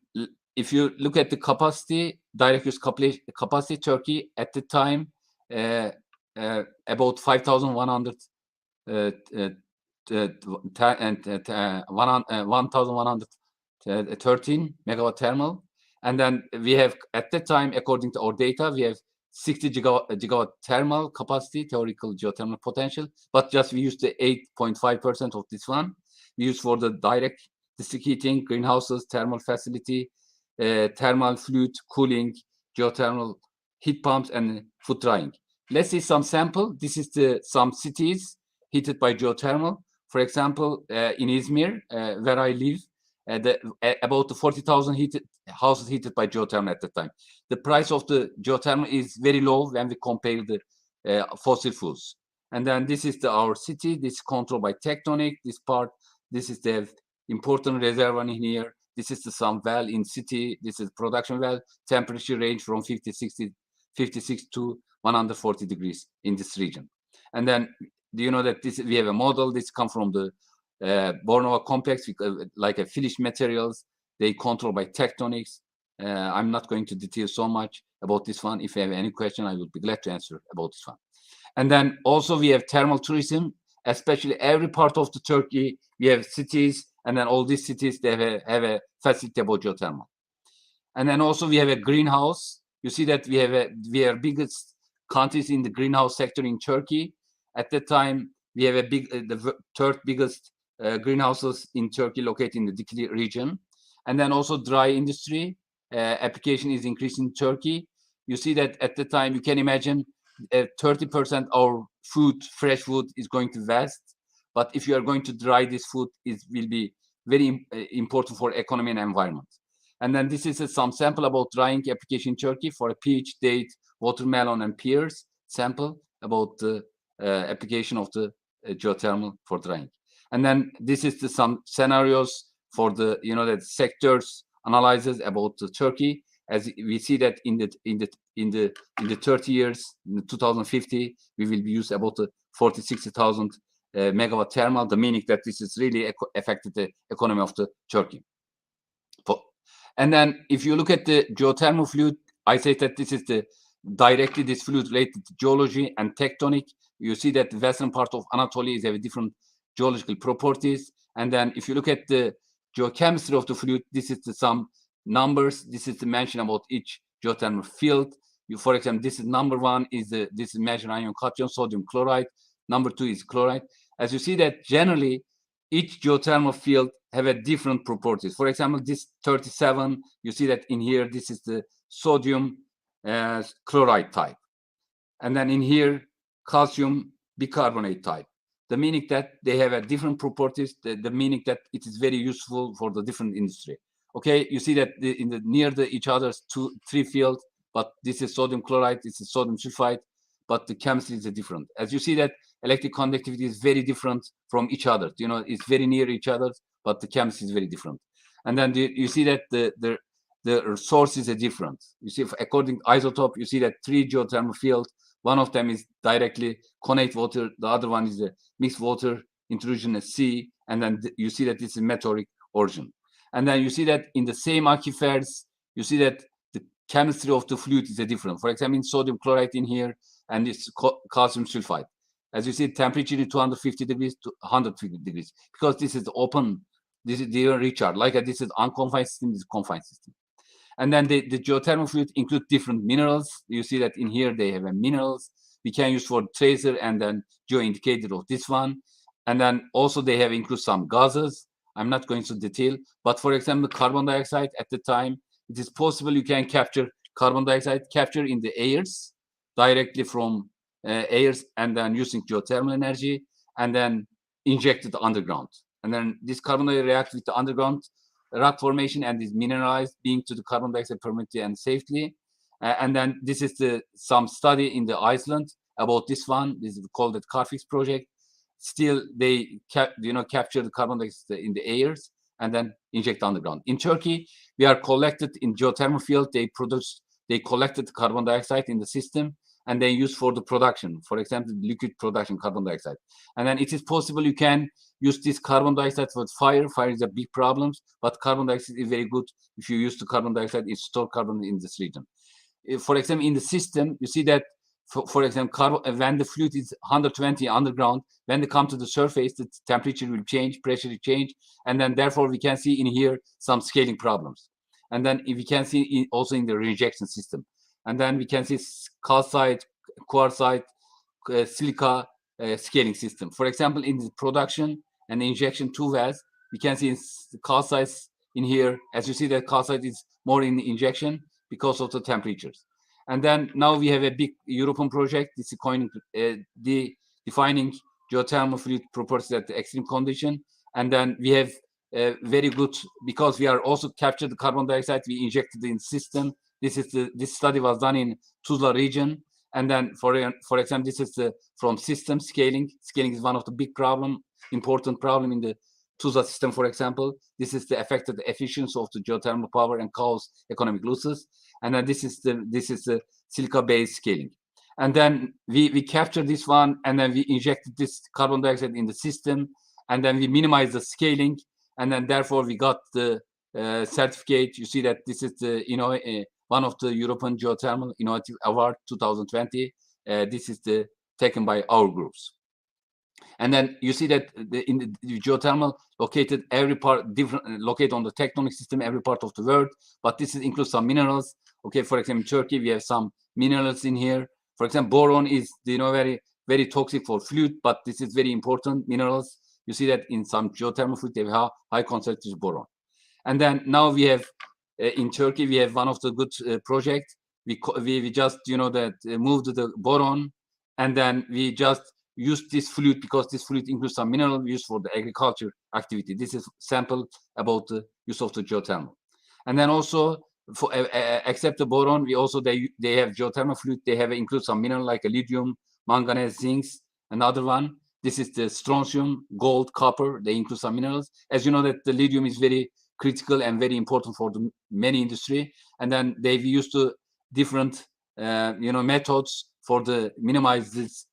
if you look at the capacity, direct use capacity, Turkey at the time, about 5,100 1,113 megawatt thermal. And then we have, at that time, according to our data, we have 60 gigawatt thermal capacity, theoretical geothermal potential, but just we use the 8.5% of this one. We use for the direct district heating, greenhouses, thermal facility, thermal fluid cooling, geothermal heat pumps, and food drying. Let's see some sample. This is some cities heated by geothermal. For example, in Izmir, where I live, about 40,000 houses heated by geothermal at the time. The price of the geothermal is very low when we compare the fossil fuels. And then this is our city. This is controlled by tectonic. This part, this is the important reservoir in here. This is some well in city. This is production well. Temperature range from 56 to 140 degrees in this region. And then, do you know that we have a model? This comes from the Bornova complex, like a finished materials. They control by tectonics. I'm not going to detail so much about this one. If you have any question, I will be glad to answer about this one. And then also we have thermal tourism, especially every part of the Turkey. We have cities, and then all these cities, they have a facility about geothermal. And then also we have a greenhouse. You see that we are biggest countries in the greenhouse sector in Turkey. At that time, we have the third biggest greenhouses in Turkey located in the Dikili region. And then also dry industry application is increasing in Turkey. You see that at the time, you can imagine 30% our food, fresh food, is going to waste. But if you are going to dry this food, it will be very important for economy and environment. And then this is some sample about drying application in Turkey for a peach, date, watermelon, and pears sample about the application of the geothermal for drying. And then this is some scenarios for the that sectors analyzes about Turkey. As we see that in the 30 years, in 2050, we will be used about 40,000-60,000 megawatt thermal. The meaning that this is really affected the economy of the Turkey. And then if you look at the geothermal fluid, I say that this is directly this fluid related to geology and tectonic. You see that the western part of Anatolia is have different geological properties. And then if you look at the geochemistry of the fluid, this is some numbers. This is the mention about each geothermal field. For example, this is number 1 is this is measured ion cation, sodium chloride. Number 2 is chloride. As you see that generally each geothermal field have a different properties. For example, this 37, you see that in here, this is the sodium chloride type. And then in here, calcium bicarbonate type. The meaning that they have a different properties, the meaning that it is very useful for the different industry. Okay, you see that near each other's 2-3 fields, but this is sodium chloride, this is sodium sulfide, but the chemistry is different. As you see that electric conductivity is very different from each other. It's very near each other, but the chemistry is very different. And then you see that the sources are different. You see, according to isotope, you see that 3 geothermal fields. One of them is directly connate water. The other one is the mixed water intrusion at sea. And then you see that this is meteoric origin. And then you see that in the same aquifers, you see that chemistry of the fluid is different. For example, in sodium chloride in here, and it's calcium sulfide. As you see, temperature is 250 degrees to 150 degrees, because this is open, this is the recharge. Like this is unconfined system, this is confined system. And then the geothermal fluid include different minerals. You see that in here they have minerals we can use for tracer and then geo indicator of this one. And then also they have include some gases. I'm not going to detail, but for example, carbon dioxide at the time, it is possible you can capture carbon dioxide, capture in the airs directly from airs, and then using geothermal energy, and then inject it underground. And then this carbon dioxide reacts with the underground rock formation and is mineralized, being to the carbon dioxide permanently and safely. And then this is some study in the Iceland about this one. This is called the Carfix project. Still, they capture the carbon dioxide in the airs and then inject underground. In Turkey, we are collected in geothermal field. They collected carbon dioxide in the system, and they use for the production, for example, liquid production carbon dioxide. And then it is possible you can use this carbon dioxide for fire. Fire is a big problem, but carbon dioxide is very good. If you use the carbon dioxide, it stores carbon in this region. For example, in the system, you see that, for example, when the fluid is 120 underground, when they come to the surface, the temperature will change, pressure will change, and then therefore we can see in here some scaling problems. And then we can see also in the rejection system. And then we can see calcite, quartzite, silica scaling system. For example, in the production and the injection two wells, we can see calcite in here. As you see, that calcite is more in the injection because of the temperatures. And then now we have a big European project. This is defining geothermal fluid properties at the extreme condition. And then we have very good, because we are also captured the carbon dioxide, we injected in system. This study was done in Tuzla region. And then for example, this is from system scaling. Scaling is one of the big important problem in the Tuzla system, for example. This is the affected the efficiency of the geothermal power and cause economic losses. And then this is the silica-based scaling. And then we capture this one, and then we injected this carbon dioxide in the system, and then we minimize the scaling, and then therefore we got the certificate. You see that this is the one of the European Geothermal Innovative Award 2020. This is taken by our groups. And then you see that in the geothermal located located on the tectonic system, every part of the world, but this includes some minerals. Okay, for example, in Turkey, we have some minerals in here. For example, boron is very, very toxic for fluid, but this is very important minerals. You see that in some geothermal fluid, they have high concentration of boron. And then now we have, in Turkey, we have one of the good projects. We just, moved the boron, and then we just use this fluid, because this fluid includes some mineral used for the agriculture activity. This is sample about the use of the geothermal. And then also, for except the boron, we also they have geothermal fluid. They have include some mineral like lithium, manganese, zincs. Another one. This is the strontium, gold, copper. They include some minerals. As you know, that the lithium is very critical and very important for the many industry. And then they've used different methods for the minimize this.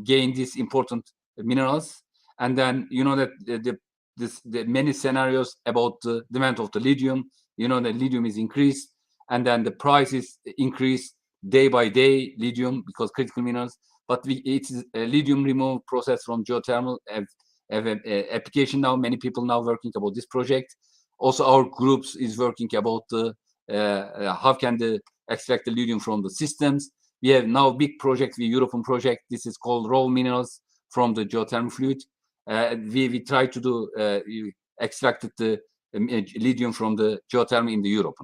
Gain these important minerals. And then that the many scenarios about the demand of the lithium. The lithium is increased, and then the price is increased day by day, lithium, because critical minerals. But it's a lithium removal process from geothermal have an application now. Many people now working about this project. Also, our groups is working about how can they extract the lithium from the systems. We have now big project, the European project. This is called raw minerals from the geothermal fluid. We try to do extracted the lithium from the geothermal in the Europe.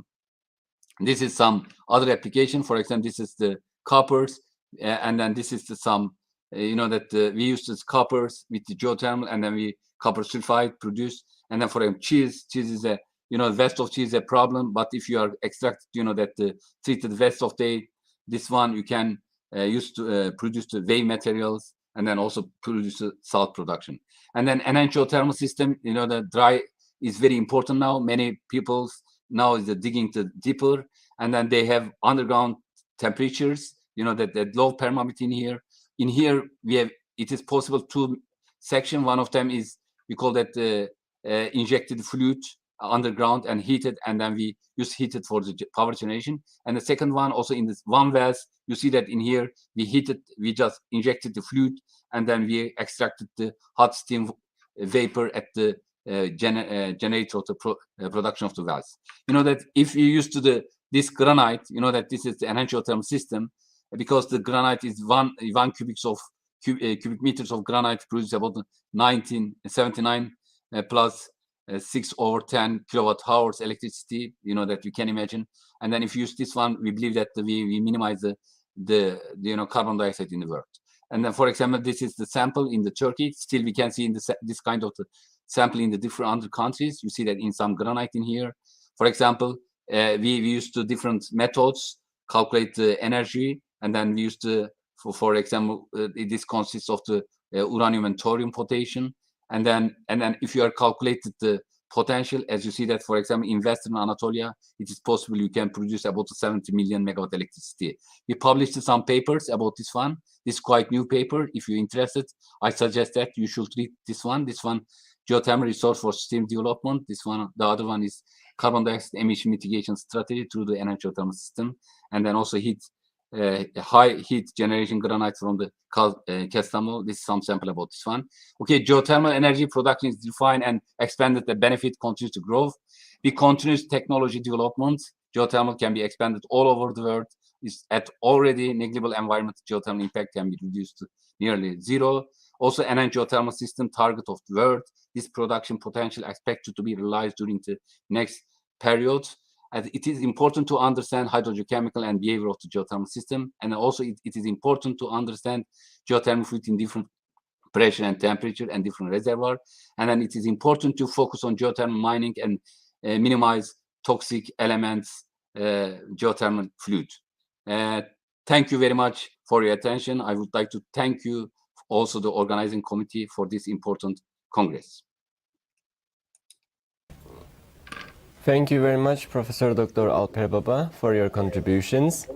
This is some other application. For example, this is the coppers, and then this is some we use this coppers with the geothermal, and then we copper sulfide produce. And then for example, cheese is a waste of cheese is a problem. But if you are extract that treated waste of this one you can use to produce the whey materials, and then also produce salt production. And then enhanced geothermal system, the dry is very important now. Many people now is digging deeper, and then they have underground temperatures, that low permeability in here. In here, we have, it is possible two section. One of them is, we call that injected fluid. underground and heated, and then we use heated for the power generation. And the second one, also in this one wells, you see that in here we just injected the fluid, and then we extracted the hot steam vapor at the generator of the production of the wells. You know that if you use this granite, you know that this is the enhanced geothermal system, because the granite is one cubic meters of granite produces about 1979 plus 6/10 kilowatt hours electricity, you know, that you can imagine. And then if you use this one, we believe that we minimize the carbon dioxide in the world. And then, for example, this is the sample in the Turkey. Still, we can see in this kind of the sample in the different other countries. You see that in some granite in here. For example, we used different methods, calculate the energy, and then we used for example, this consists of the uranium and thorium potation. And then if you are calculated the potential, as you see that, for example, in Western Anatolia, it is possible you can produce about 70 million megawatt electricity. We published some papers about this one. This is quite new paper. If you're interested, I suggest that you should read this one. This one, geothermal resource for sustainable development. This one, the other one is carbon dioxide emission mitigation strategy through the enhanced geothermal system. And then also high heat generation granite from the Kastamonu. This is some sample about this one. Okay, geothermal energy production is defined and expanded. The benefit continues to grow. We continuous technology development. Geothermal can be expanded all over the world. Is at already negligible environmental geothermal impact can be reduced to nearly zero. Also, enhanced geothermal system target of the world. This production potential expected to be realized during the next period. And it is important to understand hydrogeochemical and behavior of the geothermal system. And also it is important to understand geothermal fluid in different pressure and temperature and different reservoir. And then it is important to focus on geothermal mining and minimize toxic elements, geothermal fluid. Thank you very much for your attention. I would like to thank you also the organizing committee for this important Congress. Thank you very much, Professor Dr. Alper Baba, for your contributions.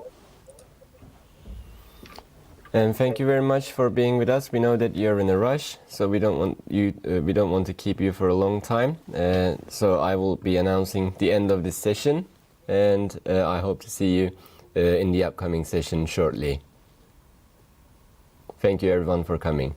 And thank you very much for being with us. We know that you're in a rush, so we don't want to keep you for a long time. So I will be announcing the end of this session, and I hope to see you in the upcoming session shortly. Thank you everyone for coming.